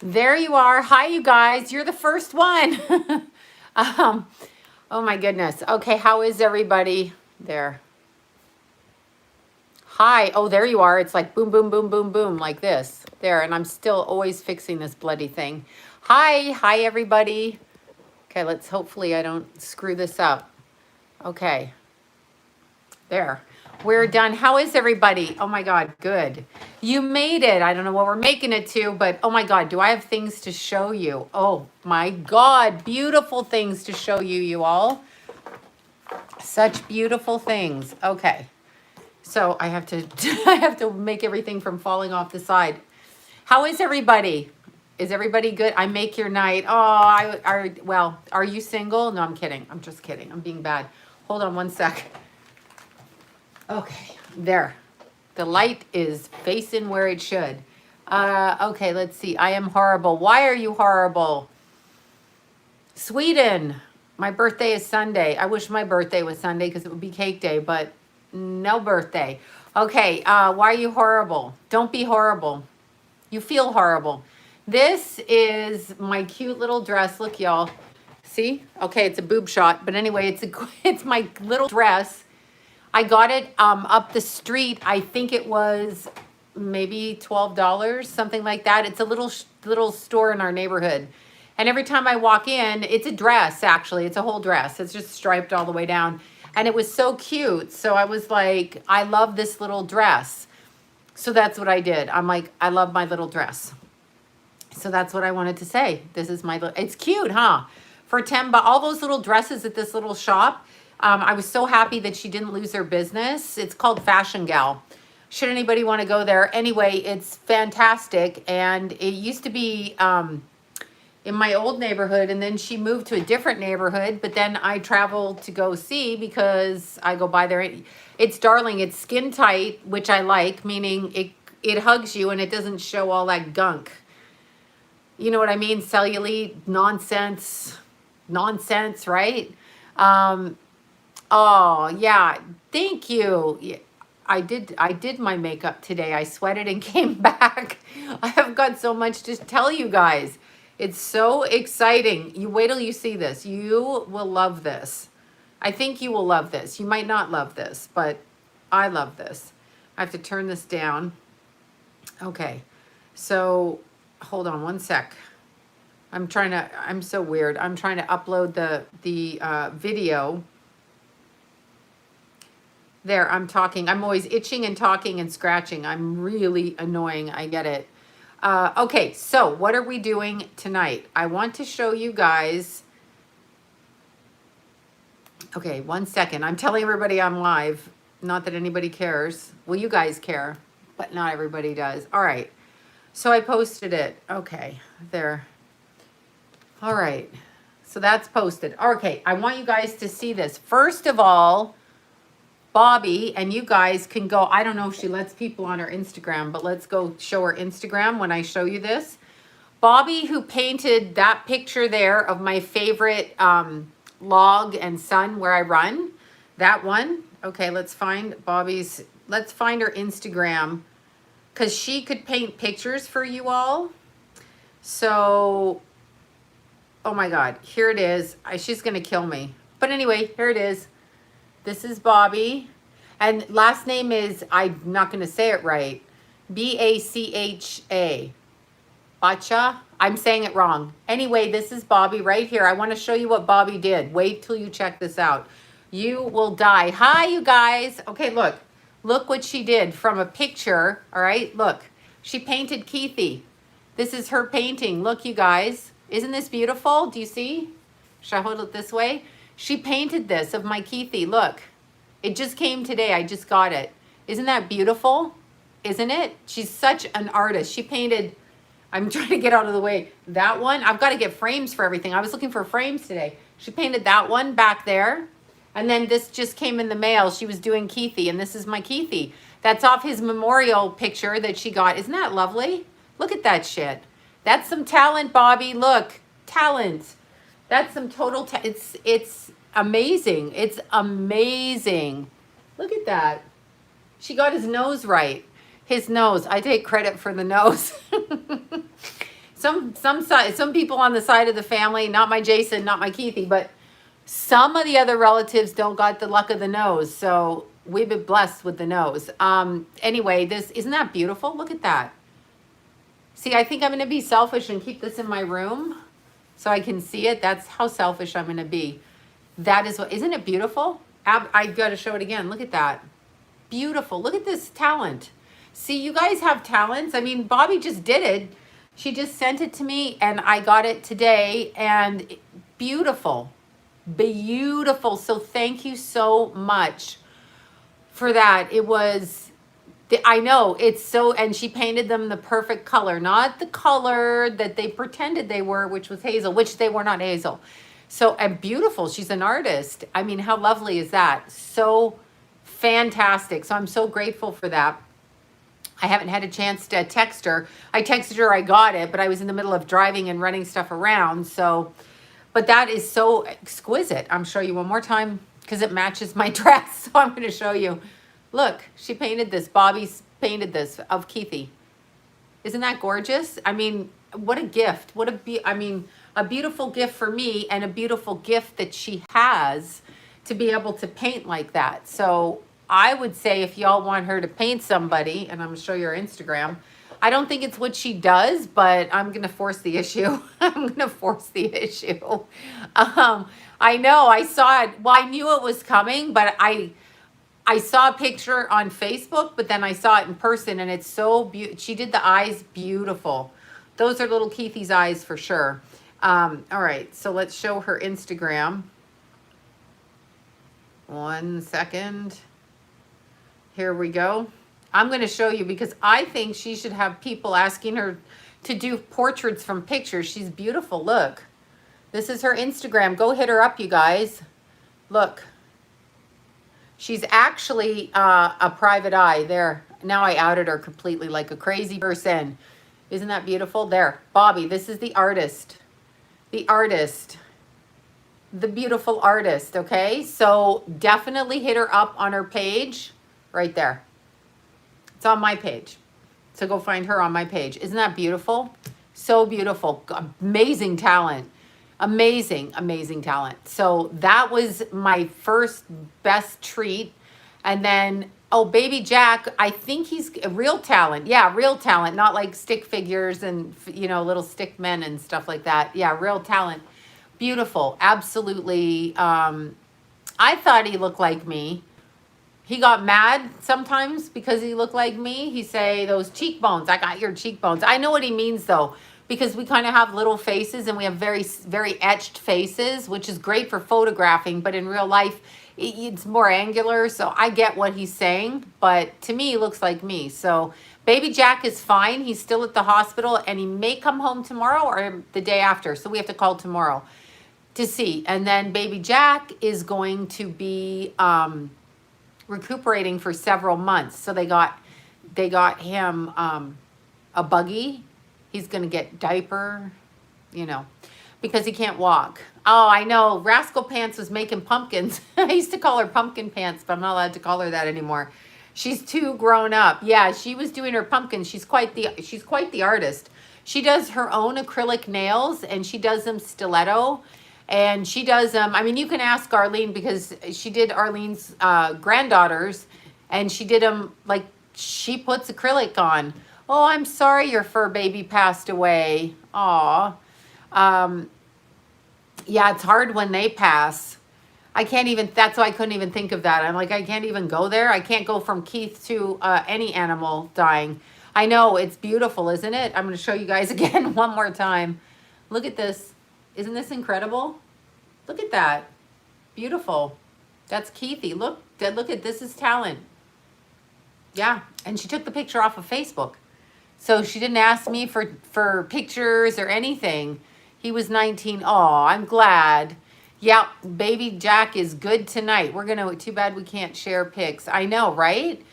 There you are. Hi, you guys. You're the first one. Oh my goodness. Okay, how is everybody? There. Hi. Oh, there you are. It's like boom, boom, boom, boom, boom, like this. There, and I'm still always fixing this bloody thing. Hi, everybody. Okay, let's hopefully I don't screw this up. Okay. There. We're done. How is everybody? Oh my God, good. You made it. I don't know what we're making it to, but oh my God, do I have things to show you? Oh my God, beautiful things to show you, you all. Such beautiful things. Okay. So I have to I have to make everything from falling off the side. How is everybody? Is everybody good? I make your night. Oh, well, are you single? No, I'm kidding. I'm just kidding. I'm being bad. Hold on one sec. Okay, there. The light is facing where it should. Okay, let's see. I am horrible. Why are you horrible? Sweden. My birthday is Sunday. I wish my birthday was Sunday because it would be cake day, but no birthday. Okay, why are you horrible? Don't be horrible. You feel horrible. This is my cute little dress. Look, y'all. See? Okay, it's a boob shot, but anyway, it's my little dress. I got it up the street. I think it was maybe $12, something like that. It's a little store in our neighborhood. And every time I walk in, it's a dress, actually. It's a whole dress. It's just striped all the way down. And it was so cute. So I was like, I love this little dress. So that's what I did. I'm like, I love my little dress. So that's what I wanted to say. This is my little, it's cute, huh? For 10 bucks, all those little dresses at this little shop. I was so happy that she didn't lose her business. It's called Fashion Gal. Should anybody want to go there? Anyway, it's fantastic. And it used to be in my old neighborhood, and then she moved to a different neighborhood. But then I traveled to go see because I go by there. It's darling. It's skin tight, which I like, meaning it hugs you and it doesn't show all that gunk. You know what I mean? Cellulite, nonsense, right? Oh, yeah. Thank you. Yeah, I did my makeup today. I sweated and came back. I have got so much to tell you guys. It's so exciting. You wait till you see this. You will love this. I think you will love this. You might not love this, but I love this. I have to turn this down. Okay. So hold on one sec. I'm so weird. I'm trying to upload the video. There, I'm talking. I'm always itching and talking and scratching. I'm really annoying. I get it. Okay, so what are we doing tonight? I want to show you guys. Okay, 1 second. I'm telling everybody I'm live. Not that anybody cares. Well, you guys care, but not everybody does. All right. So I posted it. Okay, there. All right. So that's posted. Okay, I want you guys to see this. First of all, Bobby, and you guys can go, I don't know if she lets people on her Instagram, but let's go show her Instagram when I show you this. Bobby, who painted that picture there of my favorite log and sun where I run, that one. Okay, let's find her Instagram, because she could paint pictures for you all. So, oh my God, here it is. She's going to kill me. But anyway, here it is. This is Bobby. And last name is, I'm not going to say it right, Bacha. Bacha? I'm saying it wrong. Anyway, this is Bobby right here. I want to show you what Bobby did. Wait till you check this out. You will die. Hi, you guys. Okay, look. Look what she did from a picture. All right, look. She painted Keithy. This is her painting. Look, you guys. Isn't this beautiful? Do you see? Should I hold it this way? She painted this of my Keithy. Look, it just came today. I just got it. Isn't that beautiful? Isn't it? She's such an artist. She painted, I'm trying to get out of the way, that one. I've got to get frames for everything. I was looking for frames today. She painted that one back there. And then this just came in the mail. She was doing Keithy, and this is my Keithy. That's off his memorial picture that she got. Isn't that lovely? Look at that shit. That's some talent, Bobby. Look, talent. That's some total, it's amazing. It's amazing. Look at that. She got his nose right. His nose. I take credit for the nose. So some people on the side of the family, not my Jason, not my Keithy, but some of the other relatives don't got the luck of the nose. So we've been blessed with the nose. Anyway, isn't that beautiful? Look at that. See, I think I'm going to be selfish and keep this in my room so I can see it. That's how selfish I'm going to be. That is what, isn't it beautiful? I got to show it again. Look at that. Beautiful. Look at this talent. See, you guys have talents. I mean, Bobby just did it. She just sent it to me and I got it today, and beautiful, beautiful. So thank you so much for that. It was, I know it's so, and she painted them the perfect color, not the color that they pretended they were, which was hazel, which they were not hazel. So, and beautiful. She's an artist. I mean, how lovely is that? So fantastic. So I'm so grateful for that. I haven't had a chance to text her. I texted her, I got it, but I was in the middle of driving and running stuff around. So, but that is so exquisite. I'm show you one more time because it matches my dress. So I'm going to show you. Look, she painted this. Bobby's painted this of Keithy. Isn't that gorgeous? I mean, what a gift. A beautiful gift for me, and a beautiful gift that she has to be able to paint like that. So I would say if y'all want her to paint somebody, and I'm going to show you her Instagram, I don't think it's what she does, but I'm going to force the issue. I'm going to force the issue. I know, I saw it. Well, I knew it was coming, but I saw a picture on Facebook, but then I saw it in person, and it's so beautiful. She did the eyes beautiful. Those are little Keithy's eyes for sure. All right, so let's show her Instagram. 1 second. Here we go. I'm going to show you because I think she should have people asking her to do portraits from pictures. She's beautiful. Look, this is her Instagram. Go hit her up, you guys. Look, she's actually a private eye there. Now I outed her completely like a crazy person. Isn't that beautiful? There, Bobby, this is the artist. The artist. The beautiful artist, okay? So definitely hit her up on her page right there. It's on my page. So go find her on my page. Isn't that beautiful? So beautiful. Amazing talent. Amazing, amazing talent. So that was my first best treat. And then, oh, Baby Jack, I think he's a real talent. Yeah, real talent. Not like stick figures and, you know, little stick men and stuff like that. Yeah, real talent. Beautiful. Absolutely. I thought he looked like me. He got mad sometimes because he looked like me. He say, those cheekbones, I got your cheekbones. I know what he means though, because we kind of have little faces and we have very, very etched faces, which is great for photographing, but in real life, it's more angular. So I get what he's saying, but to me, he looks like me. So Baby Jack is fine. He's still at the hospital and he may come home tomorrow or the day after. So we have to call tomorrow to see. And then Baby Jack is going to be, recuperating for several months. So they got him a buggy. He's gonna get diaper, you know, because he can't walk. Oh, I know. Rascal Pants was making pumpkins. I used to call her Pumpkin Pants, but I'm not allowed to call her that anymore. She's too grown up. Yeah, she was doing her pumpkins. She's quite the artist. She does her own acrylic nails and she does them stiletto. And she does I mean, you can ask Arlene because she did Arlene's granddaughters and she did them like she puts acrylic on. Oh, I'm sorry your fur baby passed away. Aw. Yeah, it's hard when they pass. I can't even, that's why I couldn't even think of that. I'm like, I can't even go there. I can't go from Keith to any animal dying. I know, it's beautiful, isn't it? I'm going to show you guys again one more time. Look at this. Isn't this incredible? Look at that. Beautiful. That's Keithy. Look at this is talent. Yeah, and she took the picture off of Facebook. So she didn't ask me for pictures or anything. He was 19. Oh, I'm glad. Yeah, Baby Jack is good tonight. We're going to, too bad we can't share pics. I know, right?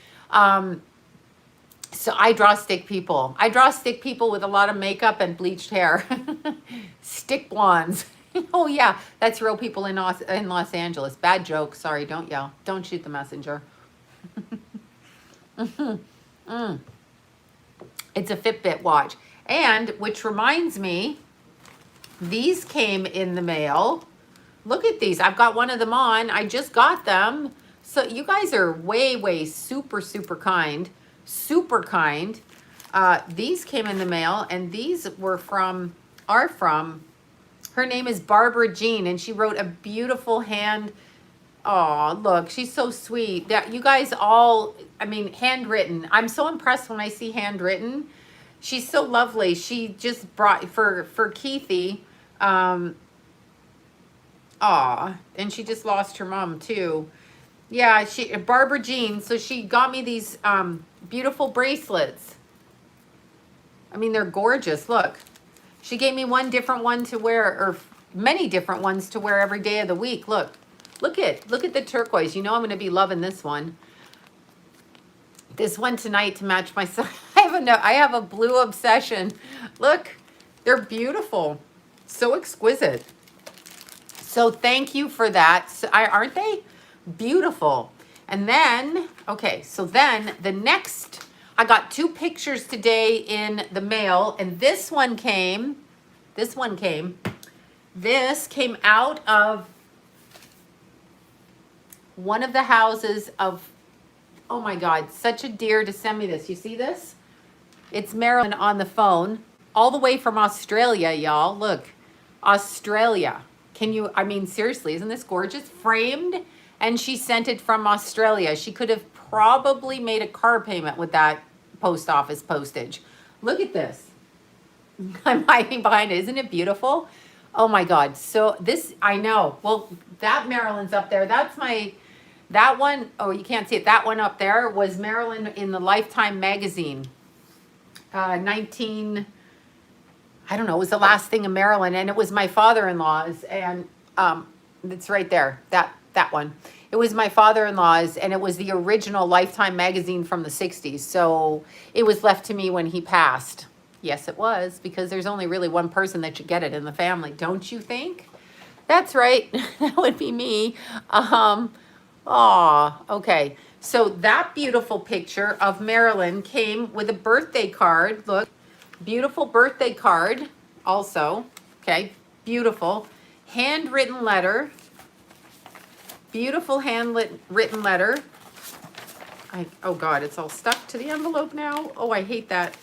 So I draw stick people. I draw stick people with a lot of makeup and bleached hair. Stick blondes. Oh yeah, that's real people in Los Angeles. Bad joke. Sorry, don't yell. Don't shoot the messenger. It's a Fitbit watch. And which reminds me, these came in the mail. Look at these. I've got one of them on. I just got them. So you guys are way, way super, super kind. Super kind. These came in the mail, and these are from, her name is Barbara Jean, and she wrote a beautiful hand. Oh, look, she's so sweet. That you guys all, I mean, handwritten. I'm so impressed when I see handwritten. She's so lovely. She just brought for Keithy. And she just lost her mom too. Yeah, Barbara Jean. So she got me these beautiful bracelets. I mean, they're gorgeous. Look, she gave me one different one to wear, or many different ones to wear every day of the week. Look at the turquoise. You know I'm going to be loving this one. This one tonight to match my son. I have a blue obsession. Look, they're beautiful. So exquisite. So thank you for that. So, aren't they beautiful? And then, okay, so then the next, I got 2 pictures today in the mail, and this came out of one of the houses of, oh my God, such a dear to send me this. You see this? It's Marilyn on the phone, all the way from Australia, y'all. Look, Australia. I mean, seriously, isn't this gorgeous? Framed, and she sent it from Australia. She could have probably made a car payment with that post office postage. Look at this. I'm hiding behind it. Isn't it beautiful? Oh my God. So this, I know. Well, that Marilyn's up there. That one, oh, you can't see it. That one up there was Marilyn in the Lifetime magazine. I don't know, it was the last thing in Maryland, and it was my father-in-law's, and it's right there, that one. It was my father-in-law's, and it was the original Lifetime magazine from the 60s, so it was left to me when he passed. Yes, it was, because there's only really one person that should get it in the family, don't you think? That's right, that would be me. Okay, so that beautiful picture of Marilyn came with a birthday card, look. Beautiful birthday card also, okay, beautiful. Handwritten letter, beautiful handwritten letter. Oh God, it's all stuck to the envelope now. Oh, I hate that.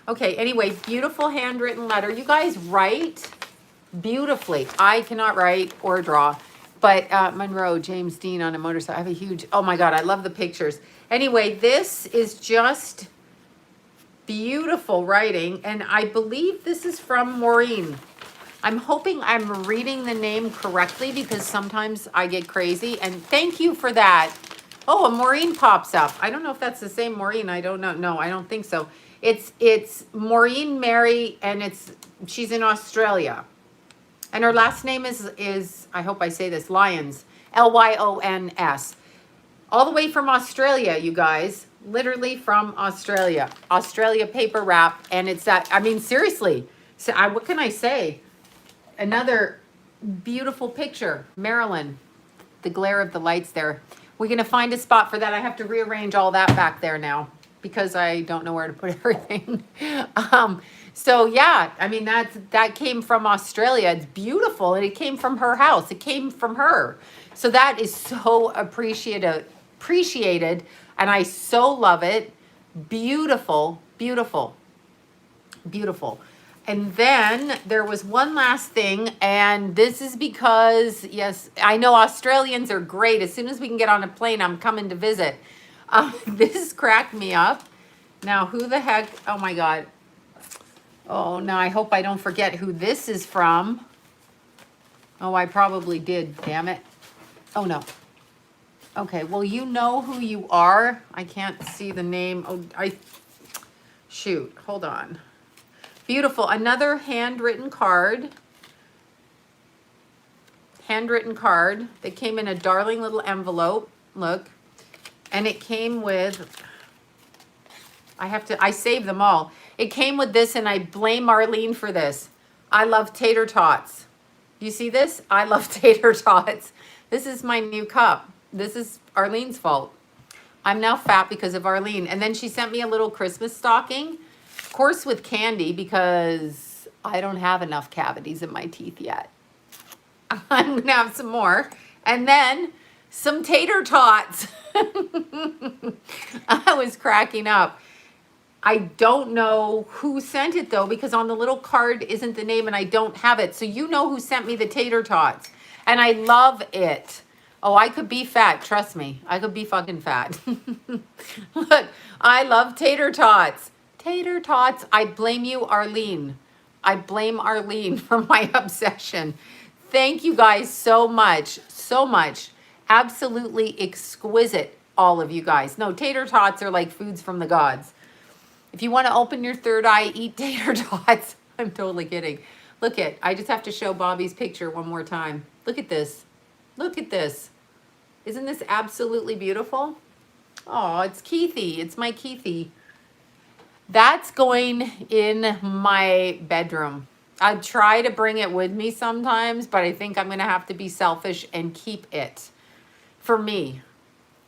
Okay, anyway, beautiful handwritten letter. You guys write beautifully. I cannot write or draw, but Monroe, James Dean on a motorcycle. I have a huge, oh my God, I love the pictures. Anyway, this is just beautiful writing, and I believe this is from Maureen. I'm hoping I'm reading the name correctly because sometimes I get crazy, and thank you for that. Oh, a Maureen pops up. I don't know if that's the same Maureen. I don't know. No, I don't think so. It's Maureen Mary, and she's in Australia. And her last name is I hope I say this, Lyons, Lyons. All the way from Australia, you guys. Literally from Australia. Australia paper wrap, and it's that, I mean, seriously. So what can I say? Another beautiful picture. Marilyn, the glare of the lights there. We're going to find a spot for that. I have to rearrange all that back there now because I don't know where to put everything. So yeah, I mean, that came from Australia. It's beautiful, and it came from her house. It came from her. So that is so appreciated, and I so love it. Beautiful, beautiful, beautiful. And then there was one last thing, and this is because, yes, I know Australians are great. As soon as we can get on a plane, I'm coming to visit. This cracked me up. Now, who the heck? Oh, my God. Oh, no, I hope I don't forget who this is from. Oh, I probably did, damn it. Oh, no. Okay, well, you know who you are. I can't see the name. Oh, shoot, hold on. Beautiful, another handwritten card. Handwritten card. They came in a darling little envelope, look. And it came with, I saved them all. It came with this, and I blame Arlene for this. I love tater tots. You see this? I love tater tots. This is my new cup. This is Arlene's fault. I'm now fat because of Arlene. And then she sent me a little Christmas stocking. Of course with candy, because I don't have enough cavities in my teeth yet. I'm gonna have some more. And then some tater tots. I was cracking up. I don't know who sent it though, because on the little card isn't the name and I don't have it. So you know who sent me the tater tots. And I love it. Oh, I could be fat. Trust me. I could be fucking fat. Look, I love tater tots. Tater tots. I blame you, Arlene. I blame Arlene for my obsession. Thank you guys so much. So much. Absolutely exquisite, all of you guys. No, tater tots are like foods from the gods. If you want to open your third eye, eat tater tots. I'm totally kidding. Look at, I just have to show Bobby's picture one more time. Look at this. Look at this. Isn't this absolutely beautiful? Oh, it's Keithy. It's my Keithy. That's going in my bedroom. I try to bring it with me sometimes, but I think I'm going to have to be selfish and keep it for me.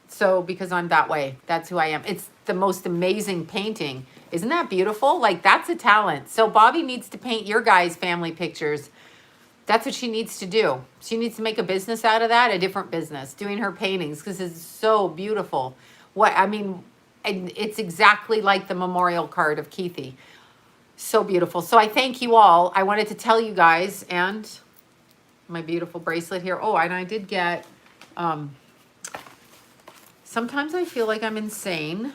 So, because I'm that way. That's who I am. It's the most amazing painting. Isn't that beautiful? Like, that's a talent. So Bobby needs to paint your guys' family pictures. That's what she needs to do. She needs to make a business out of that, a different business, doing her paintings, because it's so beautiful. And it's exactly like the memorial card of Keithy. So beautiful. So I thank you all. I wanted to tell you guys, and my beautiful bracelet here. Oh, and I did get, sometimes I feel like I'm insane.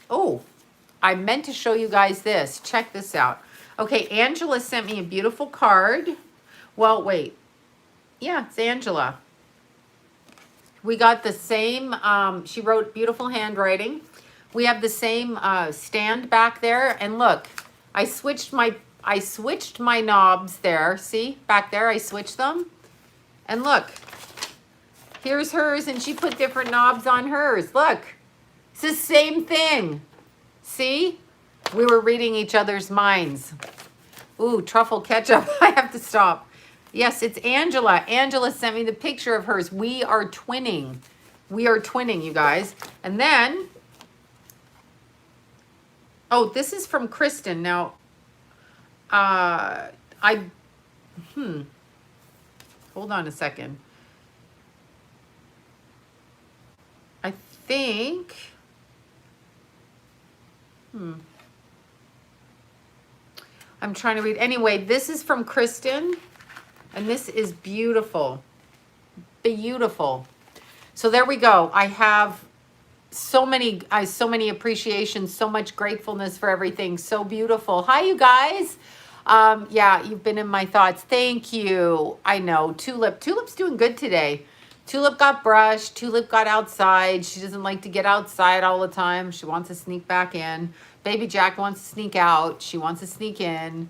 Oh, I meant to show you guys this. Check this out. Okay, Angela sent me a beautiful card. Well, wait. Yeah, it's Angela. We got the same, she wrote beautiful handwriting. We have the same stand back there. And look, I switched my knobs there. See, back there, I switched them. And look, here's hers, and she put different knobs on hers. Look. It's the same thing. See? We were reading each other's minds. Ooh, truffle ketchup. I have to stop. Yes, it's Angela. Angela sent me the picture of hers. We are twinning. We are twinning, you guys. And then, oh, this is from Kristen. Now, hold on a second. I think... I'm trying to read. Anyway, this is from Kristen, and this is beautiful. Beautiful. So there we go. I have so many appreciations, so much gratefulness for everything. So beautiful. Hi, you guys. Yeah, you've been in my thoughts. Thank you. I know. Tulip's doing good today. Tulip got brushed. Tulip got outside. She doesn't like to get outside all the time. She wants to sneak back in. Baby Jack wants to sneak out. She wants to sneak in.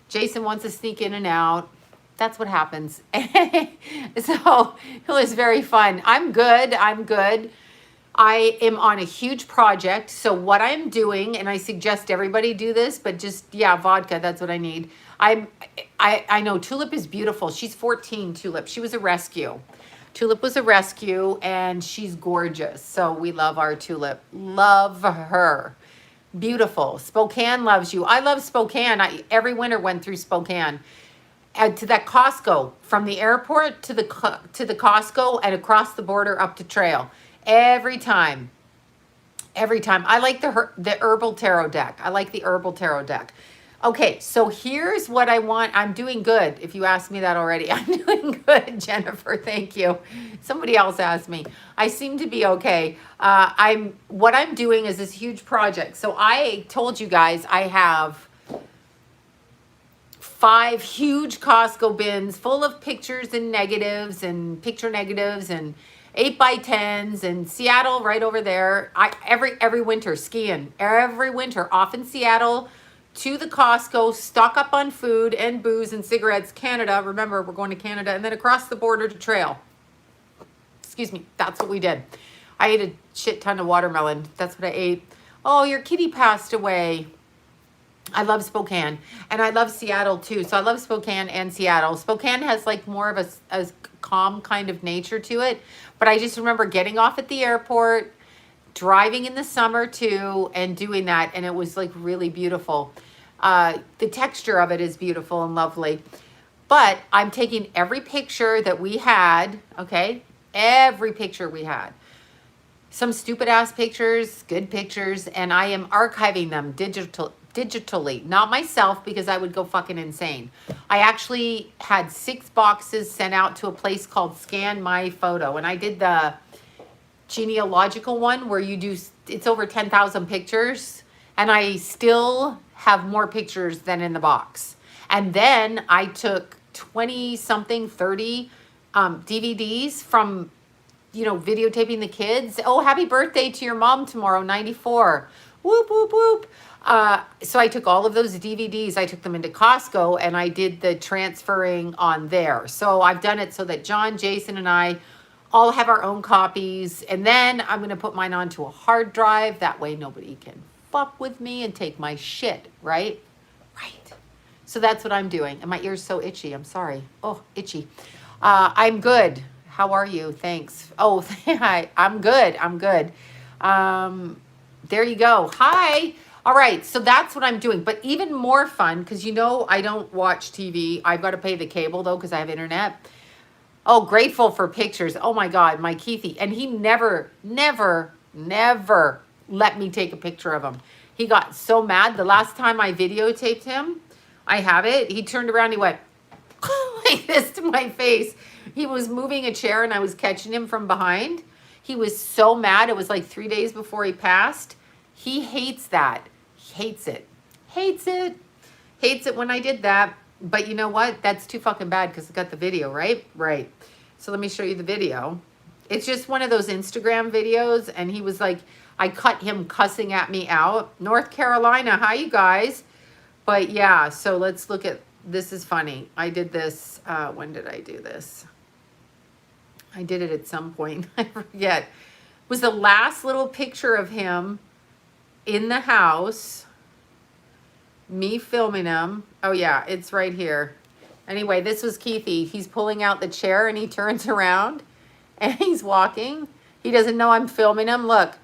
Jason wants to sneak in and out. That's what happens. So it was very fun. I'm good. I'm good. I am on a huge project. So what I'm doing, and I suggest everybody do this, but just, yeah, vodka, that's what I need. I know Tulip is beautiful. She's 14, Tulip. She was a rescue. Tulip was a rescue, and she's gorgeous. So we love our Tulip. Love her. Beautiful. Spokane loves you. I love Spokane. Every winter went through Spokane. And to that Costco, from the airport to the Costco and across the border up to Trail. Every time. Every time. I like the Herbal Tarot deck. I like the Herbal Tarot deck. Okay, so here's what I want. I'm doing good, if you asked me that already. I'm doing good, Jennifer. Thank you. Somebody else asked me. I seem to be okay. What I'm doing is this huge project. So I told you guys I have 5 huge Costco bins full of pictures and negatives and picture negatives and 8x10s and Seattle right over there. Every winter skiing, every winter off in Seattle to the Costco, stock up on food and booze and cigarettes. Canada, remember we're going to Canada, and then across the border to Trail. Excuse me, that's what we did. I ate a shit ton of watermelon. That's what I ate. Oh, your kitty passed away. I love Spokane, and I love Seattle too. So I love Spokane and Seattle. Spokane has like more of a calm kind of nature to it, but I just remember getting off at the airport, driving in the summer too and doing that, and it was like really beautiful. The texture of it is beautiful and lovely. But I'm taking every picture that we had, okay? Every picture we had. Some stupid ass pictures, good pictures, and I am archiving them digitally. Not myself, because I would go fucking insane. I actually had 6 boxes sent out to a place called Scan My Photo, and I did the genealogical one where you do, it's over 10,000 pictures, and I still have more pictures than in the box. And then I took 20 something, 30 DVDs from, you know, videotaping the kids. Oh, happy birthday to your mom tomorrow, 94. Whoop, whoop, whoop. So I took all of those DVDs, I took them into Costco, and I did the transferring on there. So I've done it so that John, Jason, and I all have our own copies. And then I'm going to put mine onto a hard drive. That way nobody can fuck with me and take my shit, right? Right. So that's what I'm doing. And my ear's so itchy. I'm sorry. Oh, itchy. I'm good. How are you? Thanks. Oh, hi. I'm good. I'm good. There you go. Hi. All right. So that's what I'm doing. But even more fun, because you know I don't watch TV. I've got to pay the cable, though, because I have internet. Oh, grateful for pictures. Oh, my God. My Keithy. And he never let me take a picture of him. He got so mad. The last time I videotaped him, I have it. He turned around. He went like this to my face. He was moving a chair and I was catching him from behind. He was so mad. It was like 3 days before he passed. He hates that. He hates it. Hates it. Hates it when I did that. But you know what? That's too fucking bad because I got the video, right? Right. So let me show you the video. It's just one of those Instagram videos. And he was like, I cut him cussing at me out. North Carolina. Hi, you guys. But yeah, so let's look at, this is funny. I did this, when did I do this? I did it at some point. I forget. It was the last little picture of him in the house. Me filming him. Oh yeah, it's right here. Anyway, this was Keithy. He's pulling out the chair and he turns around and he's walking. He doesn't know I'm filming him. Look.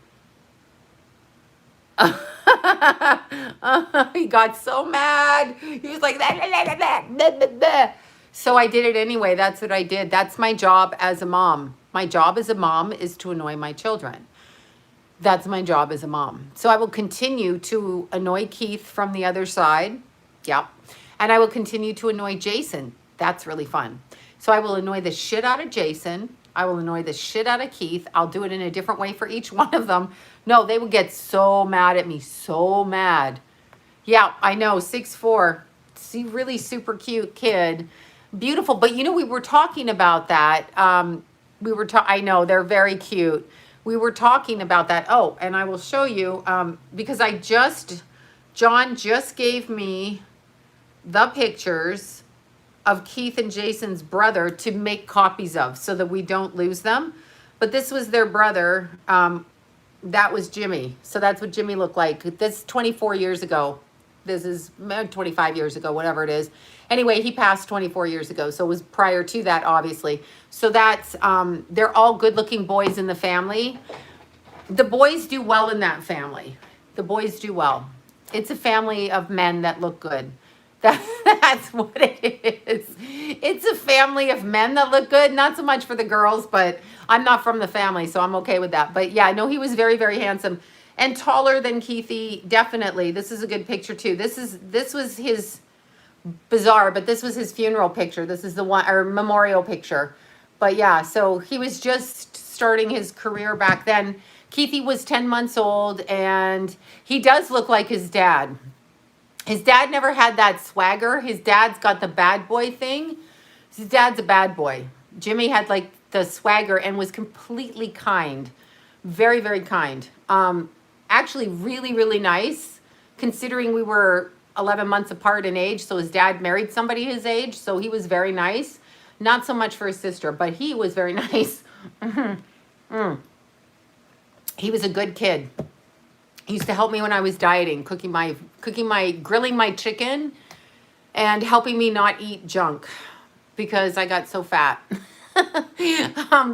He got so mad. He was like, so I did it anyway. That's what I did. That's my job as a mom. My job as a mom is to annoy my children. That's my job as a mom. So I will continue to annoy Keith from the other side. Yep. And I will continue to annoy Jason. That's really fun. So I will annoy the shit out of Jason. I will annoy the shit out of Keith. I'll do it in a different way for each one of them. No, they would get so mad at me. So mad. Yeah, I know. 6'4". See, really super cute kid. Beautiful. But you know, we were talking about that. I know, they're very cute. We were talking about that. Oh, and I will show you, because John just gave me the pictures of Keith and Jason's brother to make copies of so that we don't lose them. But this was their brother. That was Jimmy. So that's what Jimmy looked like. This 24 years ago. This is 25 years ago, whatever it is. Anyway, he passed 24 years ago. So it was prior to that, obviously. So that's, they're all good looking boys in the family. The boys do well in that family. The boys do well. It's a family of men that look good. That's what it is. It's a family of men that look good. Not so much for the girls, but I'm not from the family, so I'm okay with that. But yeah, no, he was very, very handsome and taller than Keithy. Definitely. This is a good picture too. This was his, bizarre, but this was his funeral picture. This is the one, or memorial picture. But yeah, so he was just starting his career back then. Keithy was 10 months old and he does look like his dad. His dad never had that swagger. His dad's got the bad boy thing. His dad's a bad boy. Jimmy had like the swagger and was completely kind. Very, very kind. Actually really, really nice considering we were 11 months apart in age. So his dad married somebody his age. So he was very nice. Not so much for his sister, but he was very nice. He was a good kid. He used to help me when I was dieting, grilling my chicken and helping me not eat junk because I got so fat.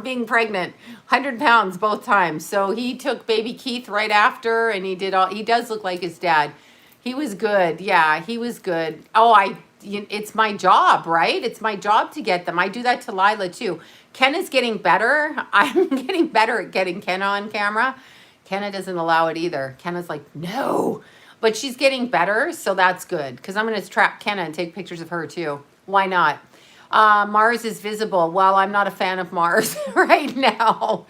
being pregnant, 100 pounds both times. So he took baby Keith right after, and he does look like his dad. He was good. Yeah, he was good. It's my job, right? It's my job to get them. I do that to Lila too. Ken is getting better. I'm getting better at getting Kenna on camera. Kenna doesn't allow it either. Kenna's like, no. But she's getting better, so that's good. Because I'm going to trap Kenna and take pictures of her too. Why not? Mars is visible. Well, I'm not a fan of Mars right now.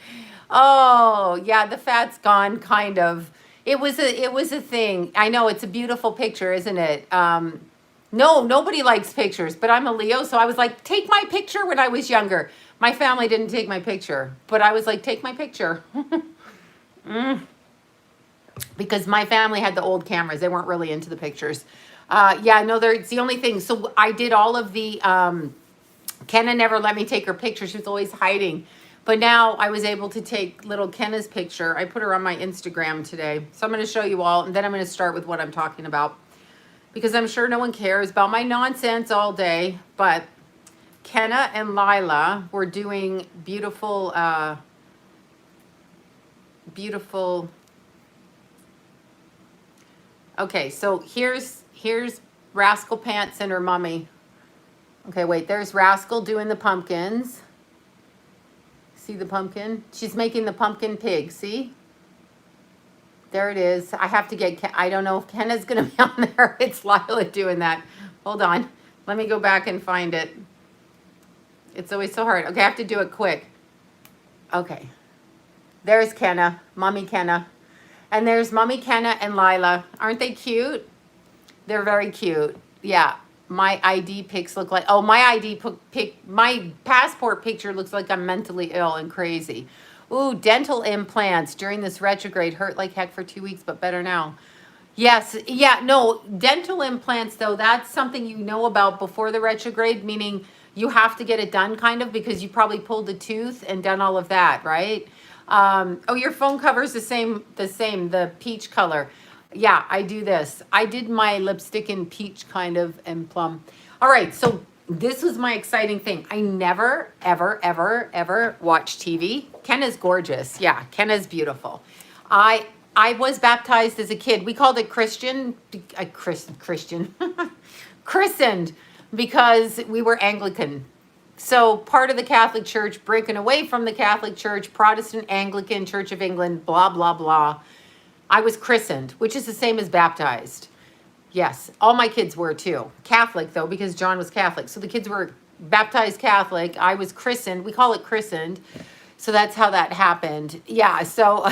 Oh, yeah, the fat's gone, kind of. It was a thing. I know, it's a beautiful picture, isn't it? No, nobody likes pictures, but I'm a Leo, so I was like, take my picture when I was younger. My family didn't take my picture, but I was like, take my picture. Because my family had the old cameras. They weren't really into the pictures. Yeah, no, it's the only thing. So I did all of the, Kenna never let me take her picture. She was always hiding. But now I was able to take little Kenna's picture. I put her on my Instagram today. So I'm going to show you all, and then I'm going to start with what I'm talking about. Because I'm sure no one cares about my nonsense all day. But Kenna and Lila were doing beautiful, beautiful. Okay, so here's Rascal Pants and her mummy. Okay, wait, there's Rascal doing the pumpkins. See the pumpkin? She's making the pumpkin pig, see? There it is. I have to get, I don't know if Kenna's going to be on there. It's Lila doing that. Hold on. Let me go back and find it. It's always so hard. Okay, I have to do it quick. Okay. There's Kenna, Mommy Kenna. And there's Mommy Kenna and Lila. Aren't they cute? They're very cute. Yeah. My ID pics look like, oh, my passport picture looks like I'm mentally ill and crazy. Ooh, dental implants during this retrograde hurt like heck for 2 weeks, but better now. Yes, yeah, no, dental implants though, that's something you know about before the retrograde, meaning you have to get it done kind of because you probably pulled a tooth and done all of that, right? Oh, your phone cover's the peach color. Yeah, I do this. I did my lipstick in peach kind of and plum. All right, so this was my exciting thing. I never, ever, ever, ever watch TV. Kenna's gorgeous. Yeah, Kenna's beautiful. I was baptized as a kid. We called it Christian, christened because we were Anglican. So part of the Catholic Church, breaking away from the Catholic Church, Protestant, Anglican, Church of England, blah, blah, blah. I was christened, which is the same as baptized. Yes, all my kids were too. Catholic though, because John was Catholic. So the kids were baptized Catholic. I was christened. We call it christened. So that's how that happened. Yeah, so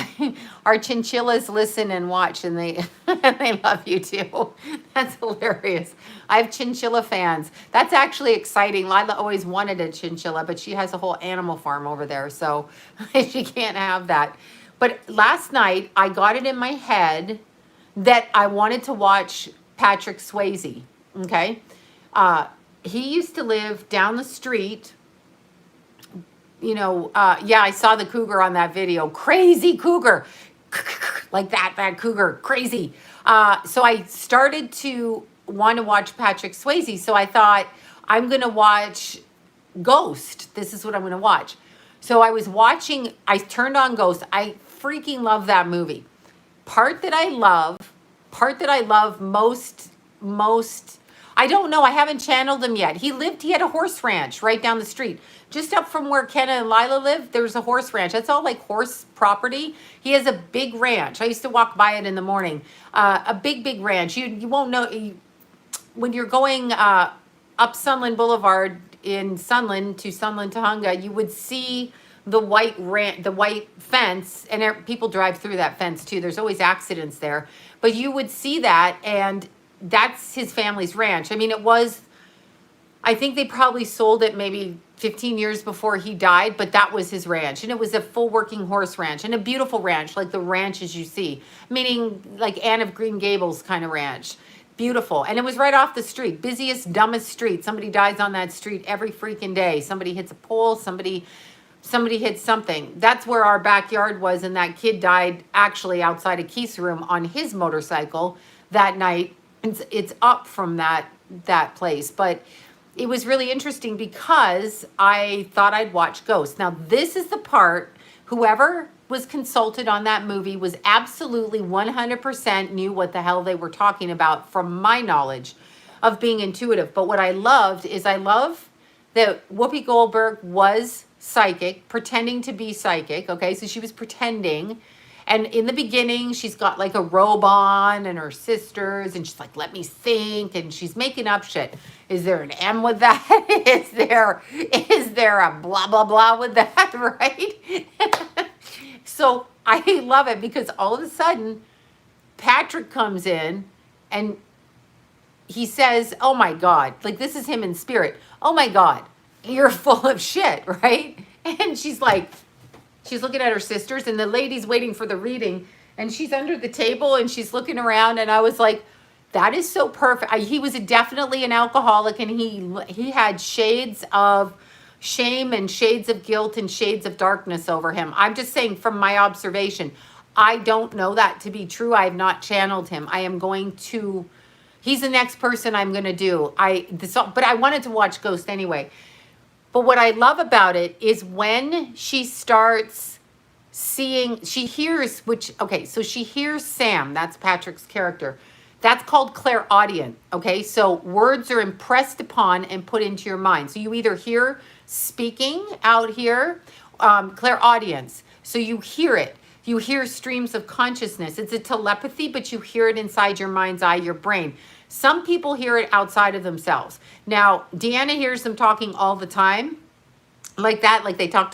our chinchillas listen and watch, and they they love you too. That's hilarious. I have chinchilla fans. That's actually exciting. Lila always wanted a chinchilla, but she has a whole animal farm over there, so she can't have that. But last night, I got it in my head that I wanted to watch Patrick Swayze, okay? He used to live down the street. You know, yeah, I saw the cougar on that video. Crazy cougar. Like that cougar. Crazy. So I started to want to watch Patrick Swayze. So I thought, I'm going to watch Ghost. This is what I'm going to watch. So I turned on Ghost. I freaking love that movie. Part that I love most, I don't know. I haven't channeled him yet. He had a horse ranch right down the street. Just up from where Kenna and Lila live, there's a horse ranch. That's all like horse property. He has a big ranch. I used to walk by it in the morning. A big ranch. You won't know. When you're going up Sunland Boulevard in Sunland to Tahunga, you would see the white fence, and people drive through that fence too. There's always accidents there. But you would see that, and that's his family's ranch. I mean, I think they probably sold it maybe 15 years before he died, but that was his ranch. And it was a full working horse ranch and a beautiful ranch, like the ranches you see, meaning like Anne of Green Gables kind of ranch. Beautiful. And it was right off the street, busiest, dumbest street. Somebody dies on that street every freaking day. Somebody hits a pole, somebody hits something. That's where our backyard was, and that kid died actually outside of Keith's room on his motorcycle that night. It's up from that place. But it was really interesting because I thought I'd watch Ghost. Now, this is the part, whoever was consulted on that movie was absolutely 100% knew what the hell they were talking about from my knowledge of being intuitive. But what I loved is I love that Whoopi Goldberg was psychic, pretending to be psychic. Okay, so she was pretending. And in the beginning, she's got like a robe on and her sisters, and she's like, let me think, and she's making up shit. Is there an M with that? Is there a blah, blah, blah with that, right? So I love it because all of a sudden, Patrick comes in and he says, oh my God, like this is him in spirit. Oh my God, you're full of shit, right? And she's like, she's looking at her sisters and the lady's waiting for the reading and she's under the table and she's looking around and I was like, that is so perfect. He was definitely an alcoholic and he had shades of shame and shades of guilt and shades of darkness over him. I'm just saying from my observation, I don't know that to be true. I have not channeled him. I am going to, he's the next person I'm going to do. But I wanted to watch Ghost anyway. But what I love about it is when she starts seeing, she hears, so she hears Sam, that's Patrick's character. That's called clairaudient, okay? So words are impressed upon and put into your mind. So you either hear speaking out here, clairaudience. So you hear it. You hear streams of consciousness. It's a telepathy, but you hear it inside your mind's eye, your brain. Some people hear it outside of themselves. Now, Deanna hears them talking all the time, like that, like they talk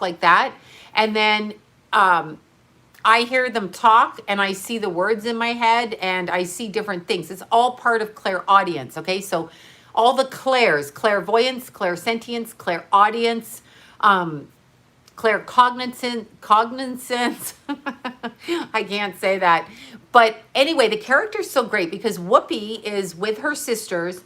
like that. And then I hear them talk and I see the words in my head and I see different things. It's all part of clairaudience, okay? So all the clairs, clairvoyance, clairsentience, clairaudience, claircognizance, I can't say that. But anyway, the character's so great because Whoopi is with her sisters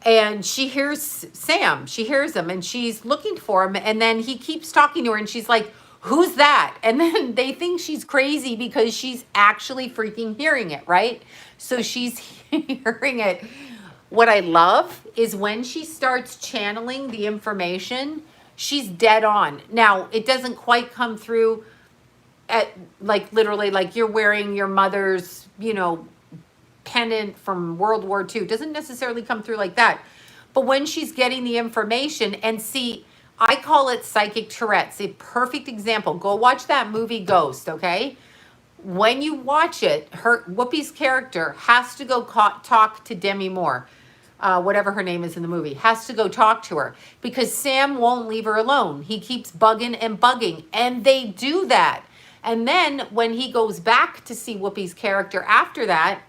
and she hears Sam. She hears him and she's looking for him. And then he keeps talking to her and she's like, who's that? And then they think she's crazy because she's actually freaking hearing it, right? So she's hearing it. What I love is when she starts channeling the information, she's dead on. Now, it doesn't quite come through at like literally like you're wearing your mother's, pendant from World War II. It doesn't necessarily come through like that. But when she's getting the information and see, I call it psychic Tourette's, a perfect example. Go watch that movie Ghost, okay? When you watch it, Whoopi's character has to go talk to Demi Moore, whatever her name is in the movie, has to go talk to her because Sam won't leave her alone. He keeps bugging and bugging, and they do that. And then when he goes back to see Whoopi's character after that,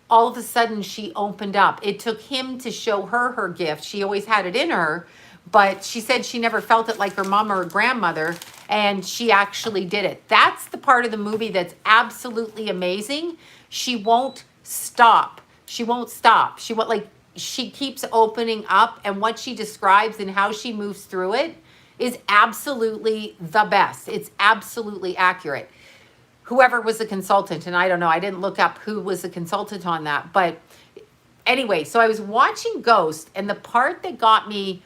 all of a sudden she opened up. It took him to show her gift. She always had it in her, but she said she never felt it like her mom or her grandmother, and she actually did it. That's the part of the movie that's absolutely amazing. She won't stop. She keeps opening up, and what she describes and how she moves through it is absolutely the best. It's absolutely accurate. Whoever was the consultant, and I don't know, I didn't look up who was the consultant on that, but anyway, so I was watching Ghost, and the part that got me,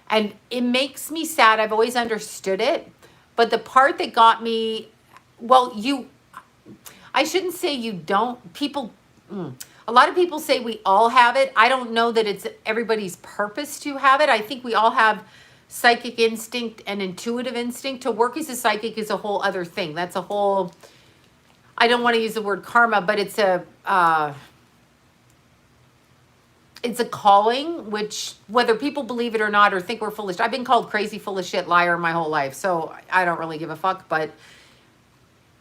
and it makes me sad, I've always understood it, but the part that got me, I shouldn't say you don't, a lot of people say we all have it. I don't know that it's everybody's purpose to have it. I think we all have psychic instinct and intuitive instinct. To work as a psychic is a whole other thing. That's a whole, I don't want to use the word karma, but it's a calling, which whether people believe it or not or think we're full of shit. I've been called crazy, full of shit, liar my whole life. So I don't really give a fuck. But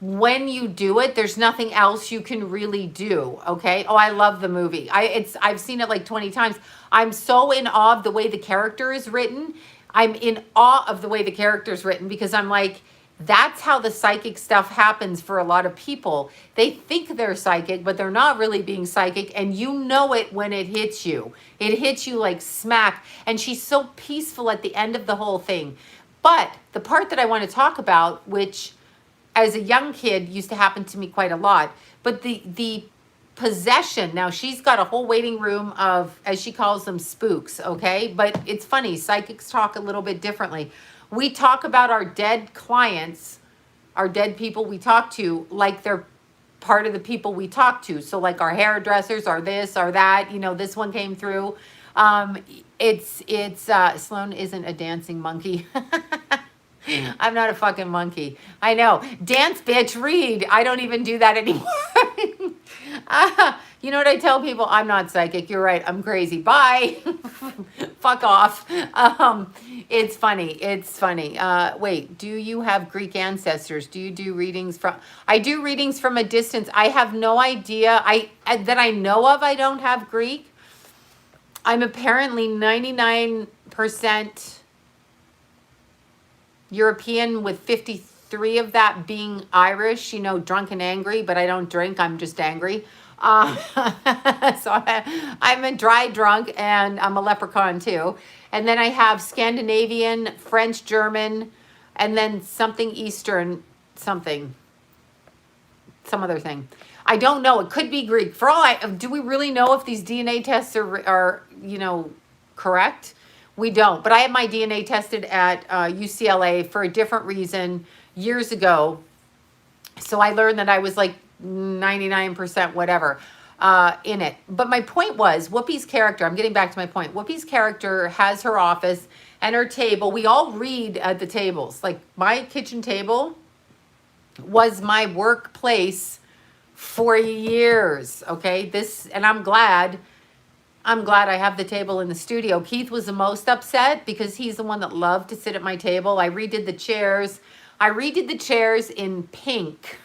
when you do it, there's nothing else you can really do. Okay. Oh, I love the movie. I've seen it like 20 times. I'm so in awe of the way the character is written. I'm in awe of the way the character is written because I'm like, that's how the psychic stuff happens for a lot of people. They think they're psychic, but they're not really being psychic. And you know it when it hits you. It hits you like smack. And she's so peaceful at the end of the whole thing. But the part that I want to talk about, which as a young kid used to happen to me quite a lot, but the possession. Now she's got a whole waiting room of, as she calls them, spooks, okay? But it's funny, psychics talk a little bit differently. We talk about our dead clients, our dead people we talk to, like they're part of the people we talk to. So like our hairdressers are this or that, you know, this one came through. Sloan isn't a dancing monkey. I'm not a fucking monkey. I know. Dance, bitch, read. I don't even do that anymore. You know what I tell people? I'm not psychic. You're right. I'm crazy. Bye. Fuck off. It's funny. It's funny. Wait, do you have Greek ancestors? Do you do readings from... I do readings from a distance. I have no idea. That I know of, I don't have Greek. I'm apparently 99% European, with 53 of that being Irish, you know, drunk and angry, but I don't drink, I'm just angry. So I'm a dry drunk, and I'm a leprechaun too. And then I have Scandinavian, French, German, and then something Eastern, some other thing. I don't know. It could be Greek. For all do we really know if these DNA tests are you know, correct? We don't. But I had my DNA tested at UCLA for a different reason years ago. So I learned that I was like 99% whatever in it. But my point was, Whoopi's character, I'm getting back to my point. Whoopi's character has her office and her table. We all read at the tables. Like my kitchen table was my workplace for years. Okay. And I'm glad I have the table in the studio. Keith was the most upset because he's the one that loved to sit at my table. I redid the chairs. I redid the chairs in pink.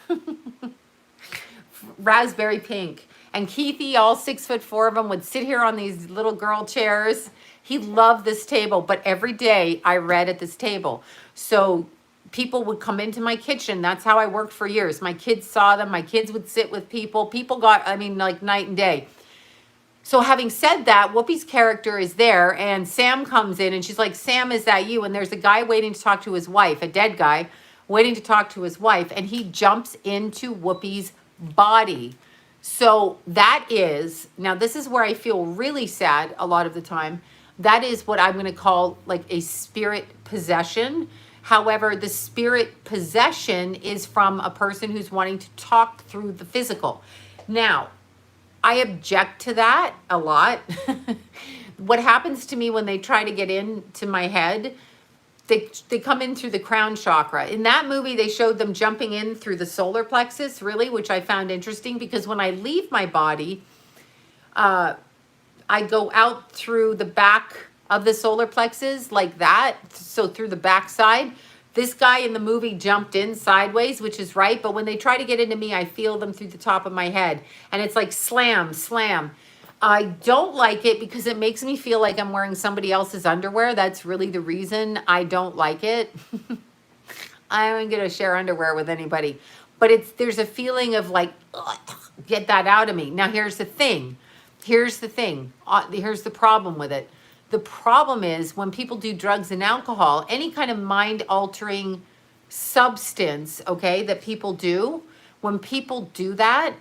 Raspberry pink. And Keithy, all 6'4" of them, would sit here on these little girl chairs. He loved this table, but every day I read at this table. So people would come into my kitchen. That's how I worked for years. My kids saw them. My kids would sit with people. People got, I mean, like night and day. So having said that, Whoopi's character is there, and Sam comes in, and she's like, Sam, is that you? And there's a guy waiting to talk to his wife, a dead guy, waiting to talk to his wife, and he jumps into Whoopi's body. So that is, now this is where I feel really sad a lot of the time. That is what I'm going to call like a spirit possession. However, the spirit possession is from a person who's wanting to talk through the physical. Now, I object to that a lot. What happens to me when they try to get into my head, they come in through the crown chakra. In that movie, they showed them jumping in through the solar plexus, really, which I found interesting because when I leave my body, I go out through the back of the solar plexus like that. So through the back side. This guy in the movie jumped in sideways, which is right. But when they try to get into me, I feel them through the top of my head. And it's like slam, slam. I don't like it because it makes me feel like I'm wearing somebody else's underwear. That's really the reason I don't like it. I'm going to share underwear with anybody. But there's a feeling of like, ugh, get that out of me. Now, here's the thing. Here's the problem with it. The problem is when people do drugs and alcohol, any kind of mind-altering substance, okay, that people do, when people do that,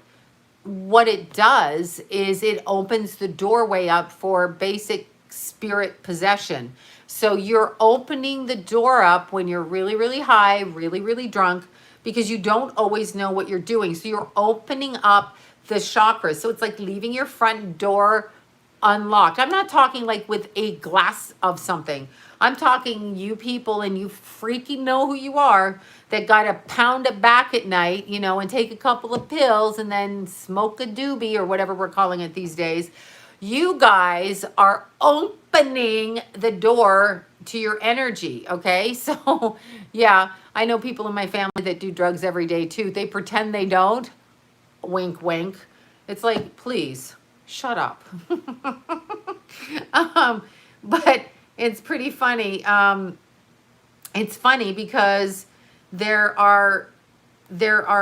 what it does is it opens the doorway up for basic spirit possession. So you're opening the door up when you're really, really high, really, really drunk, because you don't always know what you're doing. So you're opening up the chakras. So it's like leaving your front door unlocked. I'm not talking like with a glass of something. I'm talking you people, and you freaking know who you are, that got to pound it back at night, you know, and take a couple of pills and then smoke a doobie or whatever we're calling it these days. You guys are opening the door to your energy, okay? So, yeah, I know people in my family that do drugs every day too. They pretend they don't. Wink, wink. It's like, please, shut up. But it's pretty funny. It's funny because there are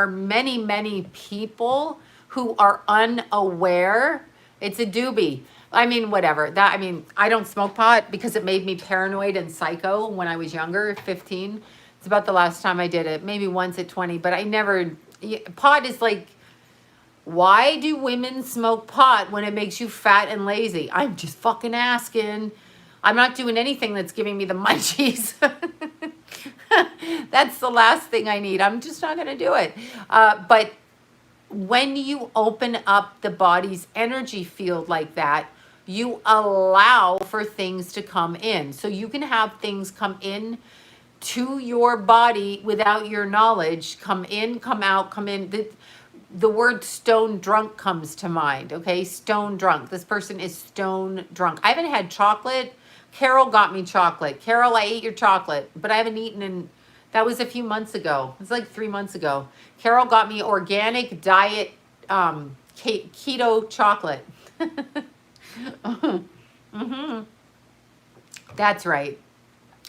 many, many people who are unaware. It's a doobie. I mean, whatever. I don't smoke pot because it made me paranoid and psycho when I was younger, 15. It's about the last time I did it. Maybe once at 20, but I never... Pot is like... Why do women smoke pot when it makes you fat and lazy? I'm just fucking asking. I'm not doing anything that's giving me the munchies. That's the last thing I need. I'm just not going to do it. But when you open up the body's energy field like that, you allow for things to come in. So you can have things come in to your body without your knowledge, come in, come out, come in. The word stone drunk comes to mind, okay? Stone drunk. This person is stone drunk. I haven't had chocolate. Carol got me chocolate. Carol, I ate your chocolate, but I haven't eaten in, that was a few months ago. It was like 3 months ago. Carol got me organic diet keto chocolate. Mm-hmm. That's right.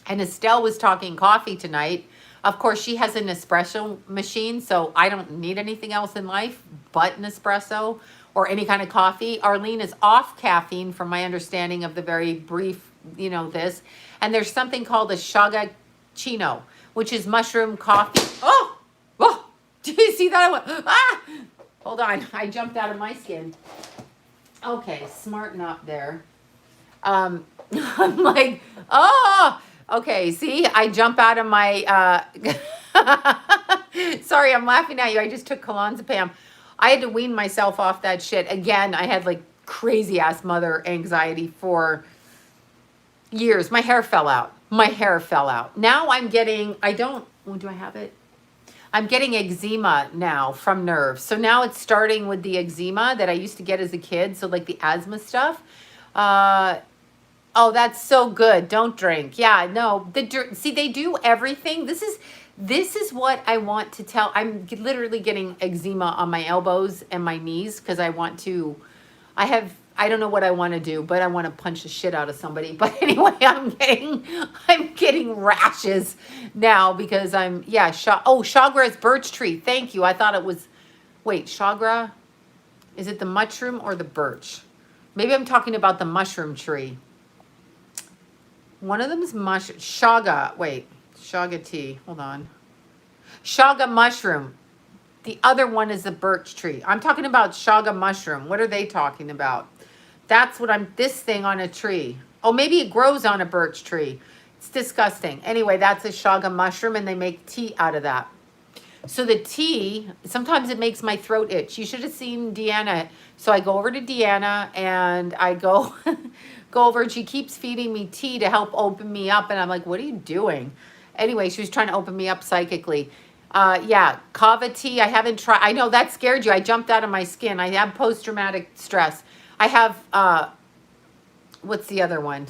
And Estelle was talking coffee tonight. Of course, she has an espresso machine, so I don't need anything else in life but an espresso or any kind of coffee. Arlene is off caffeine from my understanding of the very brief, this. And there's something called a shagachino, which is mushroom coffee. Oh, do you see that? I went, hold on. I jumped out of my skin. Okay, smarten up there. I'm like, okay, see, I jump out of my, sorry, I'm laughing at you. I just took clonazepam. I had to wean myself off that shit. Again, I had like crazy ass mother anxiety for years. My hair fell out. Now I'm getting, do I have it? I'm getting eczema now from nerves. So now it's starting with the eczema that I used to get as a kid. So like the asthma stuff. Oh, that's so good. Don't drink. Yeah, no. See, they do everything. This is what I want to tell. I'm literally getting eczema on my elbows and my knees because I I don't know what I want to do, but I want to punch the shit out of somebody. But anyway, I'm getting rashes now because chagra is birch tree. Thank you. I thought it was, wait, chagra? Is it the mushroom or the birch? Maybe I'm talking about the mushroom tree. One of them is shaga. Wait, shaga tea. Hold on. Shaga mushroom. The other one is the birch tree. I'm talking about shaga mushroom. What are they talking about? That's what this thing on a tree. Oh, maybe it grows on a birch tree. It's disgusting. Anyway, that's a shaga mushroom and they make tea out of that. So the tea, sometimes it makes my throat itch. You should have seen Deanna. So I go over to Deanna and I go over and she keeps feeding me tea to help open me up. And I'm like, what are you doing? Anyway, she was trying to open me up psychically. Kava tea. I haven't tried. I know that scared you. I jumped out of my skin. I have post-traumatic stress. I have, what's the other one?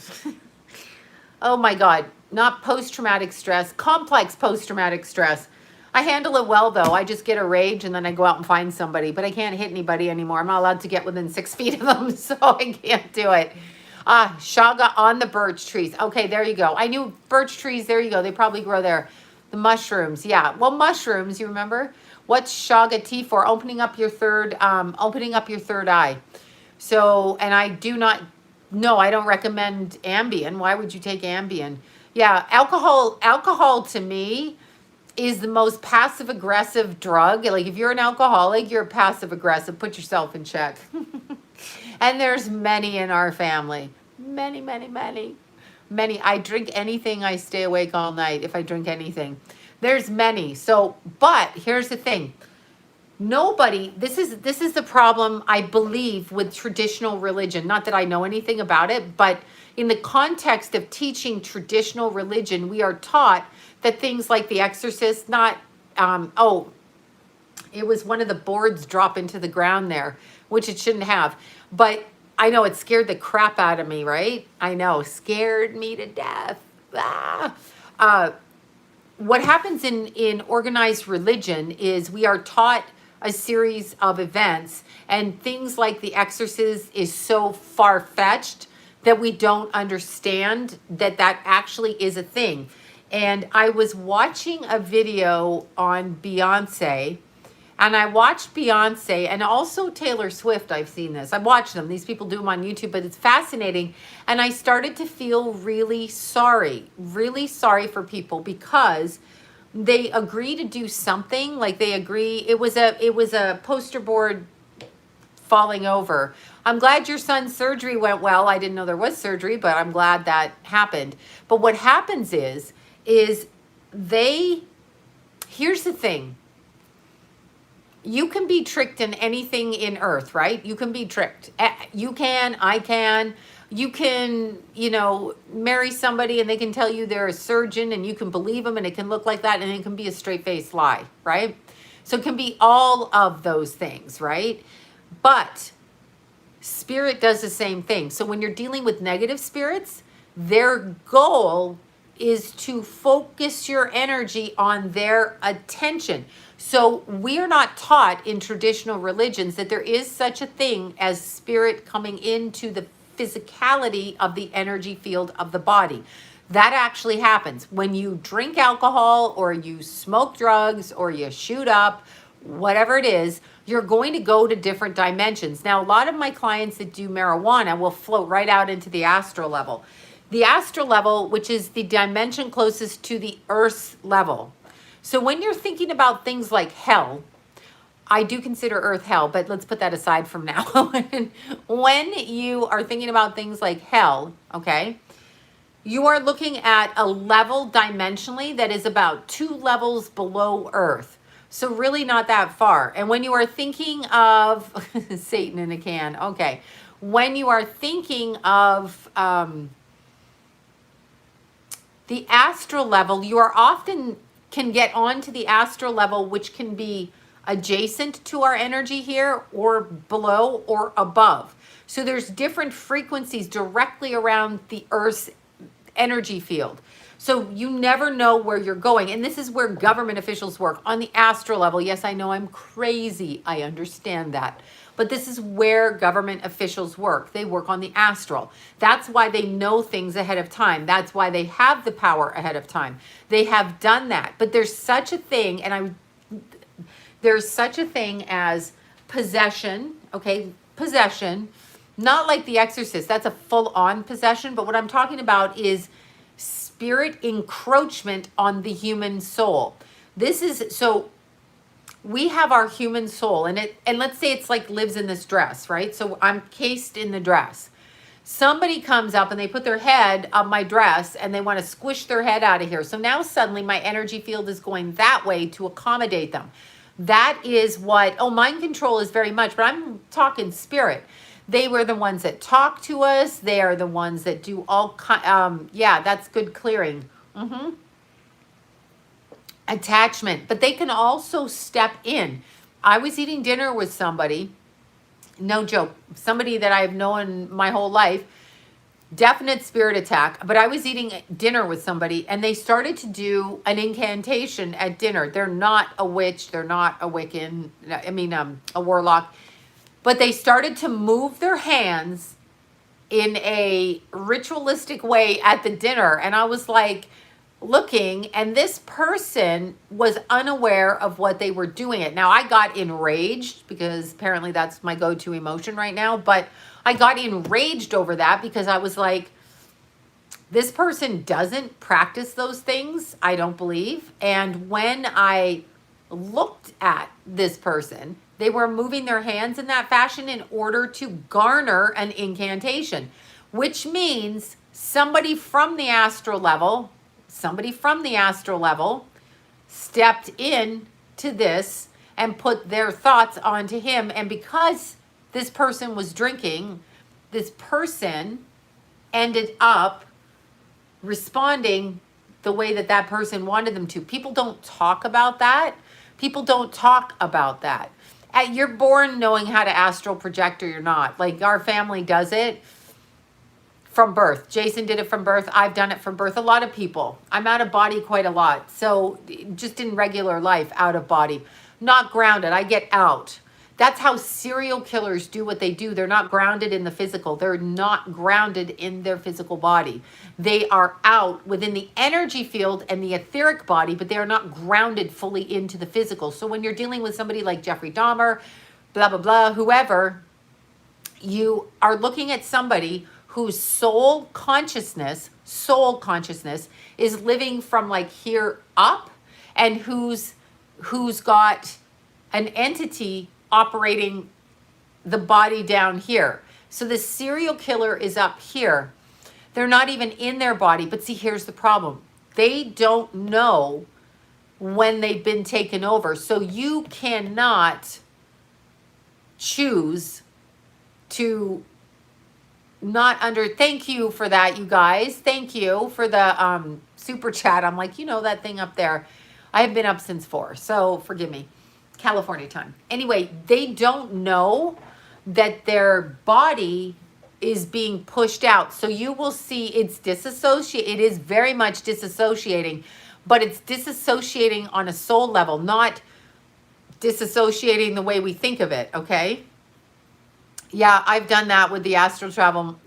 Oh my God, not post-traumatic stress, complex post-traumatic stress. I handle it well though. I just get a rage and then I go out and find somebody, but I can't hit anybody anymore. I'm not allowed to get within 6 feet of them, so I can't do it. Shaga on the birch trees. Okay, there you go. I knew birch trees, there you go. They probably grow there. The mushrooms, yeah. Well, mushrooms, you remember? What's shaga tea for? Opening up your third eye. So, and I don't recommend Ambien. Why would you take Ambien? Yeah, alcohol to me is the most passive aggressive drug. Like if you're an alcoholic, you're passive aggressive. Put yourself in check. And there's many in our family. Many. I drink anything. I stay awake all night if I drink anything. There's many. So, but here's the thing. This is the problem, I believe, with traditional religion. Not that I know anything about it, but in the context of teaching traditional religion, we are taught that things like The Exorcist, it was one of the boards drop into the ground there, which it shouldn't have. But I know it scared the crap out of me, right? I know, scared me to death. What happens in organized religion is we are taught a series of events, and things like The Exorcist is so far-fetched that we don't understand that actually is a thing. And I was watching a video on Beyonce, and I watched Beyonce and also Taylor Swift. I've seen this. I've watched them. These people do them on YouTube, but it's fascinating. And I started to feel really sorry for people because they agree to do something. Like they agree. It was a poster board falling over. I'm glad your son's surgery went well. I didn't know there was surgery, but I'm glad that happened. But what happens is here's the thing. You can be tricked in anything in earth, right? You can be tricked. You can, I can. You can, marry somebody and they can tell you they're a surgeon and you can believe them and it can look like that and it can be a straight-faced lie, right? So it can be all of those things, right? But spirit does the same thing. So when you're dealing with negative spirits, their goal is to focus your energy on their attention. So we are not taught in traditional religions that there is such a thing as spirit coming into the physicality of the energy field of the body. That actually happens when you drink alcohol or you smoke drugs or you shoot up, whatever it is, you're going to go to different dimensions. Now, a lot of my clients that do marijuana will float right out into the astral level. The astral level, which is the dimension closest to the Earth's level. So when you're thinking about things like hell, I do consider Earth hell, but let's put that aside from now. When you are thinking about things like hell, okay, you are looking at a level dimensionally that is about 2 levels below Earth. So really not that far. And when you are thinking of Satan in a can, okay, when you are thinking of the astral level, you are often can get onto the astral level, which can be adjacent to our energy here or below or above. So there's different frequencies directly around the Earth's energy field. So you never know where you're going. And this is where government officials work, on the astral level. Yes, I know I'm crazy. I understand that. But this is where government officials work. They work on the astral. That's why they know things ahead of time. That's why they have the power ahead of time. They have done that. But there's such a thing, there's such a thing as possession, okay? Possession, not like The Exorcist. That's a full-on possession. But what I'm talking about is spirit encroachment on the human soul. So we have our human soul, and let's say it's like lives in this dress, right? So I'm cased in the dress. Somebody comes up and they put their head on my dress and they want to squish their head out of here. So now suddenly my energy field is going that way to accommodate them. That is what, mind control is very much, but I'm talking spirit. They were the ones that talk to us. They are the ones that do yeah, that's good clearing. Attachment, but they can also step in. I was eating dinner with somebody, no joke, somebody that I've known my whole life, definite spirit attack, but I was eating dinner with somebody and they started to do an incantation at dinner. They're not a witch, they're not a Wiccan, a warlock, but they started to move their hands in a ritualistic way at the dinner. And I was like looking, and this person was unaware of what they were doing it. Now I got enraged because apparently that's my go-to emotion right now, but I got enraged over that because I was like, this person doesn't practice those things, I don't believe. And when I looked at this person, they were moving their hands in that fashion in order to garner an incantation, which means somebody from the astral level stepped in to this and put their thoughts onto him. And because this person was drinking, this person ended up responding the way that that person wanted them to. People don't talk about that. You're born knowing how to astral project or you're not. Like our family does it from birth. Jason did it from birth. I've done it from birth. A lot of people. I'm out of body quite a lot. So just in regular life, out of body. Not grounded. I get out. That's how serial killers do what they do. They're not grounded in the physical. They're not grounded in their physical body. They are out within the energy field and the etheric body, but they are not grounded fully into the physical. So when you're dealing with somebody like Jeffrey Dahmer, blah, blah, blah, whoever, you are looking at somebody whose soul consciousness is living from like here up, and who's got an entity operating the body down here. So the serial killer is up here. They're not even in their body. But see, here's the problem. They don't know when they've been taken over. So you cannot choose to not under. Thank you for that, you guys. Thank you for the super chat. I'm like, that thing up there. I have been up since 4, so forgive me. California time. Anyway, they don't know that their body is being pushed out. So you will see it's disassociate. It is very much disassociating, but it's disassociating on a soul level, not disassociating the way we think of it, okay? Yeah, I've done that with the astral travel,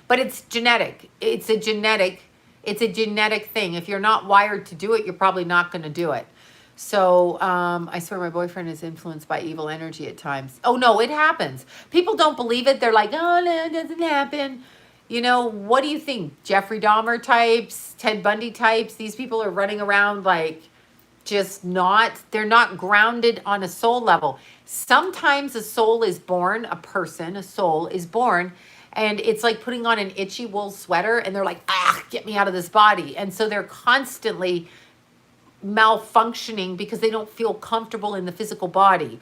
but it's genetic. It's a genetic thing. If you're not wired to do it, you're probably not going to do it. So I swear my boyfriend is influenced by evil energy at times. Oh, no, it happens. People don't believe it. They're like, oh, no, it doesn't happen. What do you think? Jeffrey Dahmer types, Ted Bundy types, these people are running around like they're not grounded on a soul level. Sometimes a soul is born, a soul is born, and it's like putting on an itchy wool sweater, and they're like, get me out of this body. And so they're constantly malfunctioning because they don't feel comfortable in the physical body.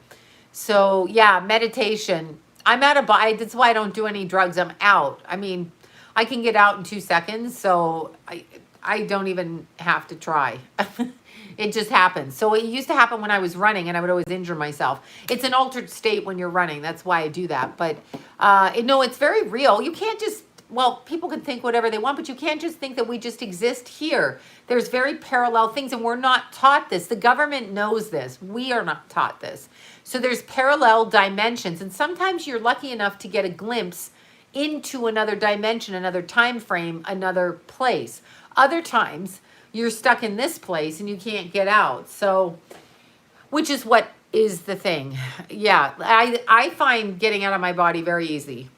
So yeah, meditation. I'm out of body. That's why I don't do any drugs. I'm out. I mean, I can get out in 2 seconds, so I don't even have to try. It just happens. So it used to happen when I was running, and I would always injure myself. It's an altered state when you're running. That's why I do that. But no, it's very real. You can't just, people can think whatever they want, but you can't just think that we just exist here. There's very parallel things, and we're not taught this. The government knows this. We are not taught this. So there's parallel dimensions, and sometimes you're lucky enough to get a glimpse into another dimension, another time frame, another place. Other times, you're stuck in this place and you can't get out. So, which is what is the thing. Yeah, I find getting out of my body very easy.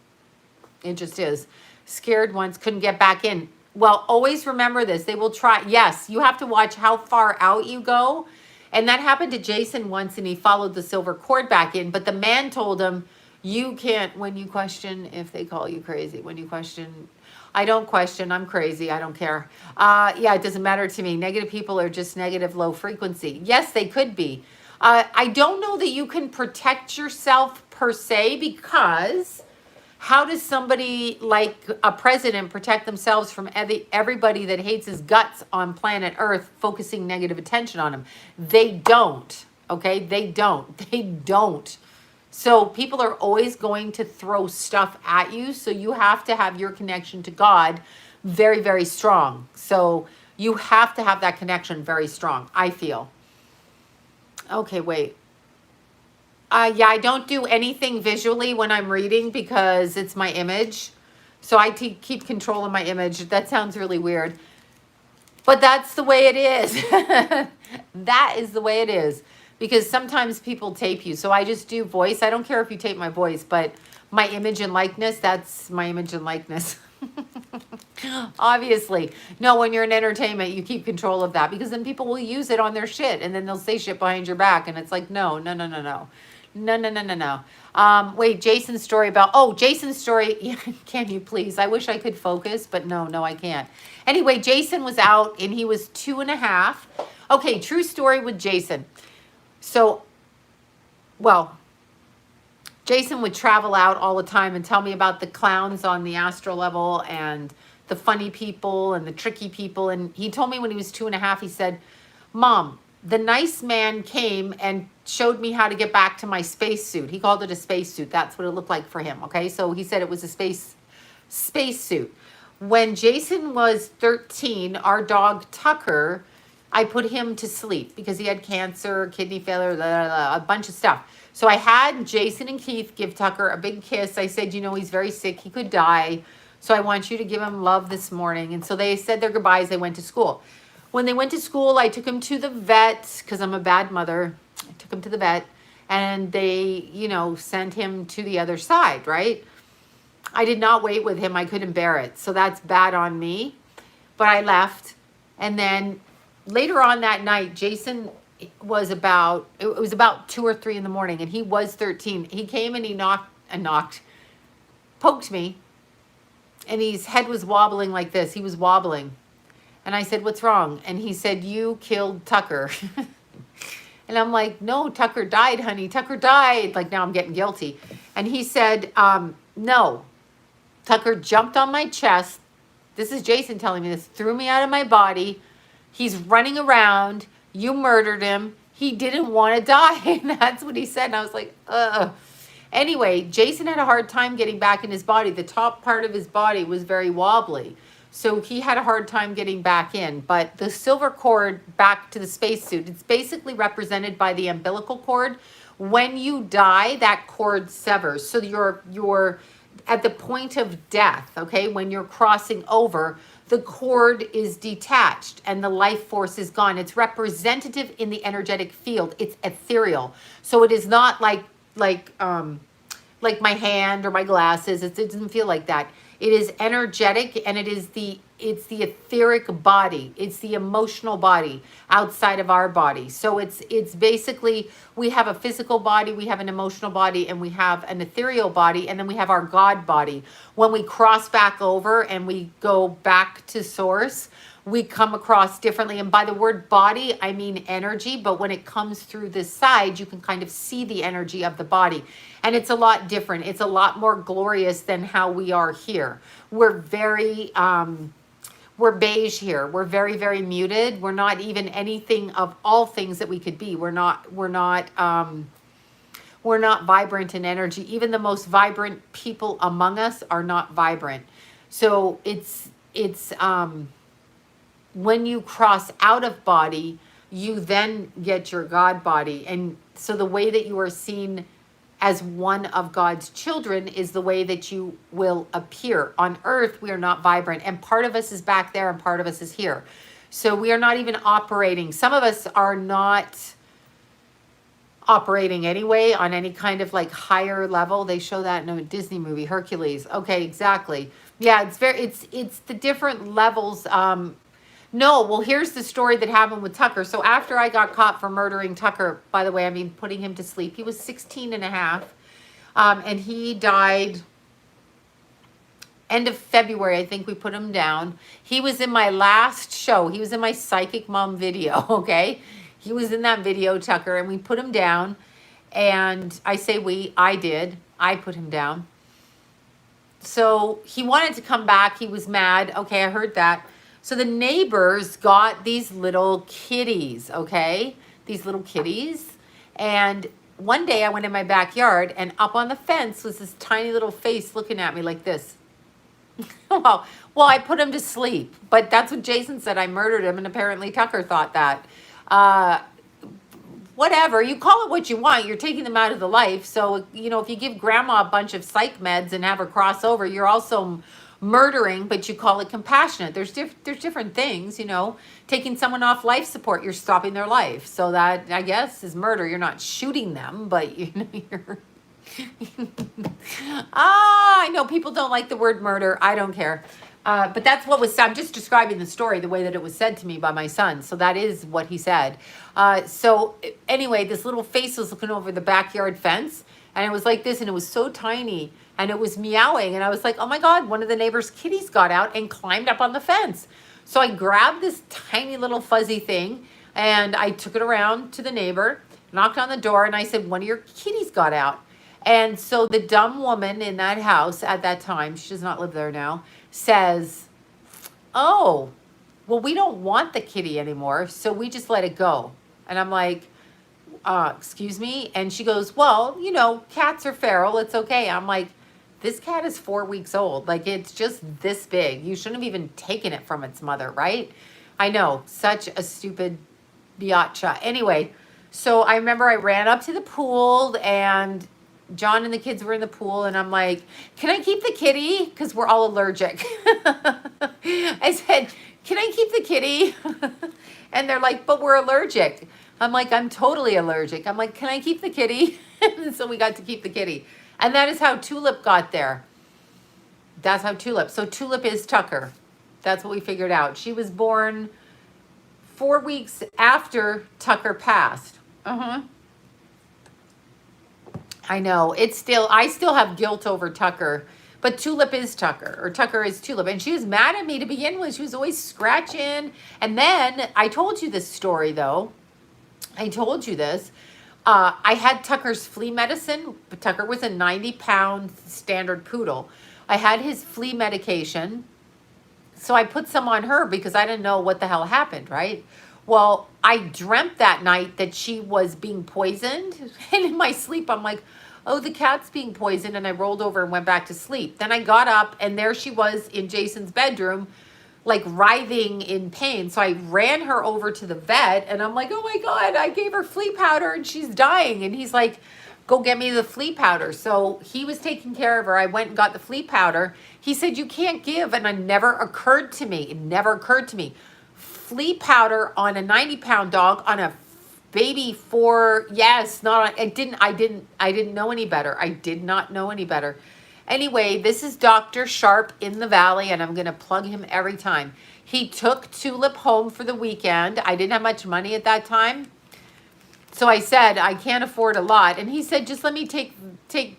It just is. Scared once, couldn't get back in. Well, always remember this. They will try. Yes, you have to watch how far out you go. And that happened to Jason once, and he followed the silver cord back in. But the man told him, you can't, when you question if they call you crazy, when you question, I don't question, I'm crazy, I don't care. Yeah, it doesn't matter to me. Negative people are just negative, low frequency. Yes, they could be. I don't know that you can protect yourself per se, because how does somebody like a president protect themselves from everybody that hates his guts on planet Earth focusing negative attention on him? They don't, okay? They don't. So people are always going to throw stuff at you. So you have to have your connection to God very, very strong. So you have to have that connection very strong, I feel. Okay, wait. Yeah, I don't do anything visually when I'm reading because it's my image. So I keep control of my image. That sounds really weird. But that's the way it is. That is the way it is. Because sometimes people tape you. So I just do voice. I don't care if you tape my voice, but my image and likeness, that's my image and likeness. Obviously. No, when you're in entertainment, you keep control of that, because then people will use it on their shit, and then they'll say shit behind your back, and it's like, no. Wait, Jason's story about, Jason's story. Can you please? I wish I could focus, but no, I can't. Anyway, Jason was out, and he was 2.5. Okay, true story with Jason. So, Jason would travel out all the time and tell me about the clowns on the astral level and the funny people and the tricky people. And he told me when he was 2.5, he said, Mom, the nice man came and showed me how to get back to my spacesuit. He called it a spacesuit. That's what it looked like for him. Okay, so he said it was a spacesuit. When Jason was 13, our dog Tucker, I put him to sleep because he had cancer, kidney failure, a bunch of stuff. So I had Jason and Keith give Tucker a big kiss. I said, he's very sick. He could die. So I want you to give him love this morning. And so they said their goodbyes. They went to school. When they went to school, I took him to the vet because I'm a bad mother. I took him to the vet, and they, sent him to the other side, right? I did not wait with him. I couldn't bear it. So that's bad on me. But I left. And then later on that night, Jason it was about 2 or 3 in the morning, and he was 13. He came and he knocked poked me, and his head was wobbling like this. He was wobbling. And I said, what's wrong? And he said, you killed Tucker. And I'm like, no, Tucker died, honey. Tucker died. Like, now I'm getting guilty. And he said, no. Tucker jumped on my chest. This is Jason telling me this. Threw me out of my body. He's running around. You murdered him. He didn't want to die. And that's what he said. And I was like, ugh. Anyway, Jason had a hard time getting back in his body. The top part of his body was very wobbly. So he had a hard time getting back in. But the silver cord back to the spacesuit, it's basically represented by the umbilical cord. When you die, that cord severs. So you're at the point of death, okay? When you're crossing over, the cord is detached and the life force is gone. It's representative in the energetic field. It's ethereal. So it is not like my hand or my glasses. It doesn't feel like that. It is energetic, and it's the etheric body. It's the emotional body outside of our body. So it's basically, we have a physical body, we have an emotional body, and we have an ethereal body, and then we have our God body. When we cross back over and we go back to source, we come across differently. And by the word body, I mean energy, but when it comes through this side, you can kind of see the energy of the body. And it's a lot different. It's a lot more glorious than how we are here. We're very, we're beige here. We're very, very muted. We're not even anything of all things that we could be. We're not vibrant in energy. Even the most vibrant people among us are not vibrant. So it's when you cross out of body, you then get your God body. And so the way that you are seen as one of God's children is the way that you will appear. On earth, we are not vibrant. And part of us is back there and part of us is here. So we are not even operating. Some of us are not operating anyway on any kind of like higher level. They show that in a Disney movie, Hercules. Okay, exactly. Yeah, it's the different levels. No, well, here's the story that happened with Tucker. So after I got caught for murdering Tucker, by the way, I mean, putting him to sleep, he was 16 and a half. And he died end of February. I think we put him down. He was in my last show. He was in my Psychic Mom video, okay? He was in that video, Tucker, and we put him down. And I say I put him down. So he wanted to come back. He was mad. Okay, I heard that. So the neighbors got these little kitties, okay? These little kitties. And one day I went in my backyard, and up on the fence was this tiny little face looking at me like this. well, I put him to sleep. But that's what Jason said. I murdered him, and apparently Tucker thought that. Whatever. You call it what you want. You're taking them out of the life. So, you know, if you give grandma a bunch of psych meds and have her cross over, you're also murdering, but you call it compassionate. There's different things, you know. Taking someone off life support, you're stopping their life. So that, I guess, is murder. You're not shooting them, but you know, you're... I know people don't like the word murder. I don't care. But that's what was, I'm just describing the story, the way that it was said to me by my son. So that is what he said. So anyway, this little face was looking over the backyard fence, and it was like this, and it was so tiny, and it was meowing, and I was like, oh my God, one of the neighbor's kitties got out and climbed up on the fence. So I grabbed this tiny little fuzzy thing, and I took it around to the neighbor, knocked on the door, and I said, one of your kitties got out. And so the dumb woman in that house at that time, she does not live there now, says, oh, well, we don't want the kitty anymore, so we just let it go. And I'm like, excuse me? And she goes, well, you know, cats are feral. It's okay. I'm like, this cat is 4 weeks old. Like, it's just this big. You shouldn't have even taken it from its mother, right? I know, such a stupid biatcha. Anyway, so I remember I ran up to the pool, and John and the kids were in the pool, and I'm like, can I keep the kitty? Because we're all allergic. I said, can I keep the kitty? And they're like, but we're allergic. I'm like, I'm totally allergic. I'm like, can I keep the kitty? And so we got to keep the kitty. And that is how Tulip got there. That's how Tulip. So Tulip is Tucker. That's what we figured out. She was born 4 weeks after Tucker passed. I I know. I still have guilt over Tucker. But Tulip is Tucker, or Tucker is Tulip. And she was mad at me to begin with. She was always scratching. And then, I told you this story, though. I told you this. I had Tucker's flea medicine. But Tucker was a 90-pound standard poodle. I had his flea medication. So I put some on her because I didn't know what the hell happened, right? Well, I dreamt that night that she was being poisoned. And in my sleep, I'm like, oh, the cat's being poisoned. And I rolled over and went back to sleep. Then I got up and there she was in Jason's bedroom, like writhing in pain. So I ran her over to the vet and I'm like, oh my God, I gave her flea powder and she's dying. And he's like, go get me the flea powder. So he was taking care of her. I went and got the flea powder. He said, you can't give. And it never occurred to me. It never occurred to me. Flea powder on a 90-pound dog, on a baby I didn't know any better. I did not know any better. Anyway, this is Dr. Sharp in the Valley, and I'm going to plug him every time. He took Tulip home for the weekend. I didn't have much money at that time. So I said, I can't afford a lot. And he said, just let me take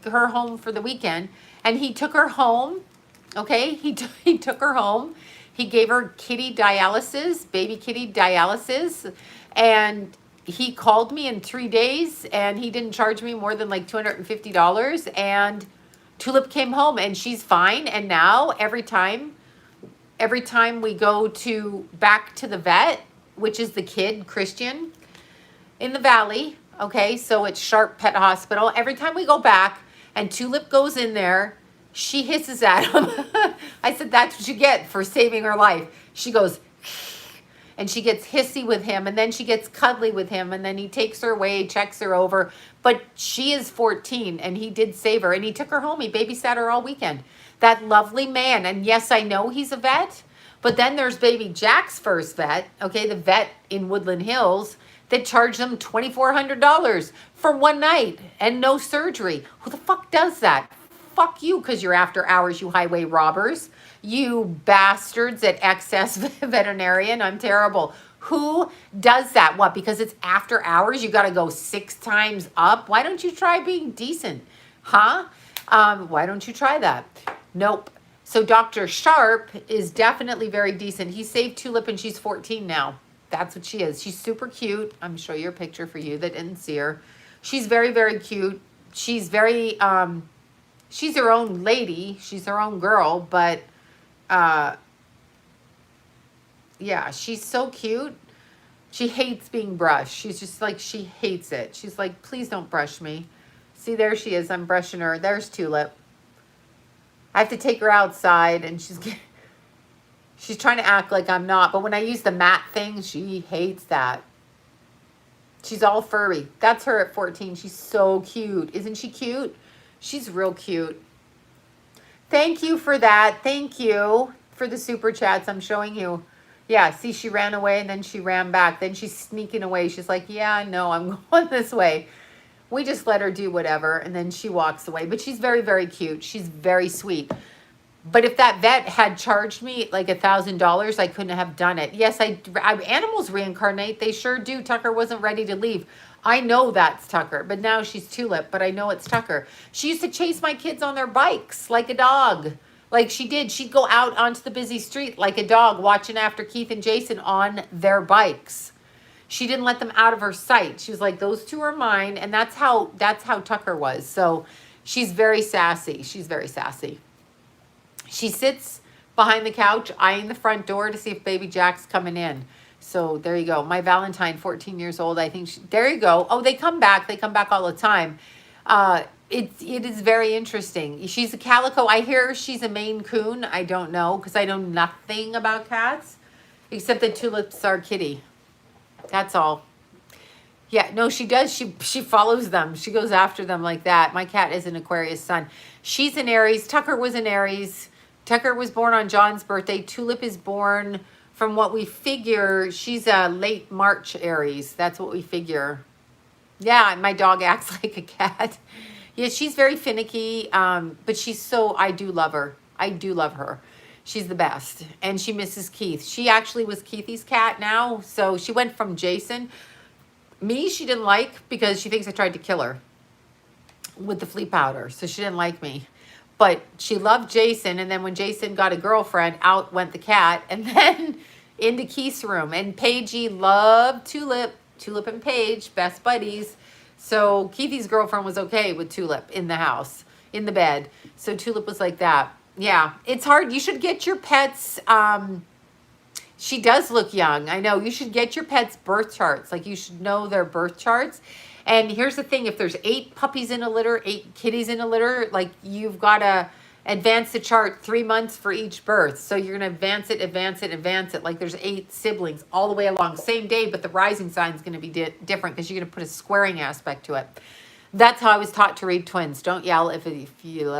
her home for the weekend. And he took her home. Okay, he took her home. He gave her kitty dialysis, baby kitty dialysis. And he called me in 3 days and he didn't charge me more than like $250. And Tulip came home and she's fine. And now every time we go back to the vet, which is the kid, Christian, in the Valley, okay, so it's Sharp Pet Hospital. Every time we go back and Tulip goes in there, she hisses at him. I said, that's what you get for saving her life. She goes, and she gets hissy with him, and then she gets cuddly with him, and then he takes her away, checks her over. But she is 14, and he did save her, and he took her home. He babysat her all weekend. That lovely man, and yes, I know he's a vet, but then there's baby Jack's first vet, okay, the vet in Woodland Hills, that charged them $2,400 for one night and no surgery. Who the fuck does that? Fuck you, because you're after hours, you highway robbers. You bastards at Excess Veterinarian. I'm terrible. Who does that? What, because it's after hours? You got to go 6 times up? Why don't you try being decent? Huh? Why don't you try that? Nope. So Dr. Sharp is definitely very decent. He saved Tulip and she's 14 now. That's what she is. She's super cute. I'm show you a picture for you that didn't see her. She's very, very cute. She's very, she's her own lady. She's her own girl, but yeah, she's so cute. She hates being brushed. She's just like, she hates it. She's like, please don't brush me. See, there she is. I'm brushing her. There's Tulip. I have to take her outside and she's trying to act like I'm not. But when I use the mat thing, she hates that. She's all furry. That's her at 14. She's so cute. Isn't she cute? She's real cute. Thank you for that. Thank you for the super chats. I'm showing you. Yeah, see, she ran away and then she ran back. Then she's sneaking away. She's like, yeah, no, I'm going this way. We just let her do whatever. And then she walks away. But she's very, very cute. She's very sweet. But if that vet had charged me like $1,000, I couldn't have done it. Yes, animals reincarnate. They sure do. Tucker wasn't ready to leave. I know that's Tucker, but now she's Tulip, but I know it's Tucker. She used to chase my kids on their bikes like a dog. Like she did. She'd go out onto the busy street like a dog watching after Keith and Jason on their bikes. She didn't let them out of her sight. She was like, those two are mine. And that's how Tucker was. So she's very sassy. She's very sassy. She sits behind the couch, eyeing the front door to see if baby Jack's coming in. So there you go. My Valentine, 14 years old. I think there you go. Oh, they come back. They come back all the time. It is very interesting. She's a calico. I hear she's a Maine Coon. I don't know because I know nothing about cats except that Tulip's our kitty. That's all. Yeah, no, she does. She follows them. She goes after them like that. My cat is an Aquarius sun. She's an Aries. Tucker was an Aries. Tucker was born on John's birthday. Tulip is born, from what we figure, she's a late March Aries. That's what we figure. Yeah, my dog acts like a cat. Yeah, she's very finicky, but I do love her. I do love her. She's the best. And she misses Keith. She actually was Keithy's cat now. So she went from Jason. Me, she didn't like because she thinks I tried to kill her. with the flea powder. So she didn't like me. But she loved Jason. And then when Jason got a girlfriend, out went the cat. And then into Keith's room. And Paigey loved Tulip. Tulip and Paige, best buddies. So Keithy's girlfriend was okay with Tulip in the house, in the bed. So Tulip was like that. Yeah, it's hard. You should get your pets. She does look young. I know. You should get your pets' birth charts. Like, you should know their birth charts. And here's the thing. If there's 8 puppies in a litter, 8 kitties in a litter, like, you've got to advance the chart 3 months for each birth. So you're going to advance it, advance it, advance it. Like, there's 8 siblings all the way along. Same day, but the rising sign is going to be different because you're going to put a squaring aspect to it. That's how I was taught to read twins. Don't yell if you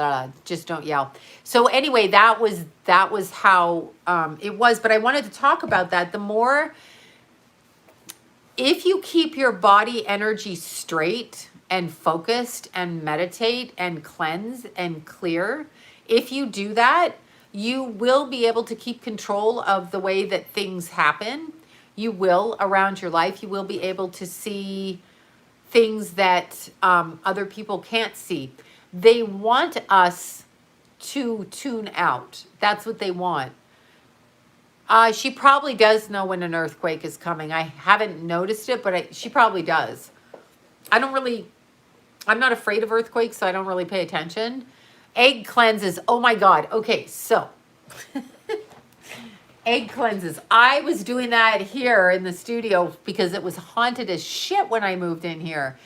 just don't yell. So anyway, that was how it was. But I wanted to talk about that. The more, if you keep your body energy straight and focused and meditate and cleanse and clear, if you do that, you will be able to keep control of the way that things happen. You will around your life. You will be able to see things that other people can't see. They want us to tune out. That's what they want. She probably does know when an earthquake is coming. I haven't noticed it, but she probably does. I'm not afraid of earthquakes, so I don't really pay attention. Egg cleanses. Oh my God. Okay, so egg cleanses. I was doing that here in the studio because it was haunted as shit when I moved in here.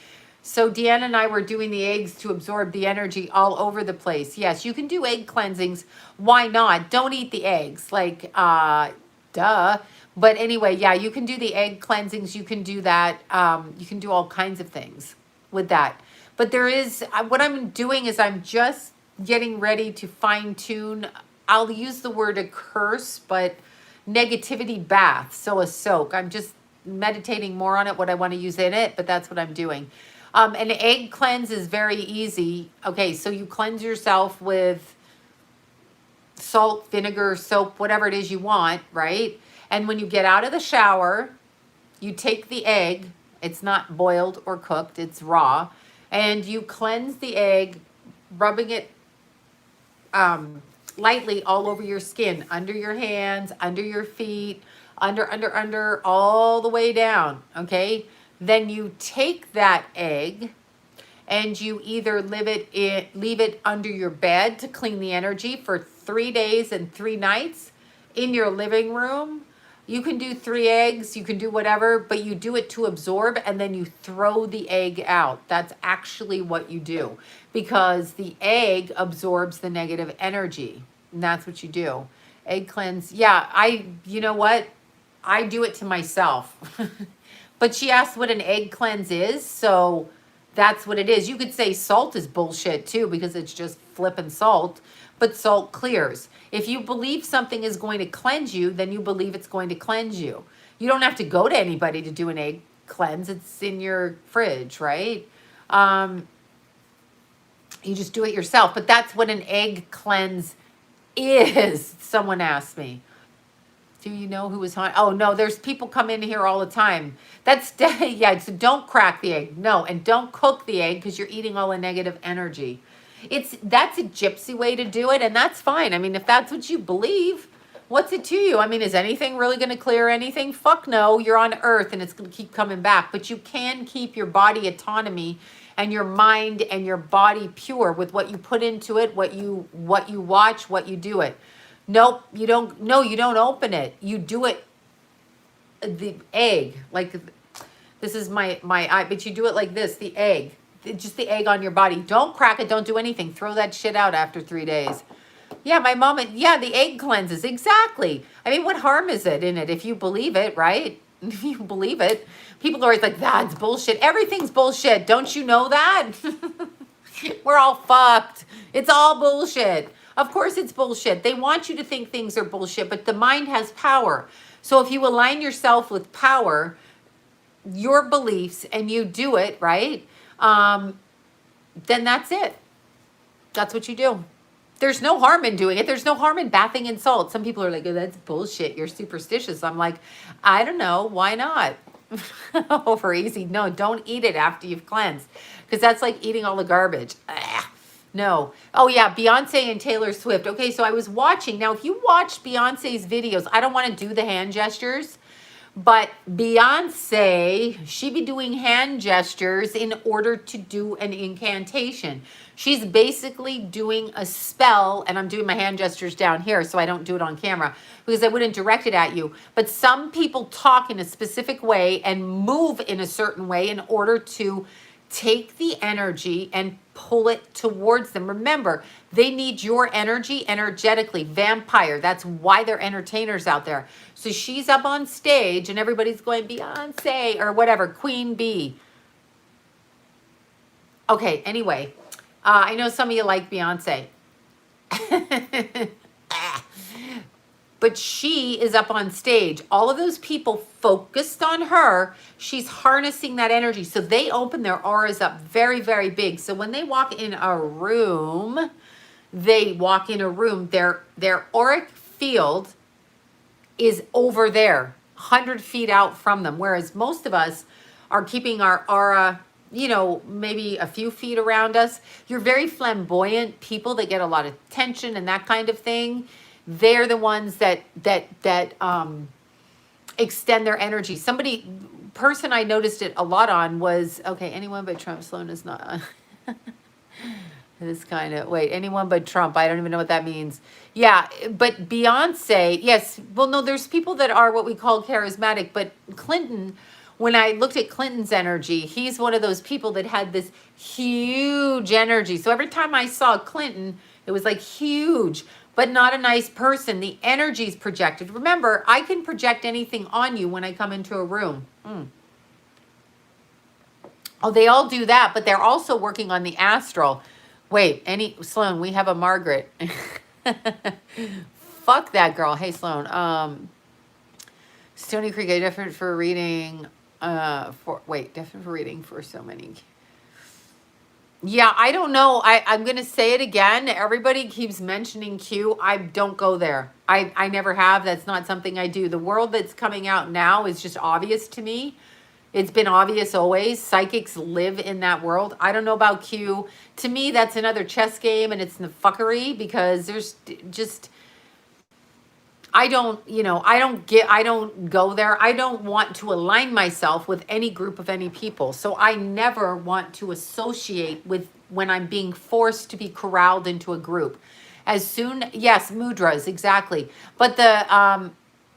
So Deanna and I were doing the eggs to absorb the energy all over the place. Yes, you can do egg cleansings. Why not? Don't eat the eggs. Like, duh. But anyway, yeah, you can do the egg cleansings. You can do that. You can do all kinds of things with that. But there is, what I'm doing is I'm just getting ready to fine tune. I'll use the word a curse, but negativity bath, so a soak. I'm just meditating more on it, what I want to use in it, but that's what I'm doing. An egg cleanse is very easy. Okay, so you cleanse yourself with salt, vinegar, soap, whatever it is you want, right? And when you get out of the shower, you take the egg. It's not boiled or cooked, it's raw. And you cleanse the egg, rubbing it lightly all over your skin, under your hands, under your feet, under, all the way down, okay? Then you take that egg and you either leave it under your bed to clean the energy for 3 days and 3 nights in your living room. You can do 3 eggs, you can do whatever, but you do it to absorb and then you throw the egg out. That's actually what you do because the egg absorbs the negative energy. And that's what you do. Egg cleanse. Yeah, you know what? I do it to myself. But she asked what an egg cleanse is, so that's what it is. You could say salt is bullshit too because it's just flippin' salt, but salt clears. If you believe something is going to cleanse you, then you believe it's going to cleanse you. You don't have to go to anybody to do an egg cleanse. It's in your fridge, right? You just do it yourself, but that's what an egg cleanse is. Someone asked me. Do you know who was haunted? Oh, no, there's people come in here all the time. Yeah, so don't crack the egg. No, and don't cook the egg because you're eating all the negative energy. That's a gypsy way to do it, and that's fine. I mean, if that's what you believe, what's it to you? I mean, is anything really going to clear anything? Fuck no, you're on Earth, and it's going to keep coming back. But you can keep your body autonomy and your mind and your body pure with what you put into it, what you watch, what you do it. Nope, you don't. No, you don't open it. You do it. The egg, like this is my eye, but you do it like this. The egg, just the egg on your body. Don't crack it. Don't do anything. Throw that shit out after 3 days. Yeah, my mom. Yeah, the egg cleanses exactly. I mean, what harm is it in it if you believe it, right? If you believe it, people are always like, that's bullshit. Everything's bullshit. Don't you know that? We're all fucked. It's all bullshit. Of course it's bullshit. They want you to think things are bullshit, but the mind has power. So if you align yourself with power, your beliefs, and you do it, right? Then that's it. That's what you do. There's no harm in doing it. There's no harm in bathing in salt. Some people are like, oh, that's bullshit. You're superstitious. I'm like, I don't know. Why not? Over easy. No, don't eat it after you've cleansed, because that's like eating all the garbage. Ugh. No. Oh yeah, Beyonce and Taylor Swift. Okay, so I was watching. Now, if you watch Beyonce's videos, I don't want to do the hand gestures, but Beyonce, she be doing hand gestures in order to do an incantation. She's basically doing a spell, and I'm doing my hand gestures down here so I don't do it on camera because I wouldn't direct it at you. But some people talk in a specific way and move in a certain way in order to take the energy and pull it towards them. Remember, they need your energy energetically. Vampire. That's why they're entertainers out there. So she's up on stage and everybody's going Beyonce or whatever, Queen Bee. Okay, anyway, I know some of you like Beyonce. But she is up on stage. All of those people focused on her. She's harnessing that energy. So they open their auras up very, very big. So when they walk in a room, their auric field is over there, 100 feet out from them. Whereas most of us are keeping our aura, you know, maybe a few feet around us. You're very flamboyant people that get a lot of attention and that kind of thing. They're the ones that extend their energy. Person I noticed it a lot on was, okay, anyone but Trump. Sloan is not. This kind of, wait, anyone but Trump. I don't even know what that means. Yeah, but Beyonce, yes. Well, no, there's people that are what we call charismatic, but Clinton, when I looked at Clinton's energy, he's one of those people that had this huge energy. So every time I saw Clinton, it was like huge, but not a nice person. The energy's projected. Remember, I can project anything on you when I come into a room. Oh, they all do that, but they're also working on the astral. Wait, Sloan, we have a Margaret. Fuck that girl. Hey, Sloan. Stony Creek, different for reading, different for reading for so many. Yeah, I don't know. I'm going to say it again. Everybody keeps mentioning Q. I don't go there. I never have. That's not something I do. The world that's coming out now is just obvious to me. It's been obvious always. Psychics live in that world. I don't know about Q. To me, that's another chess game, and it's the fuckery because there's just... I don't go there. I don't want to align myself with any group of any people. So I never want to associate with when I'm being forced to be corralled into a group. Yes, mudras, exactly. But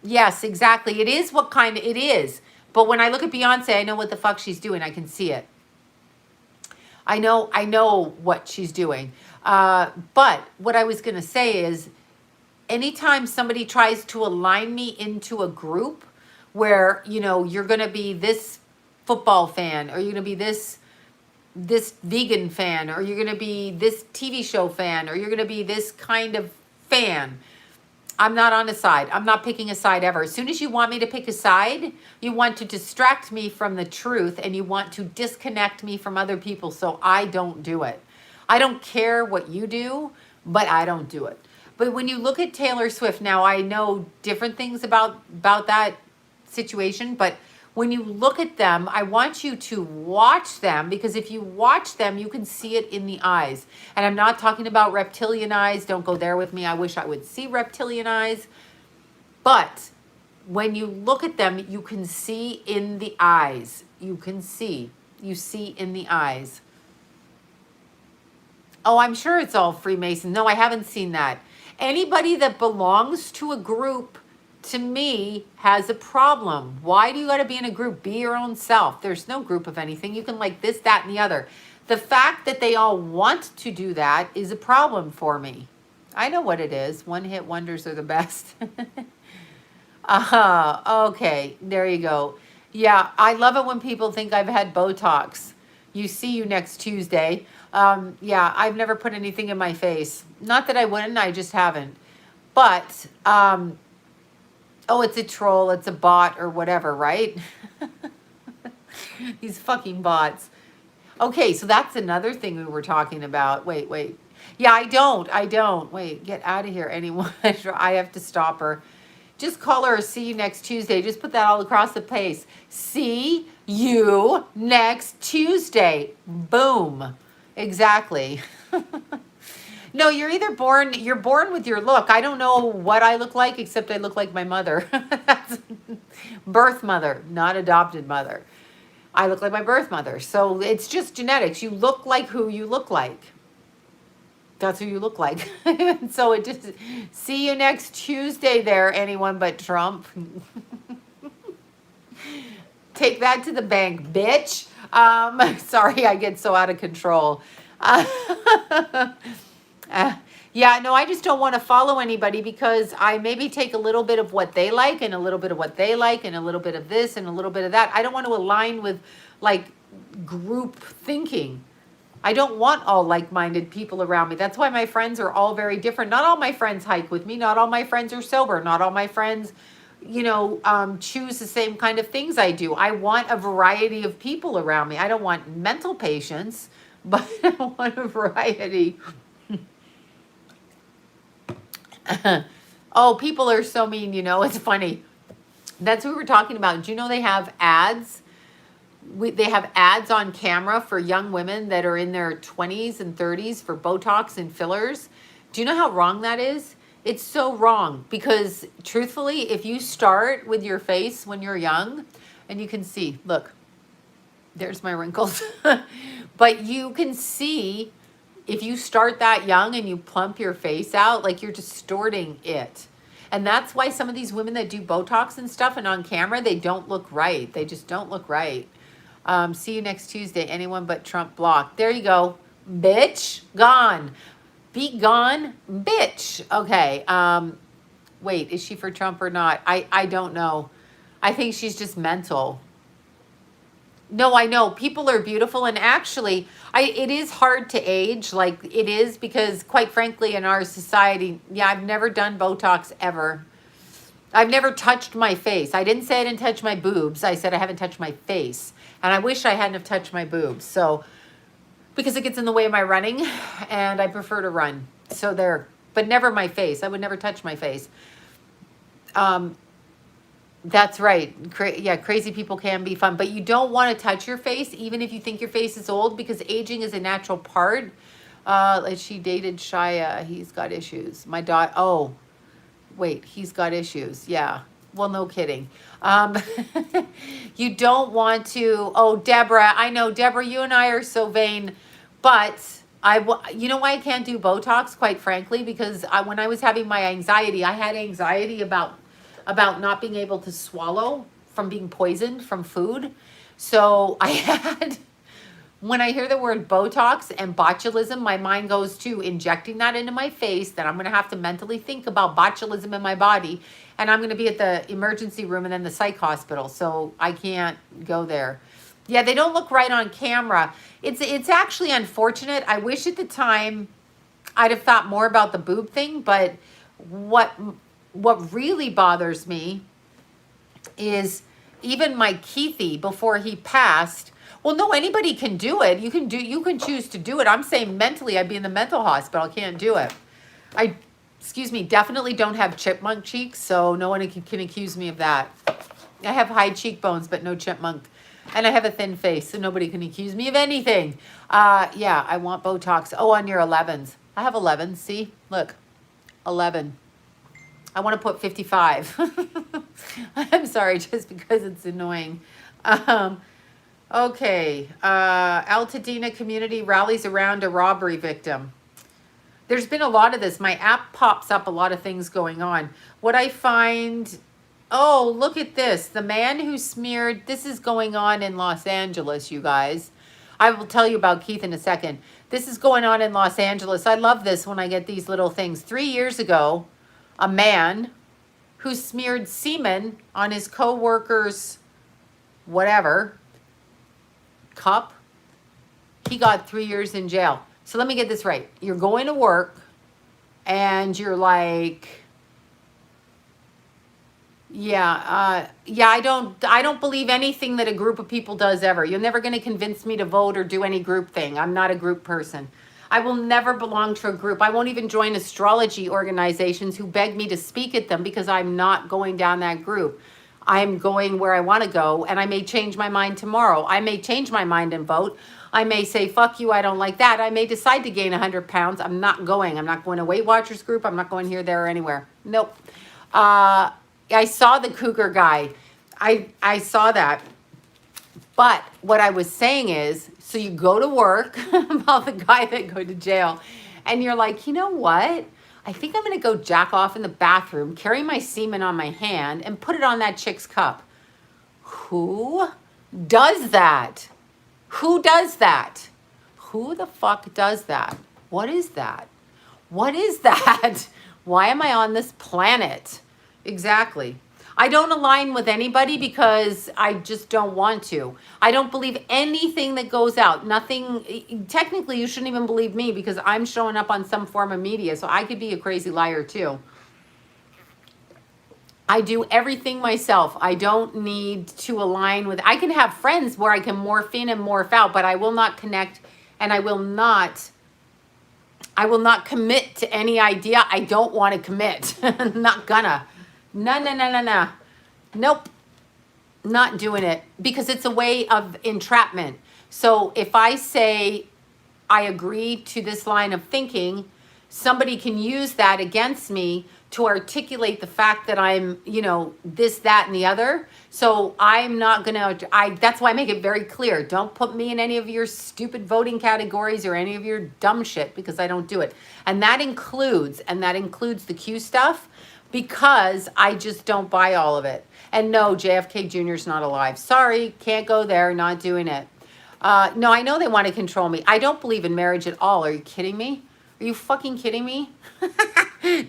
yes, exactly. It is what kind it is. But when I look at Beyonce, I know what the fuck she's doing. I can see it. I know what she's doing. But what I was going to say is, anytime somebody tries to align me into a group where, you're going to be this football fan, or you're going to be this vegan fan, or you're going to be this TV show fan, or you're going to be this kind of fan, I'm not on a side. I'm not picking a side ever. As soon as you want me to pick a side, you want to distract me from the truth and you want to disconnect me from other people. So I don't do it. I don't care what you do, but I don't do it. But when you look at Taylor Swift, now I know different things about that situation, but when you look at them, I want you to watch them, because if you watch them, you can see it in the eyes. And I'm not talking about reptilian eyes. Don't go there with me. I wish I would see reptilian eyes. But when you look at them, you can see in the eyes. You see in the eyes. Oh, I'm sure it's all Freemason. No, I haven't seen that. Anybody that belongs to a group, to me, has a problem. Why do you got to be in a group? Be your own self. There's no group of anything. You can like this, that, and the other. The fact that they all want to do that is a problem for me. I know what it is. One-hit wonders are the best. Okay, there you go. Yeah, I love it when people think I've had Botox. See you next Tuesday. Yeah, I've never put anything in my face. Not that I wouldn't, I just haven't. But, oh, it's a troll, it's a bot or whatever, right? These fucking bots. Okay, so that's another thing we were talking about. Wait. Yeah, I don't. Wait, get out of here, anyone. I have to stop her. Just call her a see you next Tuesday. Just put that all across the face. See you next Tuesday. Boom. Exactly. No, you're born with your look. I don't know what I look like, except I look like my mother. That's birth mother, not adopted mother. I look like my birth mother. So it's just genetics. You look like who you look like. That's who you look like. So it just, see you next Tuesday there, anyone but Trump. Take that to the bank, bitch. Sorry, I get so out of control. Yeah, no, I just don't want to follow anybody because I maybe take a little bit of what they like and a little bit of what they like and a little bit of this and a little bit of that. I don't want to align with like group thinking. I don't want all like-minded people around me. That's why my friends are all very different. Not all my friends hike with me. Not all my friends are sober. Not all my friends, choose the same kind of things I do. I want a variety of people around me. I don't want mental patients, but I want a variety. Oh, people are so mean, it's funny. That's what we were talking about. Do you know they have ads? They have ads on camera for young women that are in their 20s and 30s for Botox and fillers. Do you know how wrong that is? It's so wrong because truthfully, if you start with your face when you're young, and you can see, look, there's my wrinkles, but you can see if you start that young and you plump your face out, like you're distorting it. And that's why some of these women that do Botox and stuff and on camera, they don't look right. They just don't look right. See you next Tuesday. Anyone but Trump blocked. There you go. Bitch. Gone. Be gone. Bitch. Okay. Wait, is she for Trump or not? I don't know. I think she's just mental. No, I know. People are beautiful. And actually, it is hard to age. Like it is because quite frankly, in our society, yeah, I've never done Botox ever. I've never touched my face. I didn't say I didn't touch my boobs. I said I haven't touched my face. And I wish I hadn't have touched my boobs. So, because it gets in the way of my running and I prefer to run. So there, but never my face. I would never touch my face. That's right. Yeah, crazy people can be fun, but you don't want to touch your face, even if you think your face is old, because aging is a natural part. She dated Shia. He's got issues. My daughter. Oh, wait, he's got issues. Yeah. Well, no kidding. You don't want to. Oh, Deborah. I know, Deborah. You and I are so vain, but you know why I can't do Botox? Quite frankly, because when I was having my anxiety, I had anxiety about not being able to swallow from being poisoned from food. So I had, when I hear the word Botox and botulism, my mind goes to injecting that into my face. Then I'm going to have to mentally think about botulism in my body. And I'm going to be at the emergency room and then the psych hospital. So I can't go there. Yeah, they don't look right on camera. It's actually unfortunate. I wish at the time I'd have thought more about the boob thing. But what really bothers me is even my Keithy before he passed. Well, no, anybody can do it. You can choose to do it. I'm saying mentally, I'd be in the mental hospital. I can't do it. Definitely don't have chipmunk cheeks, so no one can accuse me of that. I have high cheekbones, but no chipmunk. And I have a thin face, so nobody can accuse me of anything. Yeah, I want Botox. Oh, on your 11s. I have 11s, see? Look, 11. I want to put 55. I'm sorry, just because it's annoying. Okay. Altadena community rallies around a robbery victim. There's been a lot of this. My app pops up a lot of things going on. What I find... Oh, look at this. The man who smeared... This is going on in Los Angeles, you guys. I will tell you about Keith in a second. This is going on in Los Angeles. I love this when I get these little things. 3 years ago... A man who smeared semen on his co-worker's whatever cup, he got 3 years in jail. So let me get this right. You're going to work and you're like, I don't believe anything that a group of people does ever. You're never going to convince me to vote or do any group thing. I'm not a group person. I will never belong to a group. I won't even join astrology organizations who beg me to speak at them because I'm not going down that group. I'm going where I want to go, and I may change my mind tomorrow. I may change my mind and vote. I may say, fuck you, I don't like that. I may decide to gain 100 pounds. I'm not going. I'm not going to Weight Watchers group. I'm not going here, there, or anywhere. Nope. I saw the cougar guy. I saw that. But what I was saying is, so you go to work about the guy that go to jail, and you're like, you know what? I think I'm going to go jack off in the bathroom, carry my semen on my hand, and put it on that chick's cup. Who does that? Who does that? Who the fuck does that? What is that? What is that? Why am I on this planet? Exactly. I don't align with anybody because I just don't want to. I don't believe anything that goes out. Nothing. Technically, you shouldn't even believe me because I'm showing up on some form of media. So I could be a crazy liar too. I do everything myself. I don't need to align with. I can have friends where I can morph in and morph out, but I will not connect, and I will not commit to any idea I don't want to commit. Not gonna. No. Nope. Not doing it because it's a way of entrapment. So if I say I agree to this line of thinking, somebody can use that against me to articulate the fact that I'm, this, that, and the other. So I'm not gonna, that's why I make it very clear. Don't put me in any of your stupid voting categories or any of your dumb shit because I don't do it. And that includes the Q stuff, because I just don't buy all of it. And no, JFK Jr. is not alive. Sorry, can't go there, not doing it. No, I know they want to control me. I don't believe in marriage at all. Are you kidding me? Are you fucking kidding me?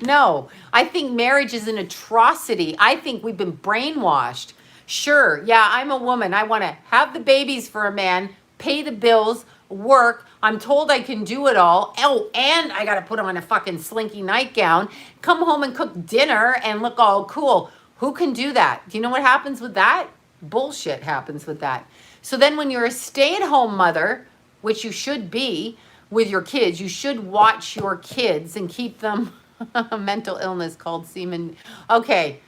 No, I think marriage is an atrocity. I think we've been brainwashed. Sure, yeah, I'm a woman. I want to have the babies for a man, pay the bills, work. I'm told I can do it all. Oh, and I got to put on a fucking slinky nightgown, come home and cook dinner and look all cool. Who can do that? Do you know what happens with that? Bullshit happens with that. So then when you're a stay-at-home mother, which you should be with your kids, you should watch your kids and keep them a mental illness called semen. Okay,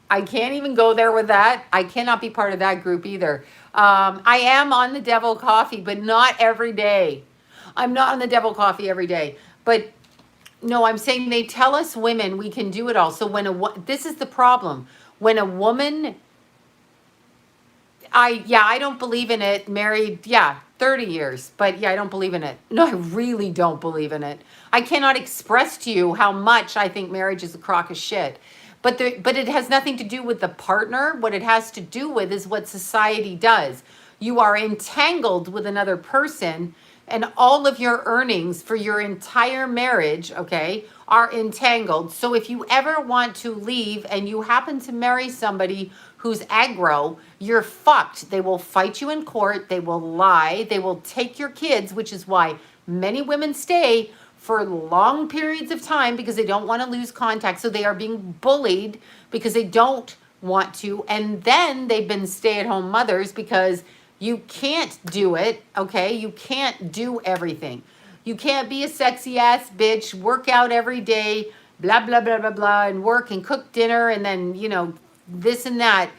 I can't even go there with that. I cannot be part of that group either. I am on the devil coffee, but not every day. I'm not on the devil coffee every day. But no, I'm saying they tell us women we can do it all. So when this is the problem. When a woman, I don't believe in it. Married, 30 years. But I don't believe in it. No, I really don't believe in it. I cannot express to you how much I think marriage is a crock of shit. But it has nothing to do with the partner. What it has to do with is what society does. You are entangled with another person, and all of your earnings for your entire marriage, okay, are entangled. So if you ever want to leave and you happen to marry somebody who's aggro, you're fucked. They will fight you in court. They will lie. They will take your kids, which is why many women stay for long periods of time because they don't want to lose contact. So they are being bullied because they don't want to. And then they've been stay-at-home mothers because you can't do it, okay? You can't do everything. You can't be a sexy ass bitch, work out every day, blah, blah, blah, blah, blah, and work and cook dinner and then, this and that.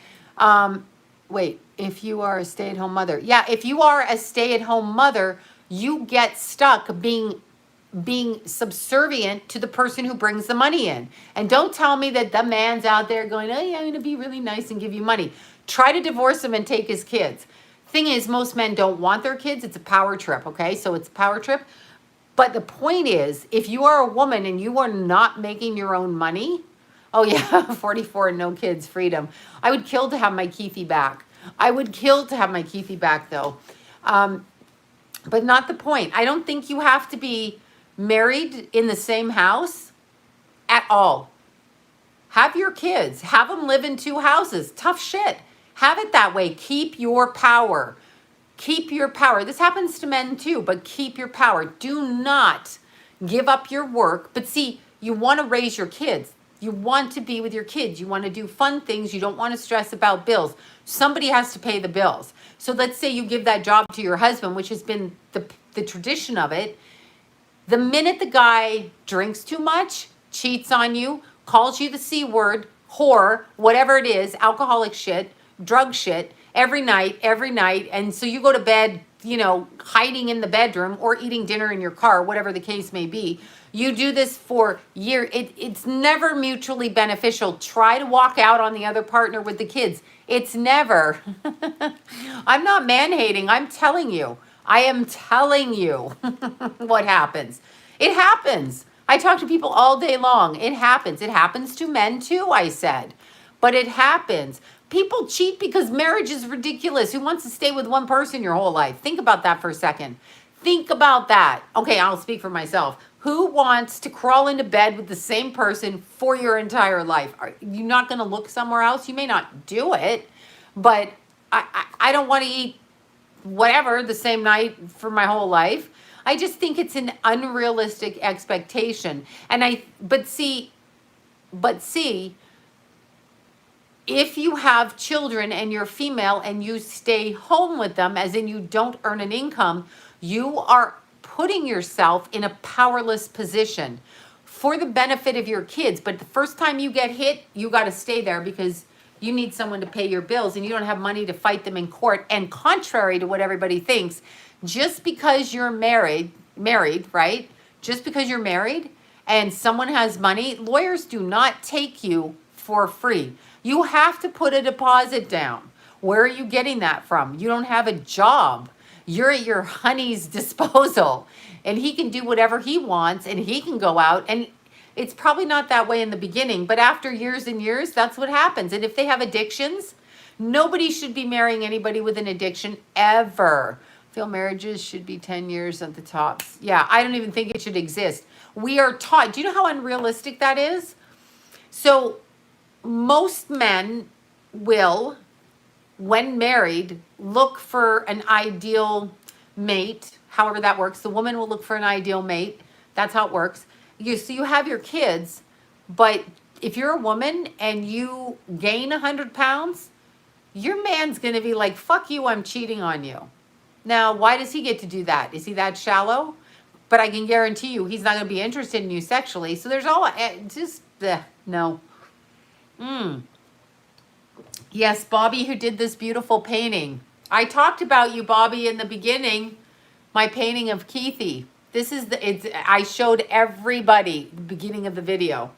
Wait, if you are a stay-at-home mother. Yeah, if you are a stay-at-home mother, you get stuck being subservient to the person who brings the money in. And don't tell me that the man's out there going, oh yeah, I'm going to be really nice and give you money. Try to divorce him and take his kids. Thing is, most men don't want their kids. It's a power trip, okay? So it's a power trip. But the point is, if you are a woman and you are not making your own money, oh yeah, 44 and no kids, freedom. I would kill to have my Keithy back. I would kill to have my Keithy back though. But not the point. I don't think you have to be married in the same house at all. Have your kids. Have them live in two houses. Tough shit. Have it that way. Keep your power. Keep your power. This happens to men too, but keep your power. Do not give up your work. But see, you want to raise your kids. You want to be with your kids. You want to do fun things. You don't want to stress about bills. Somebody has to pay the bills. So let's say you give that job to your husband, which has been the tradition of it. The minute the guy drinks too much, cheats on you, calls you the C word, whore, whatever it is, alcoholic shit, drug shit, every night, and so you go to bed, you know, hiding in the bedroom or eating dinner in your car, whatever the case may be. You do this for years. It's never mutually beneficial. Try to walk out on the other partner with the kids. It's never. I'm not man-hating. I'm telling you. I am telling you what happens. It happens. I talk to people all day long. It happens. It happens to men too, I said. But it happens. People cheat because marriage is ridiculous. Who wants to stay with one person your whole life? Think about that for a second. Think about that. Okay, I'll speak for myself. Who wants to crawl into bed with the same person for your entire life? Are you not going to look somewhere else? You may not do it, but I don't want to eat whatever the same night for my whole life. I just think it's an unrealistic expectation. But see, if you have children and you're female and you stay home with them, as in you don't earn an income, you are putting yourself in a powerless position for the benefit of your kids. But the first time you get hit, you got to stay there because you need someone to pay your bills and you don't have money to fight them in court. And contrary to what everybody thinks, just because you're married, right? Just because you're married and someone has money, lawyers do not take you for free. You have to put a deposit down. Where are you getting that from? You don't have a job. You're at your honey's disposal and he can do whatever he wants and he can go out, and it's probably not that way in the beginning, but after years and years, that's what happens. And if they have addictions, nobody should be marrying anybody with an addiction ever. I feel marriages should be 10 years at the tops. Yeah, I don't even think it should exist. We are taught, do you know how unrealistic that is? So most men will, when married, look for an ideal mate, however that works. The woman will look for an ideal mate. That's how it works. So you have your kids, but if you're a woman and you gain 100 pounds, your man's going to be like, fuck you, I'm cheating on you. Now, why does he get to do that? Is he that shallow? But I can guarantee you he's not going to be interested in you sexually. So there's all, no. Yes, Bobby, who did this beautiful painting. I talked about you, Bobby, in the beginning, my painting of Keithy. I showed everybody the beginning of the video.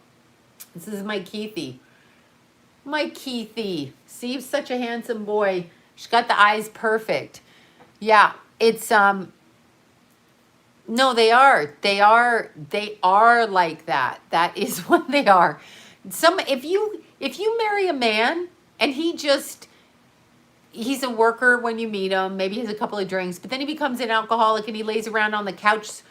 This is my Keithy. My Keithy. See, such a handsome boy. She's got the eyes perfect. Yeah, it's, no, they are like that. That is what they are. If you marry a man and he's a worker when you meet him, maybe he has a couple of drinks, but then he becomes an alcoholic and he lays around on the couch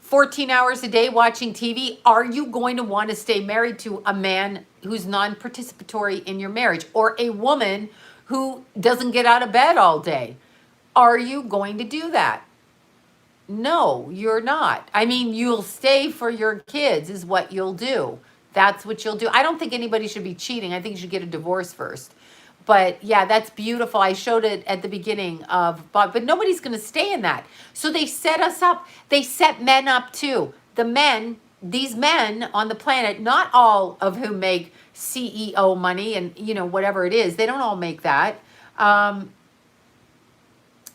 14 hours a day watching TV, are you going to want to stay married to a man who's non-participatory in your marriage, or a woman who doesn't get out of bed all day? Are you going to do that? No, you're not. I mean, you'll stay for your kids is what you'll do. That's what you'll do. I don't think anybody should be cheating. I think you should get a divorce first. But yeah, that's beautiful. I showed it at the beginning of, but nobody's going to stay in that. So they set us up. They set men up too. These men on the planet, not all of whom make CEO money and, whatever it is. They don't all make that.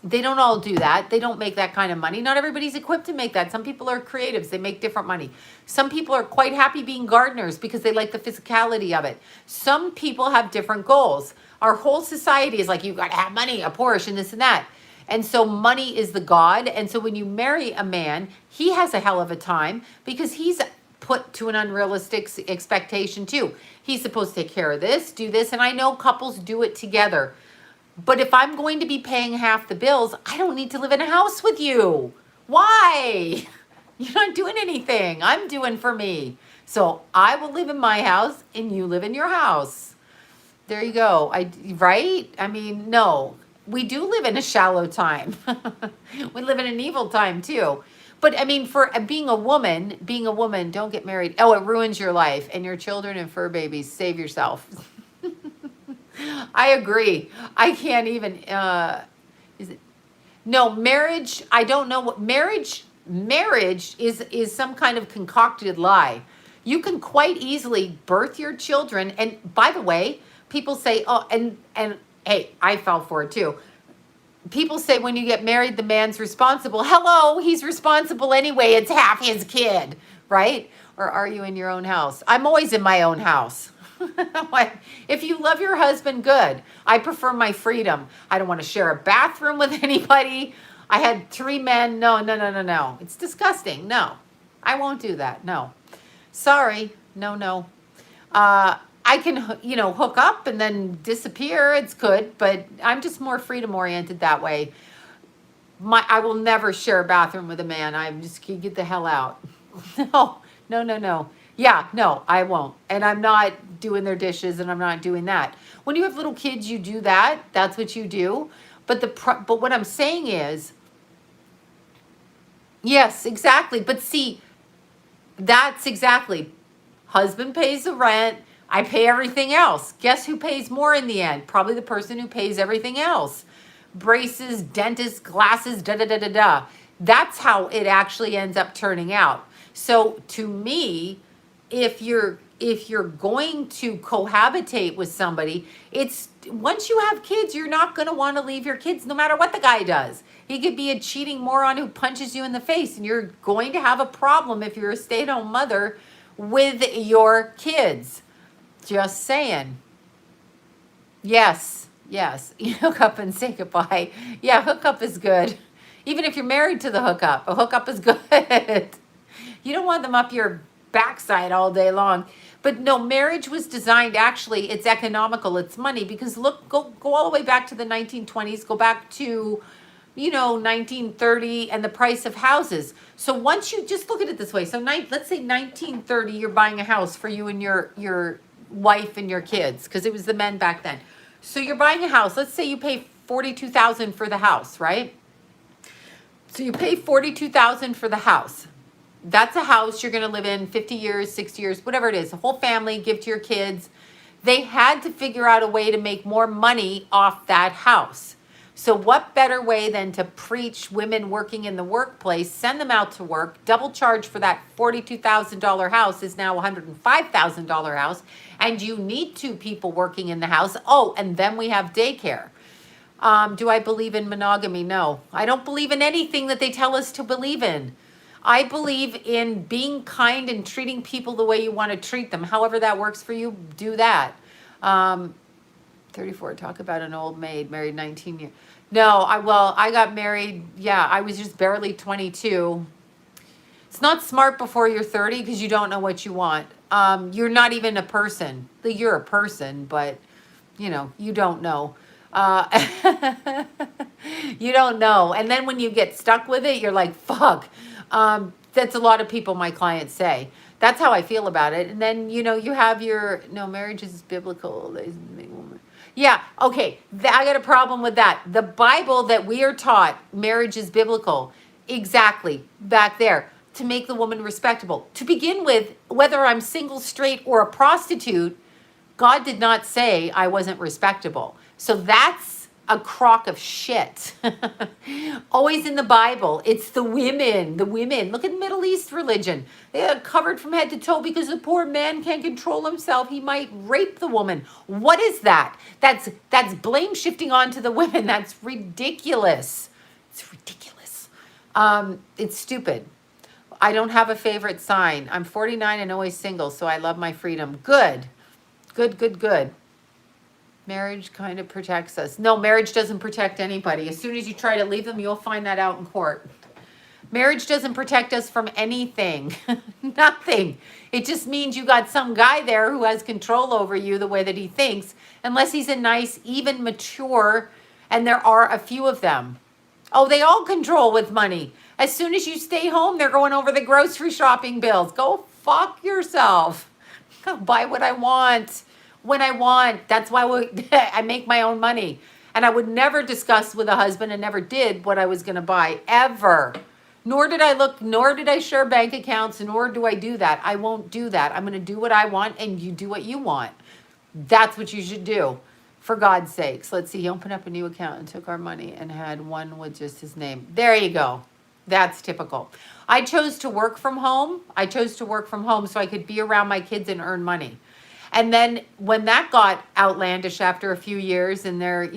They don't all do that. They don't make that kind of money. Not everybody's equipped to make that. Some people are creatives. They make different money. Some people are quite happy being gardeners because they like the physicality of it. Some people have different goals. Our whole society is like, you got to have money, a Porsche, and this and that. And so money is the god. And so when you marry a man, he has a hell of a time because he's put to an unrealistic expectation too. He's supposed to take care of this, do this. And I know couples do it together. But if I'm going to be paying half the bills, I don't need to live in a house with you. Why? You're not doing anything. I'm doing for me. So I will live in my house and you live in your house. There you go. Right? I mean, no. We do live in a shallow time. We live in an evil time too. But I mean, for being a woman, don't get married. Oh, it ruins your life and your children and fur babies. Save yourself. I agree. I can't even, no, marriage, I don't know what, marriage marriage is some kind of concocted lie. You can quite easily birth your children. And by the way, people say, oh, and hey, I fell for it too. People say when you get married, the man's responsible. Hello, he's responsible anyway. It's half his kid, right? Or are you in your own house? I'm always in my own house. If you love your husband, good. I prefer my freedom. I don't want to share a bathroom with anybody. I had 3 men. No. It's disgusting. No, I won't do that. No. Sorry. No. I can, hook up and then disappear. It's good, but I'm just more freedom oriented that way. I will never share a bathroom with a man. I'm just, get the hell out. No. Yeah, no, I won't. And I'm not doing their dishes and I'm not doing that. When you have little kids, you do that. That's what you do. But but what I'm saying is, yes, exactly. But see, that's exactly. Husband pays the rent. I pay everything else. Guess who pays more in the end? Probably the person who pays everything else. Braces, dentist, glasses, da. That's how it actually ends up turning out. So to me, if you're going to cohabitate with somebody, it's once you have kids, you're not going to want to leave your kids no matter what the guy does. He could be a cheating moron who punches you in the face, and you're going to have a problem if you're a stay-at-home mother with your kids. Just saying. Yes. You hook up and say goodbye. Yeah, hookup is good. Even if you're married to the hookup, a hookup is good. You don't want them up your backside all day long. But no, marriage was designed, actually, it's economical, it's money, because look, go all the way back to the 1920s, go back to, 1930 and the price of houses. So once you just look at it this way, so let's say 1930, you're buying a house for you and your wife and your kids, because it was the men back then. So you're buying a house. Let's say you pay $42,000 for the house, right? So you pay $42,000 for the house. That's a house you're going to live in 50 years, 60 years, whatever it is. A whole family, give to your kids. They had to figure out a way to make more money off that house. So what better way than to preach women working in the workplace, send them out to work, double charge for that $42,000 house is now a $105,000 house, and you need 2 people working in the house. Oh, and then we have daycare. Do I believe in monogamy? No. I don't believe in anything that they tell us to believe in. I believe in being kind and treating people the way you want to treat them. However that works for you, do that. 34, talk about an old maid, married 19 years. No, I got married, I was just barely 22. It's not smart before you're 30 because you don't know what you want. You're not even a person. You're a person, but, you don't know. You don't know. And then when you get stuck with it, you're like, fuck. That's a lot of people, my clients say. That's how I feel about it. And then, you have marriage is biblical. Yeah, okay. I got a problem with that. The Bible that we are taught, marriage is biblical. Exactly. Back there. To make the woman respectable. To begin with, whether I'm single, straight, or a prostitute, God did not say I wasn't respectable. So that's a crock of shit. Always in the Bible, it's the women. Look at Middle East religion. They are covered from head to toe because the poor man can't control himself. He might rape the woman. What is that? That's blame shifting onto the women. That's ridiculous. It's ridiculous. It's stupid. I don't have a favorite sign. I'm 49 and always single, so I love my freedom. Good. Marriage kind of protects us. No, marriage doesn't protect anybody. As soon as you try to leave them, you'll find that out in court. Marriage doesn't protect us from anything. Nothing. It just means you got some guy there who has control over you the way that he thinks, unless he's a nice, even mature, and there are a few of them. Oh, they all control with money. As soon as you stay home, they're going over the grocery shopping bills. Go fuck yourself. Go buy what I want. When I want. That's why I make my own money. And I would never discuss with a husband, and never did, what I was going to buy, ever. Nor did I share bank accounts, nor do I do that. I won't do that. I'm going to do what I want, and you do what you want. That's what you should do. For God's sakes. Let's see. He opened up a new account and took our money and had one with just his name. There you go. That's typical. I chose to work from home. I chose to work from home so I could be around my kids and earn money. And then when that got outlandish after a few years and their,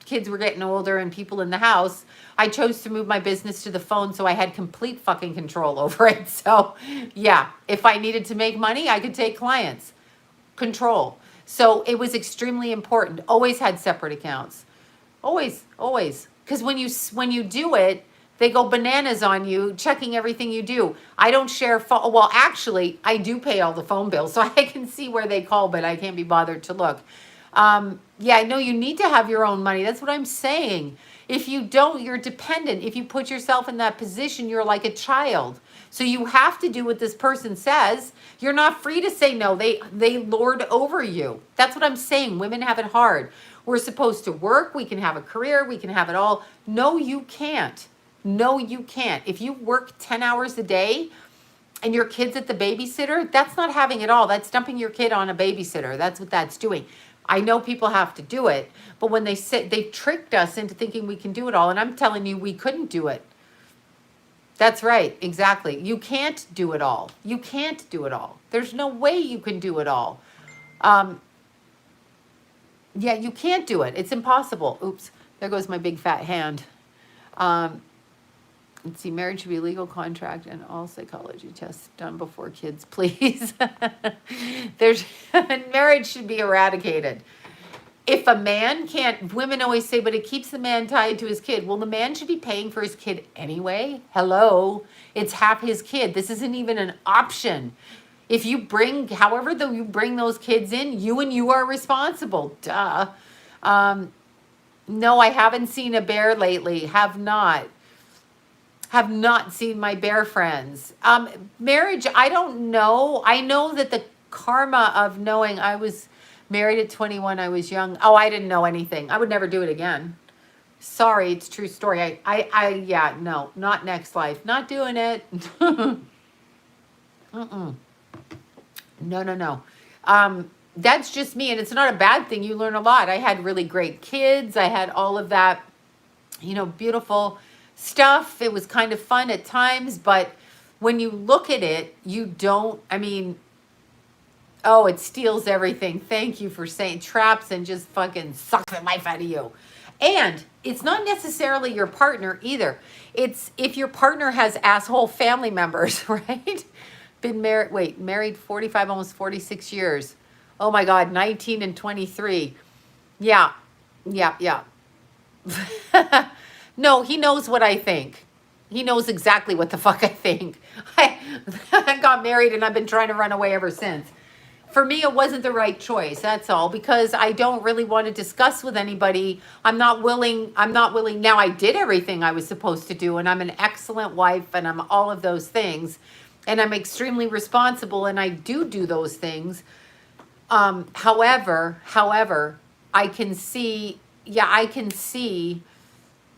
kids were getting older and people in the house, I chose to move my business to the phone so I had complete fucking control over it. So yeah, if I needed to make money, I could take clients. Control. So it was extremely important. Always had separate accounts. Always. Because when you do it, they go bananas on you, checking everything you do. I don't share phone. Well, actually, I do pay all the phone bills, so I can see where they call, but I can't be bothered to look. Yeah, I know you need to have your own money. That's what I'm saying. If you don't, you're dependent. If you put yourself in that position, you're like a child. So you have to do what this person says. You're not free to say no. They lord over you. That's what I'm saying. Women have it hard. We're supposed to work. We can have a career. We can have it all. No, you can't. No, you can't. If you work 10 hours a day and your kid's at the babysitter, that's not having it all. That's dumping your kid on a babysitter. That's what that's doing. I know people have to do it, but when they've tricked us into thinking we can do it all, and I'm telling you, we couldn't do it. That's right, exactly. You can't do it all. You can't do it all. There's no way you can do it all. Yeah, you can't do it. It's impossible. Oops, there goes my big fat hand. Let's see, marriage should be a legal contract and all psychology tests done before kids, please. Marriage should be eradicated. If a man can't, women always say, but it keeps the man tied to his kid. Well, the man should be paying for his kid anyway. Hello, it's half his kid. This isn't even an option. If you bring, however though you bring those kids in, you are responsible. Duh. No, I haven't seen a bear lately. Have not seen my bear friends. Marriage, I don't know. I know that the karma of knowing I was married at 21, I was young. Oh, I didn't know anything. I would never do it again. Sorry, it's a true story. Yeah, no, not next life. Not doing it. Mm-mm. No. That's just me, and it's not a bad thing. You learn a lot. I had really great kids. I had all of that, beautiful stuff. It was kind of fun at times, but when you look at it, you don't, it steals everything. Thank you for saying traps and just fucking sucks the life out of you. And it's not necessarily your partner either. It's if your partner has asshole family members, right? Been married 45, almost 46 years. Oh my God, 19 and 23. Yeah. No, he knows what I think. He knows exactly what the fuck I think. I got married and I've been trying to run away ever since. For me, it wasn't the right choice. That's all. Because I don't really want to discuss with anybody. I'm not willing. Now I did everything I was supposed to do. And I'm an excellent wife. And I'm all of those things. And I'm extremely responsible. And I do those things. However, I can see.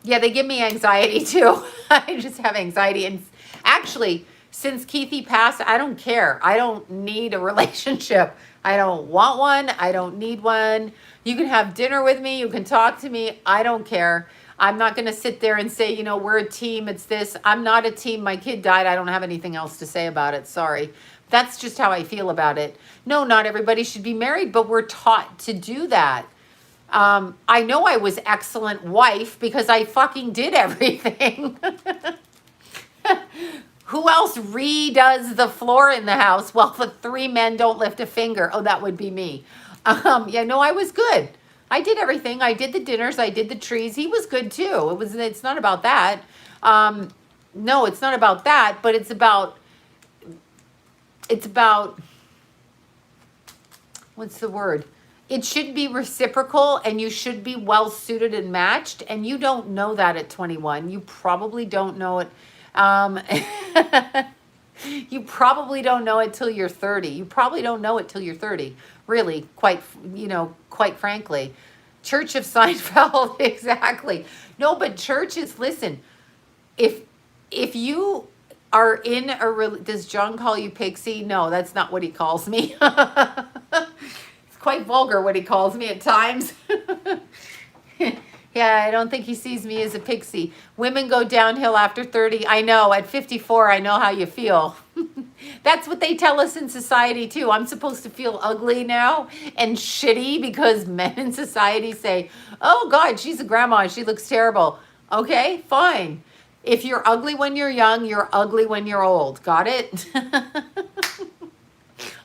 Yeah, they give me anxiety too. I just have anxiety. And actually, since Keithy passed, I don't care. I don't need a relationship. I don't want one. I don't need one. You can have dinner with me. You can talk to me. I don't care. I'm not going to sit there and say, we're a team. It's this. I'm not a team. My kid died. I don't have anything else to say about it. Sorry. That's just how I feel about it. No, not everybody should be married, but we're taught to do that. I know I was excellent wife because I fucking did everything. Who else redoes the floor in the house? Well, the 3 men don't lift a finger. Oh, that would be me. I was good. I did everything. I did the dinners. I did the trees. He was good too. It's not about that. No, it's not about that, but it's about, what's the word? It should be reciprocal and you should be well suited and matched. And you don't know that at 21. You probably don't know it. You probably don't know it till you're 30. You probably don't know it till you're 30. Really, quite frankly. Church of Seinfeld, exactly. No, but churches, listen, if you are in does John call you Pixie? No, that's not what he calls me. Quite vulgar what he calls me at times. Yeah, I don't think he sees me as a pixie. Women go downhill after 30. I know. At 54, I know how you feel. That's what they tell us in society, too. I'm supposed to feel ugly now and shitty because men in society say, oh, God, she's a grandma. She looks terrible. Okay, fine. If you're ugly when you're young, you're ugly when you're old. Got it?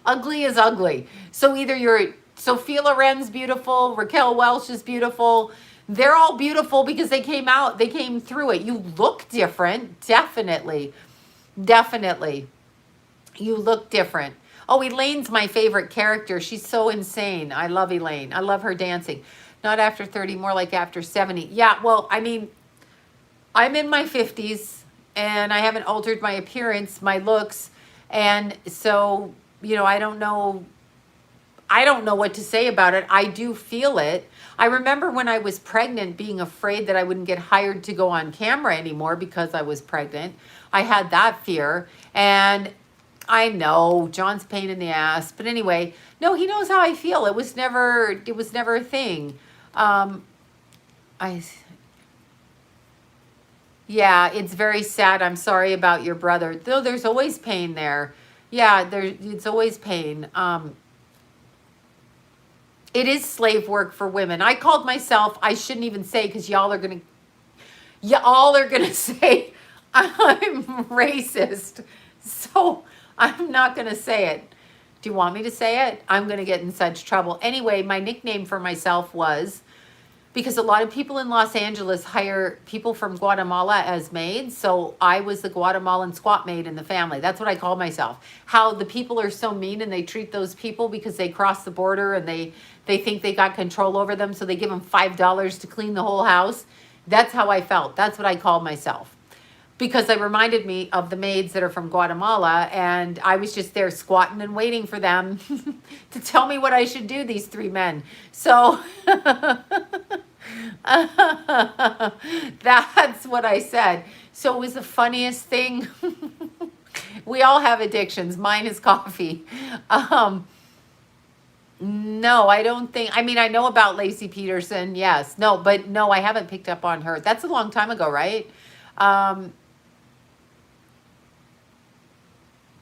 Ugly is ugly. So either you're Sophia Loren's beautiful, Raquel Welch is beautiful. They're all beautiful because they came out, they came through it. You look different, definitely. Definitely. You look different. Oh, Elaine's my favorite character. She's so insane. I love Elaine. I love her dancing. Not after 30, more like after 70. Yeah, well, I mean, I'm in my 50s and I haven't altered my appearance, my looks. And so, you know, I don't know what to say about it. I do feel it. I remember when I was pregnant being afraid that I wouldn't get hired to go on camera anymore because I was pregnant. I had that fear. And I know John's a pain in the ass, but anyway, no, he knows how I feel. It was never a thing. Yeah, it's very sad. I'm sorry about your brother. Though there's always pain there. Yeah, it's always pain. It is slave work for women. I called myself, I shouldn't even say because y'all are gonna say I'm racist. So I'm not gonna say it. Do you want me to say it? I'm gonna get in such trouble. Anyway, my nickname for myself was, because a lot of people in Los Angeles hire people from Guatemala as maids. So I was the Guatemalan squat maid in the family. That's what I call myself. How the people are so mean and they treat those people because they cross the border and they think they got control over them. So they give them $5 to clean the whole house. That's how I felt. That's what I called myself. Because they reminded me of the maids that are from Guatemala, and I was just there squatting and waiting for them to tell me what I should do, these three men. So that's what I said. So it was the funniest thing. We all have addictions. Mine is coffee. No, I don't think, I mean, I know about Lacey Peterson, yes. No, but no, I haven't picked up on her. That's a long time ago, right?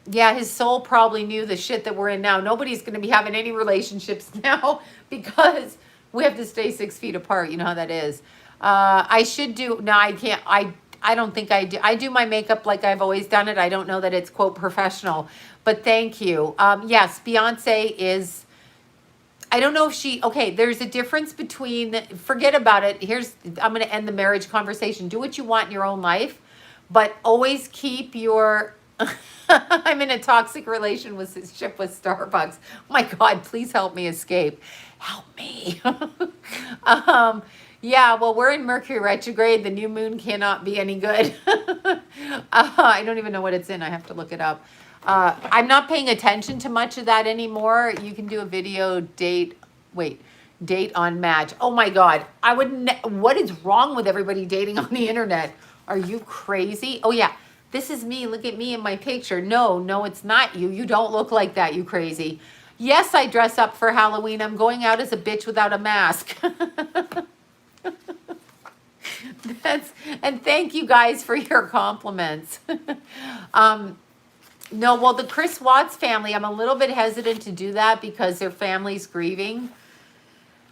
Yeah, his soul probably knew the shit that we're in now. Nobody's going to be having any relationships now because we have to stay 6 feet apart. You know how that is. I should do, no, I can't, I don't think I do. I do my makeup like I've always done it. I don't know that it's, quote, professional, but thank you. Yes, Beyonce is, I don't know if she, okay, there's a difference between, forget about it. I'm going to end the marriage conversation. Do what you want in your own life, but always keep your, I'm in a toxic relationship with Starbucks. Oh my God, please help me escape. Help me. Yeah, well, we're in Mercury retrograde. The new moon cannot be any good. I don't even know what it's in. I have to look it up. I'm not paying attention to much of that anymore. You can do a video date on Match. Oh my God. What is wrong with everybody dating on the internet? Are you crazy? Oh yeah. This is me. Look at me in my picture. No, it's not you. You don't look like that, you crazy. Yes, I dress up for Halloween. I'm going out as a bitch without a mask. And thank you guys for your compliments. No, well, the Chris Watts family, I'm a little bit hesitant to do that because their family's grieving.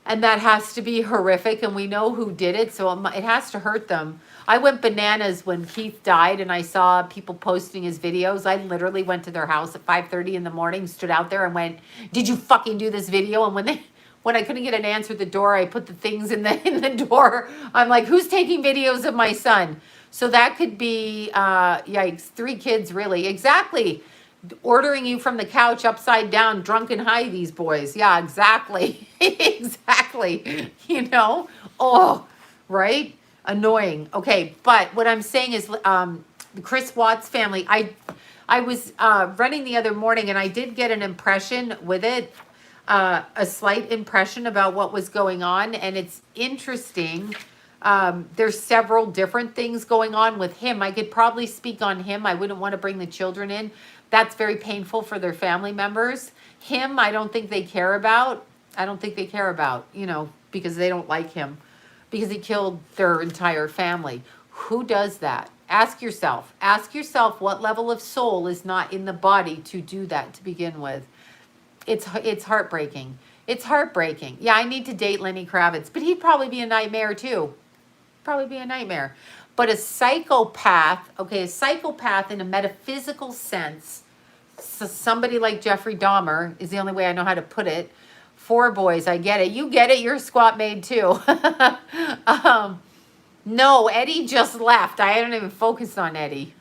And that has to be horrific, and we know who did it, so it has to hurt them. I went bananas when Keith died, and I saw people posting his videos. I literally went to their house at 5:30 in the morning, stood out there and went, did you fucking do this video? And when I couldn't get an answer at the door, I put the things in the door. I'm like, who's taking videos of my son? So that could be, yikes, 3 kids, really. Exactly. Ordering you from the couch upside down, drunk and high, these boys. Yeah, exactly. Exactly. You know? Oh, right? Annoying. Okay, but what I'm saying is the Chris Watts family, I was running the other morning and I did get an impression with it, a slight impression about what was going on, and it's interesting. There's several different things going on with him. I could probably speak on him. I wouldn't want to bring the children in. That's very painful for their family members. Him, I don't think they care about. I don't think they care about, you know, because they don't like him. because he killed their entire family. Who does that? Ask yourself. Ask yourself what level of soul is not in the body to do that to begin with. It's heartbreaking. It's heartbreaking. Yeah, I need to date Lenny Kravitz, but he'd probably be a nightmare too. Probably be a nightmare. But a psychopath, okay, a psychopath in a metaphysical sense, so somebody like Jeffrey Dahmer is the only way I know how to put it. 4 boys, I get it. You get it. You're a squat maid too. No, Eddie just left. I haven't even focused on Eddie.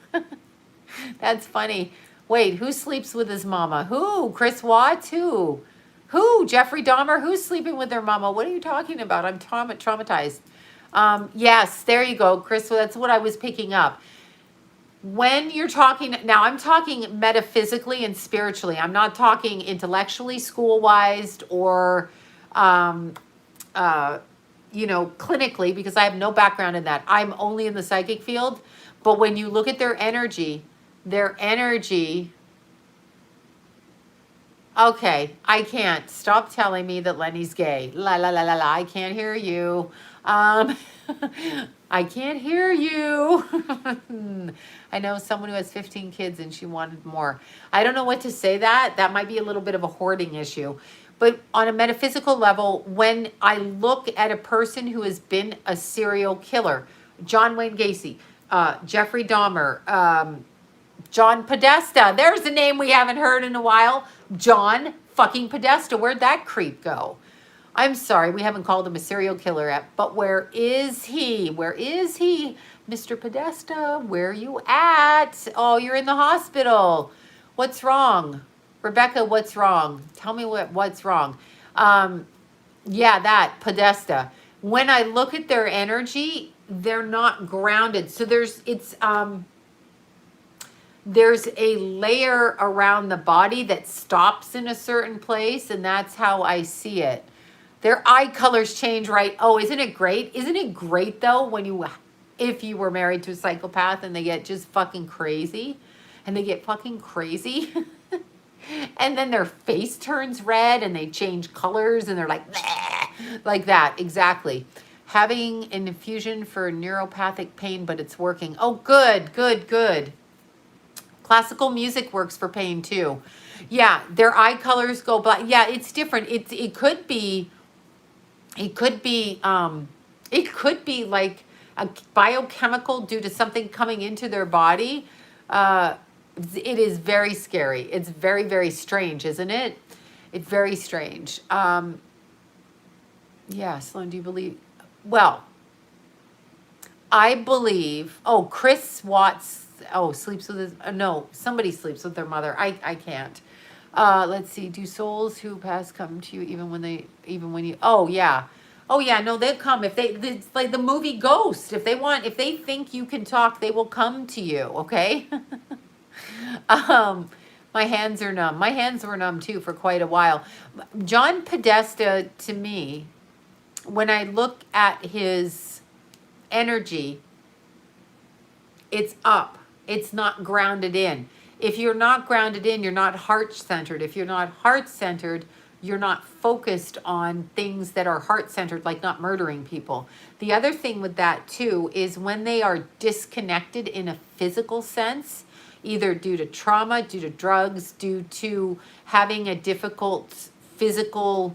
That's funny. Wait, who sleeps with his mama? Who? Chris Watts? Who? Who? Jeffrey Dahmer? Who's sleeping with their mama? What are you talking about? I'm traumatized. Yes, there you go, Chris. So that's what I was picking up. When you're talking, now I'm talking metaphysically and spiritually. I'm not talking intellectually, school-wise, or, clinically, because I have no background in that. I'm only in the psychic field. But when you look at their energy, okay, I can't. Stop telling me that Lenny's gay. La, la, la, la, la. I can't hear you. I can't hear you. I know someone who has 15 kids and she wanted more. I don't know what to say that. That might be a little bit of a hoarding issue. But on a metaphysical level, when I look at a person who has been a serial killer, John Wayne Gacy, Jeffrey Dahmer, John Podesta, there's a name we haven't heard in a while. John fucking Podesta. Where'd that creep go? I'm sorry, we haven't called him a serial killer yet, but where is he? Where is he? Mr. Podesta, where are you at? Oh, you're in the hospital. What's wrong? Rebecca, what's wrong? Tell me what's wrong. Yeah, that, Podesta. When I look at their energy, they're not grounded. So there's a layer around the body that stops in a certain place, and that's how I see it. Their eye colors change, right? Oh, isn't it great? Isn't it great, though, if you were married to a psychopath and they get just fucking crazy, and they get fucking crazy, and then their face turns red and they change colors and they're like, bleh, like that, exactly. Having an infusion for neuropathic pain, but it's working. Oh, good, good, good. Classical music works for pain, too. Yeah, their eye colors go black. Yeah, it's different. It could be like a biochemical due to something coming into their body. It is very scary. It's very, very strange, isn't it? It's very strange. Yeah, Sloan, do you believe? Well, I believe, Chris Watts, sleeps with his, no, somebody sleeps with their mother. I can't. Let's see. Do souls who pass come to you even when you? Oh yeah, no, they'll come it's like the movie Ghost. If they think you can talk, they will come to you. Okay. My hands are numb. My hands were numb too for quite a while. John Podesta, to me, when I look at his energy, it's up. It's not grounded in. If you're not grounded in, you're not heart-centered. If you're not heart-centered, you're not focused on things that are heart-centered, like not murdering people. The other thing with that, too, is when they are disconnected in a physical sense, either due to trauma, due to drugs, due to having a difficult physical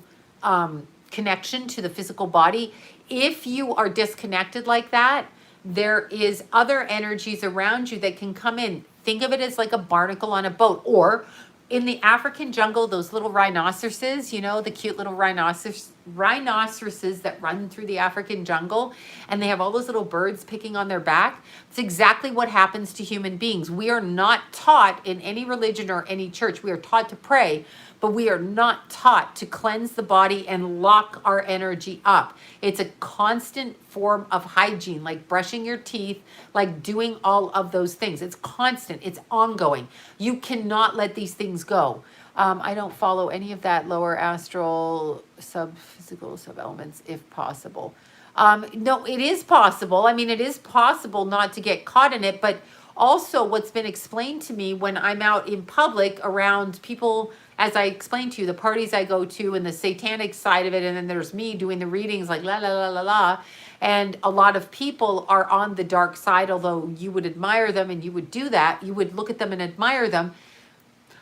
connection to the physical body, if you are disconnected like that, there is other energies around you that can come in. Think of it as like a barnacle on a boat, or in the African jungle, those little rhinoceroses, the cute little rhinoceroses that run through the African jungle, and they have all those little birds picking on their back. It's exactly what happens to human beings. We are not taught in any religion or any church. We are taught to pray, but we are not taught to cleanse the body and lock our energy up. It's a constant form of hygiene, like brushing your teeth, like doing all of those things. It's constant. It's ongoing. You cannot let these things go. I don't follow any of that lower astral, sub-physical, sub-elements, if possible. No, it is possible. I mean, it is possible not to get caught in it, but Also, what's been explained to me when I'm out in public around people, as I explained to you, the parties I go to and the satanic side of it, and then there's me doing the readings like la la la la la, and a lot of people are on the dark side, although you would admire them and you would do that, you would look at them and admire them.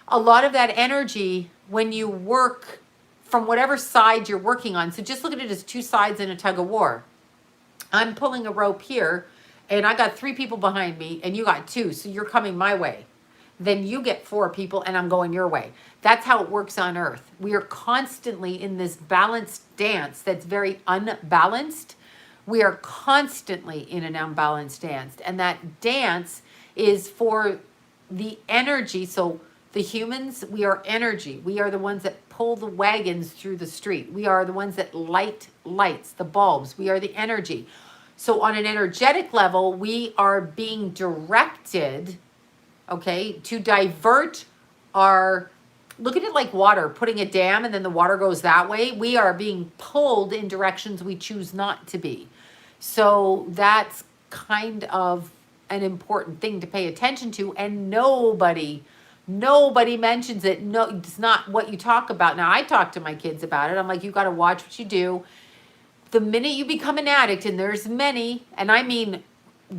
A lot of that energy, when you work from whatever side you're working on, so just look at it as two sides in a tug of war. I'm pulling a rope here, and I got 3 people behind me, and you got 2, so you're coming my way. Then you get 4 people, and I'm going your way. That's how it works on Earth. We are constantly in this balanced dance that's very unbalanced. We are constantly in an unbalanced dance, and that dance is for the energy. So the humans, we are energy. We are the ones that pull the wagons through the street. We are the ones that light lights, the bulbs. We are the energy. So on an energetic level, we are being directed, okay, to divert our, look at it like water, putting a dam and then the water goes that way. We are being pulled in directions we choose not to be. So that's kind of an important thing to pay attention to, and nobody mentions it. No, it's not what you talk about. Now, I talk to my kids about it. I'm like, you got to watch what you do. The minute you become an addict, and there's many, and I mean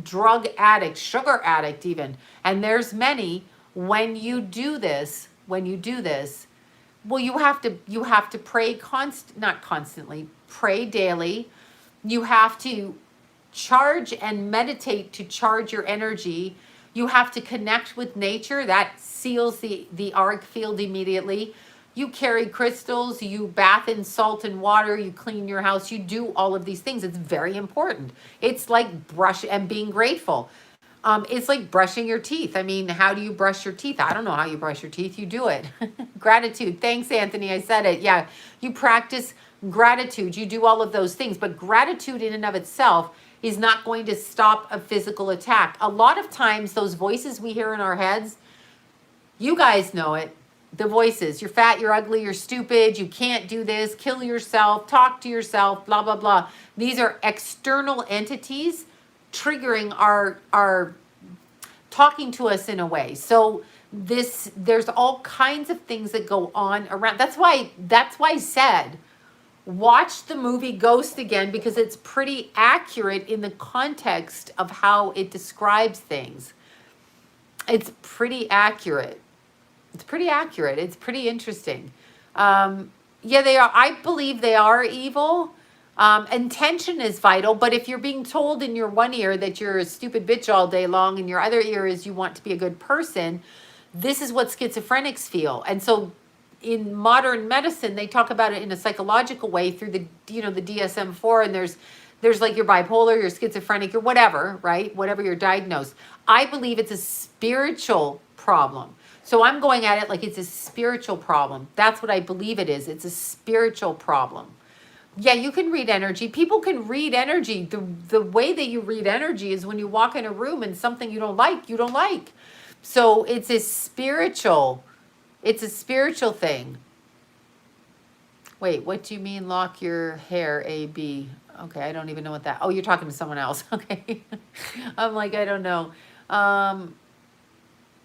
drug addict, sugar addict even, and there's many, when you do this, well, you have to pray not constantly, pray daily. You have to charge and meditate to charge your energy. You have to connect with nature. That seals the auric field immediately. You carry crystals, you bath in salt and water, you clean your house, you do all of these things. It's very important. It's like brush and being grateful. It's like brushing your teeth. I mean, how do you brush your teeth? I don't know how you brush your teeth. You do it. Gratitude. Thanks, Anthony. I said it. Yeah. You practice gratitude. You do all of those things. But gratitude in and of itself is not going to stop a physical attack. A lot of times, those voices we hear in our heads, you guys know it. The voices, you're fat, you're ugly, you're stupid, you can't do this, kill yourself, talk to yourself, blah, blah, blah. These are external entities triggering our talking to us in a way. So there's all kinds of things that go on around. That's why I said, watch the movie Ghost again, because it's pretty accurate in the context of how it describes things. It's pretty accurate. It's pretty interesting. Yeah, they are. I believe they are evil. Intention is vital, but if you're being told in your one ear that you're a stupid bitch all day long, and your other ear is you want to be a good person, this is what schizophrenics feel. And so in modern medicine, they talk about it in a psychological way through the DSM-4, and there's like your bipolar, your schizophrenic, your whatever, right? Whatever you're diagnosed. I believe it's a spiritual problem. So I'm going at it like it's a spiritual problem. That's what I believe it is. It's a spiritual problem. Yeah, you can read energy. People can read energy. The way that you read energy is when you walk in a room and something you don't like. So it's a spiritual thing. Wait, what do you mean lock your hair, A-B? Okay, I don't even know what that, oh, you're talking to someone else. Okay. I'm like, I don't know.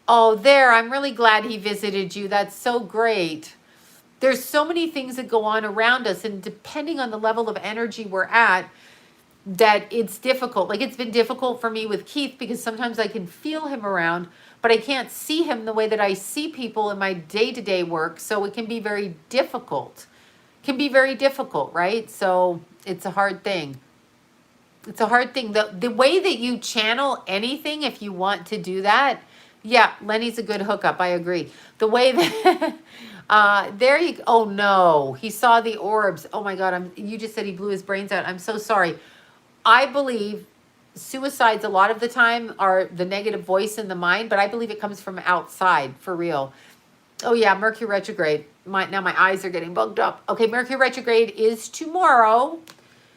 Oh, there, I'm really glad he visited you. That's so great. There's so many things that go on around us, and depending on the level of energy we're at, that it's difficult. Like, it's been difficult for me with Keith because sometimes I can feel him around, but I can't see him the way that I see people in my day-to-day work, so it can be very difficult. Right? So it's a hard thing. The way that you channel anything, if you want to do that, yeah, Lenny's a good hookup. I agree. The way that, oh no, he saw the orbs. Oh my God, you just said he blew his brains out. I'm so sorry. I believe suicides a lot of the time are the negative voice in the mind, but I believe it comes from outside, for real. Oh yeah, Mercury retrograde. Now my eyes are getting bugged up. Okay, Mercury retrograde is tomorrow.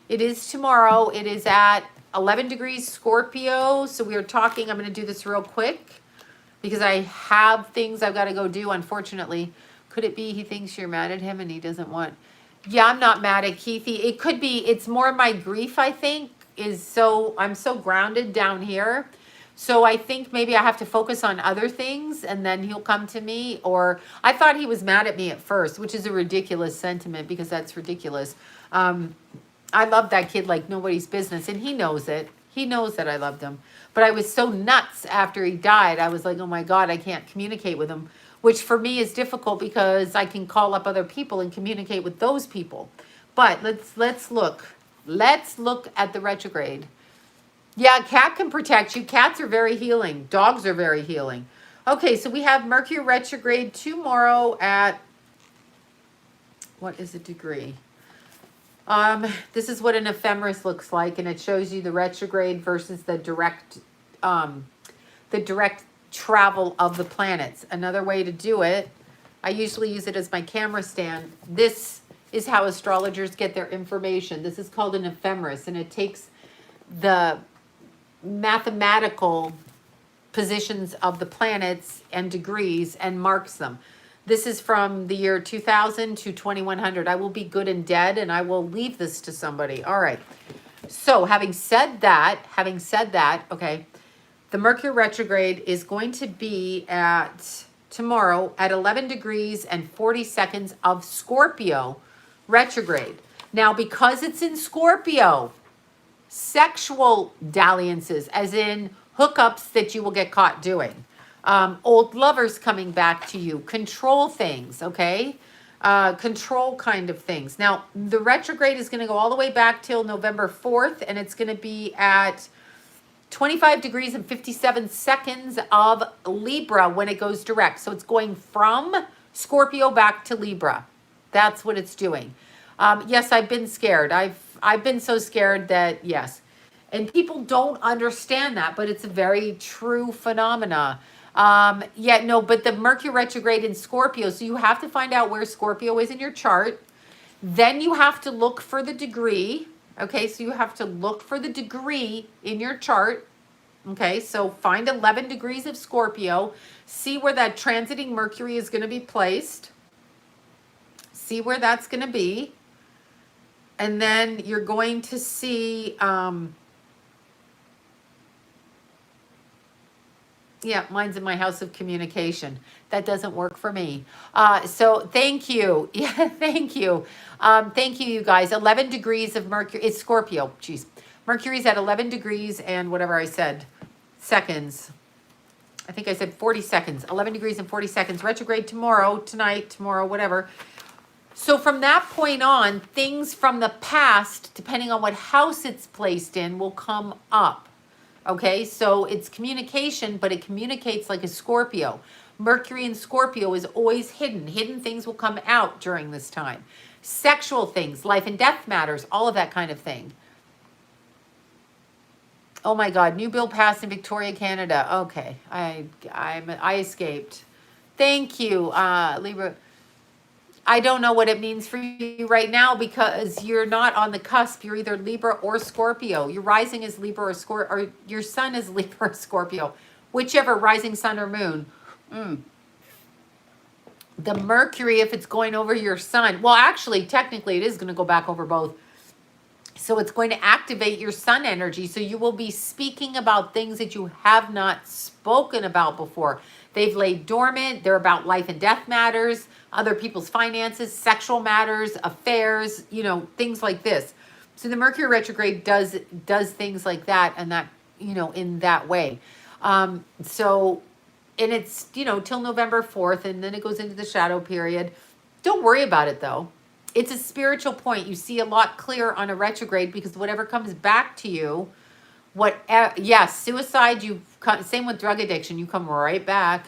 It is tomorrow. It is at 11 degrees Scorpio. So we are talking, I'm going to do this real quick because I have things I've got to go do, unfortunately. Could it be he thinks you're mad at him and he doesn't want... Yeah, I'm not mad at Keithy. It could be, it's more my grief, I think, I'm so grounded down here. So I think maybe I have to focus on other things and then he'll come to me. Or I thought he was mad at me at first, which is a ridiculous sentiment because that's ridiculous. I love that kid like nobody's business, and he knows it. He knows that I loved him. But I was so nuts after he died. I was like, oh my God, I can't communicate with him, which for me is difficult because I can call up other people and communicate with those people. But let's look. Let's look at the retrograde. Yeah, cat can protect you. Cats are very healing. Dogs are very healing. Okay, so we have Mercury retrograde tomorrow at, what is a degree? This is what an ephemeris looks like, and it shows you the retrograde versus the direct travel of the planets. Another way to do it, I usually use it as my camera stand. This is how astrologers get their information. This is called an ephemeris, and it takes the mathematical positions of the planets and degrees and marks them. This is from the year 2000 to 2100. I will be good and dead, and I will leave this to somebody. All right. So having said that, okay, the Mercury retrograde is going to be at tomorrow at 11 degrees and 40 seconds of Scorpio retrograde. Now, because it's in Scorpio, sexual dalliances, as in hookups that you will get caught doing. Old lovers coming back to you, control things, okay? Control kind of things. Now, the retrograde is going to go all the way back till November 4th, and it's going to be at 25 degrees and 57 seconds of Libra when it goes direct. So it's going from Scorpio back to Libra. That's what it's doing. Yes, I've been scared. I've been so scared that, yes. And people don't understand that, but it's a very true phenomena. Yeah, no, but the Mercury retrograde in Scorpio, so you have to find out where Scorpio is in your chart. Then you have to look for the degree. Okay, so you have to look for the degree in your chart. Okay, so find 11 degrees of Scorpio. See where that transiting Mercury is going to be placed. See where that's going to be. And then you're going to see... yeah, mine's in my house of communication. That doesn't work for me. So thank you. Yeah, thank you. Thank you, you guys. 11 degrees of Mercury. It's Scorpio. Jeez. Mercury's at 11 degrees and whatever I said. Seconds. I think I said 40 seconds. 11 degrees and 40 seconds. Retrograde tomorrow, tonight, tomorrow, whatever. So from that point on, things from the past, depending on what house it's placed in, will come up. Okay, so it's communication, but it communicates like a Scorpio. Mercury in Scorpio is always hidden. Hidden things will come out during this time. Sexual things, life and death matters, all of that kind of thing. Oh my God, new bill passed in Victoria, Canada. Okay, I escaped. Thank you, Libra. I don't know what it means for you right now because you're not on the cusp. You're either Libra or Scorpio. Your rising is Libra or Scorpio, or your sun is Libra or Scorpio, whichever, rising sun or moon. The Mercury, if it's going over your sun, well, actually, technically, it is going to go back over both. So it's going to activate your sun energy. So you will be speaking about things that you have not spoken about before. They've laid dormant. They're about life and death matters, other people's finances, sexual matters, affairs, you know, things like this. So the Mercury retrograde does things like that, and that, you know, in that way. So, and it's, you know, till November 4th, and then it goes into the shadow period. Don't worry about it, though. It's a spiritual point. You see a lot clearer on a retrograde because whatever comes back to you, yes, suicide, same with drug addiction, you come right back.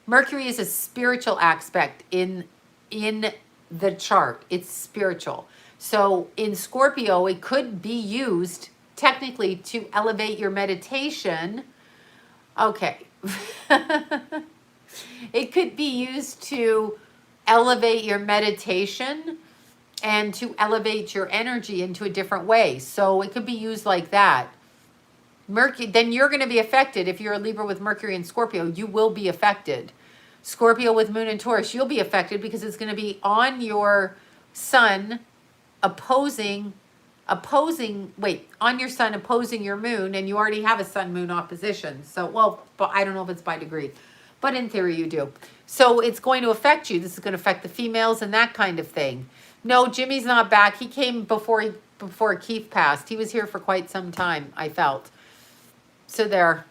Mercury is a spiritual aspect in the chart. It's spiritual. So in Scorpio, it could be used technically to elevate your meditation. Okay. It could be used to elevate your meditation and to elevate your energy into a different way. So it could be used like that. Mercury, then you're going to be affected. If you're a Libra with Mercury and Scorpio, you will be affected. Scorpio with Moon and Taurus, you'll be affected because it's going to be on your sun opposing on your sun opposing your moon, and you already have a sun-moon opposition. So, well, but I don't know if it's by degree, but in theory you do. So it's going to affect you. This is going to affect the females and that kind of thing. No, Jimmy's not back. He came before Keith passed. He was here for quite some time, I felt. So there.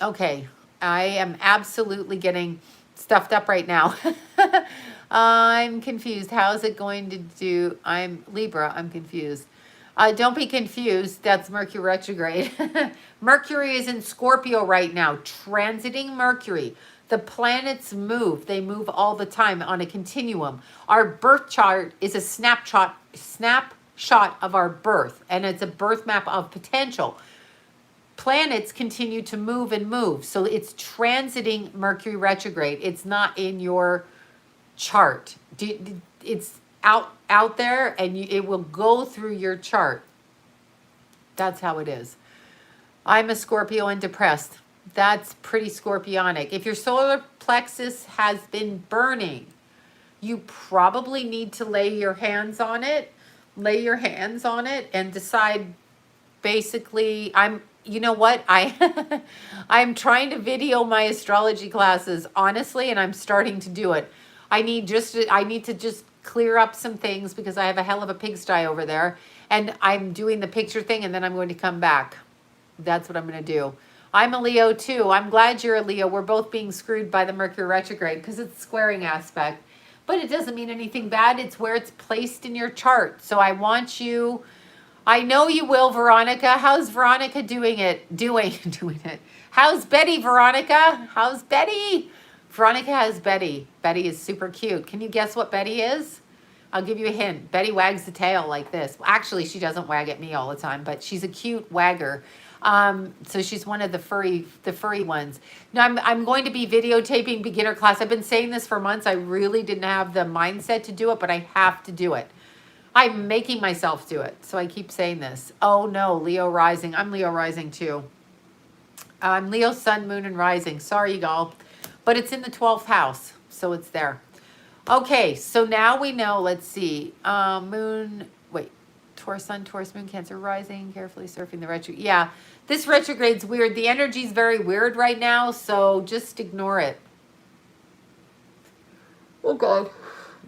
Okay. I am absolutely getting stuffed up right now. I'm confused. How's it going to do? I'm Libra. I'm confused. Don't be confused. That's Mercury retrograde. Mercury is in Scorpio right now, transiting Mercury. The planets move. They move all the time on a continuum. Our birth chart is a snapshot of our birth, and it's a birth map of potential. Planets continue to move and move. So it's transiting Mercury retrograde. It's not in your chart. It's out there, and it will go through your chart. That's how it is. I'm a Scorpio and depressed. That's pretty scorpionic. If your solar plexus has been burning, you probably need to lay your hands on it and decide, basically, you know what? I'm trying to video my astrology classes, honestly, and I'm starting to do it. I need to just clear up some things because I have a hell of a pigsty over there, and I'm doing the picture thing, and then I'm going to come back. That's what I'm going to do. I'm a Leo too. I'm glad you're a Leo. We're both being screwed by the Mercury retrograde because it's squaring aspect. But it doesn't mean anything bad. It's where it's placed in your chart. So I want you, I know you will, Veronica. How's Veronica doing it? Doing it. How's Betty, Veronica? How's Betty? Veronica has Betty. Betty is super cute. Can you guess what Betty is? I'll give you a hint. Betty wags the tail like this. Actually, she doesn't wag at me all the time, but she's a cute wagger. So she's one of the furry ones. Now I'm going to be videotaping beginner class. I've been saying this for months. I really didn't have the mindset to do it, but I have to do it. I'm making myself do it. So I keep saying this. Oh no, Leo rising. I'm Leo rising too. I'm Leo sun, moon, and rising. Sorry, y'all. But it's in the 12th house. So it's there. Okay, so now we know, let's see. Taurus sun, Taurus moon, Cancer rising, carefully surfing the retrograde. Yeah, this retrograde's weird. The energy's very weird right now, so just ignore it. Oh, God.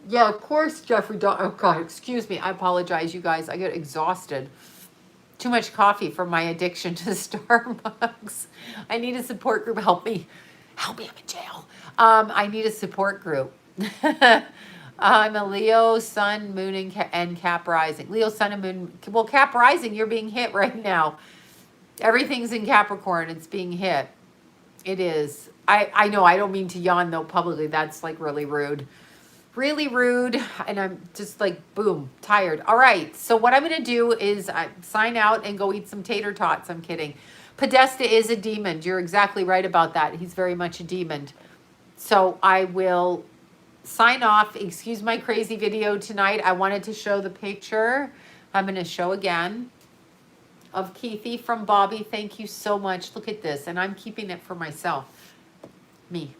Yeah, of course, Jeffrey. Oh, God, excuse me. I apologize, you guys. I get exhausted. Too much coffee from my addiction to Starbucks. I need a support group. Help me. Help me, I'm in jail. I need a support group. I'm a Leo, sun, moon, and Cap rising. Leo, sun, and moon. Well, Cap rising, you're being hit right now. Everything's in Capricorn. It's being hit. It is. I know. I don't mean to yawn, though, publicly. That's, like, really rude. Really rude. And I'm just, like, boom, tired. All right. So what I'm going to do is sign out and go eat some tater tots. I'm kidding. Podesta is a demon. You're exactly right about that. He's very much a demon. So I will sign off. Excuse my crazy video tonight. I wanted to show the picture. I'm going to show again of Keithy from Bobby. Thank you so much. Look at this. And I'm keeping it for myself. Me.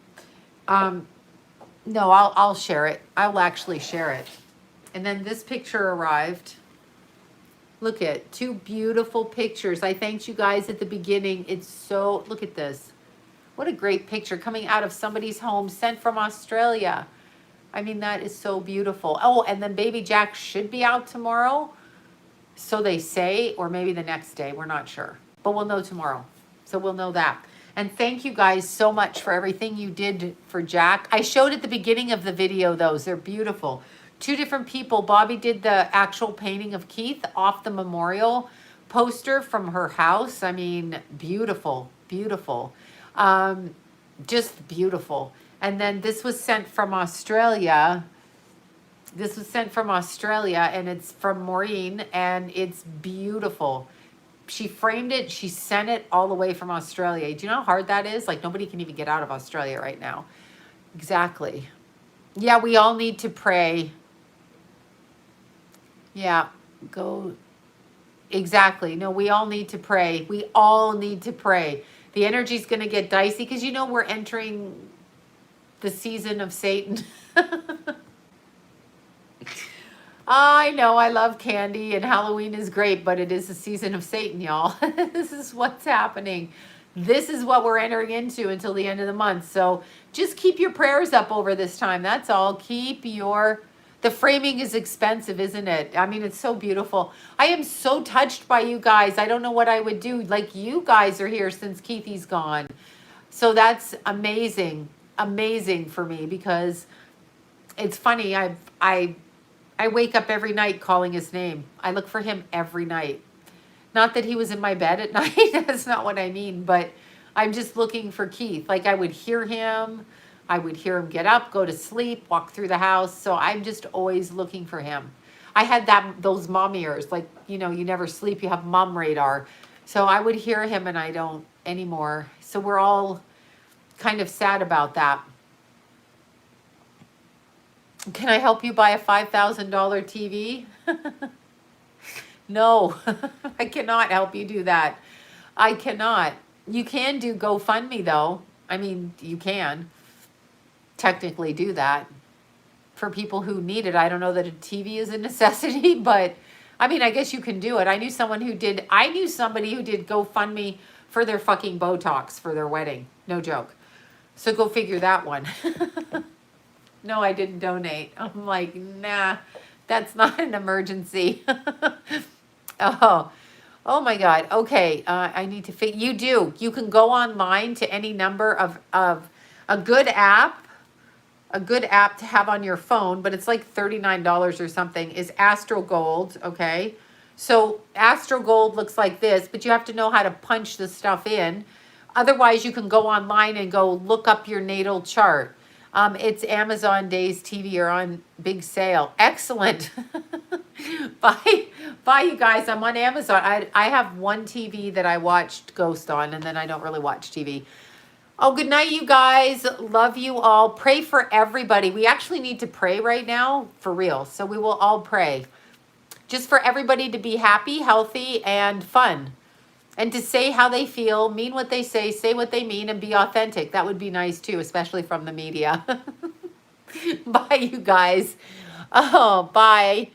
No, I'll share it. I'll actually share it. And then this picture arrived. Look at 2 beautiful pictures. I thanked you guys at the beginning. It's so, look at this. What a great picture coming out of somebody's home, sent from Australia. I mean, that is so beautiful. Oh, and then baby Jack should be out tomorrow. So they say, or maybe the next day. We're not sure. But we'll know tomorrow. So we'll know that. And thank you guys so much for everything you did for Jack. I showed at the beginning of the video those. They're beautiful. 2 different people. Bobby did the actual painting of Keith off the memorial poster from her house. I mean, beautiful, beautiful. Just beautiful. And then this was sent from Australia. This was sent from Australia, and it's from Maureen, and it's beautiful. She framed it. She sent it all the way from Australia. Do you know how hard that is? Like, nobody can even get out of Australia right now. Exactly. Yeah, we all need to pray. Yeah, go. Exactly. No, we all need to pray. We all need to pray. The energy's going to get dicey because, you know, we're entering the season of Satan. I know I love candy and Halloween is great, but it is the season of Satan, y'all. This is what's happening. This is what we're entering into until the end of the month. So just keep your prayers up over this time. That's all. The framing is expensive, isn't it? I mean, it's so beautiful. I am so touched by you guys. I don't know what I would do. Like, you guys are here since Keithy's gone. So that's amazing, amazing for me, because it's funny. I wake up every night calling his name. I look for him every night. Not that he was in my bed at night. That's not what I mean. But I'm just looking for Keith. Like, I would hear him. I would hear him get up, go to sleep, walk through the house. So I'm just always looking for him. I had those mom ears. Like, you know, you never sleep. You have mom radar. So I would hear him and I don't anymore. So we're all kind of sad about that. Can I help you buy a $5,000 TV? No, I cannot help you do that. I cannot. You can do GoFundMe though. I mean, you can technically do that for people who need it. I don't know that a TV is a necessity, but I mean, I guess you can do it. I knew somebody who did GoFundMe for their fucking Botox for their wedding. No joke. So go figure that one. No, I didn't donate. I'm like, nah, that's not an emergency. Oh my God. Okay. I need to you do. You can go online to any number of a good app to have on your phone, but it's like $39 or something, is Astro Gold. Okay. So Astro Gold looks like this, but you have to know how to punch the stuff in. Otherwise, you can go online and go look up your natal chart. It's Amazon Days TV are on big sale. Excellent. Bye, you guys. I'm on Amazon. I have one TV that I watched Ghost on, and then I don't really watch TV. Oh, good night, you guys. Love you all. Pray for everybody. We actually need to pray right now, for real. So we will all pray. Just for everybody to be happy, healthy, and fun. And to say how they feel, mean what they say what they mean, and be authentic. That would be nice too, especially from the media. Bye, you guys. Oh, bye.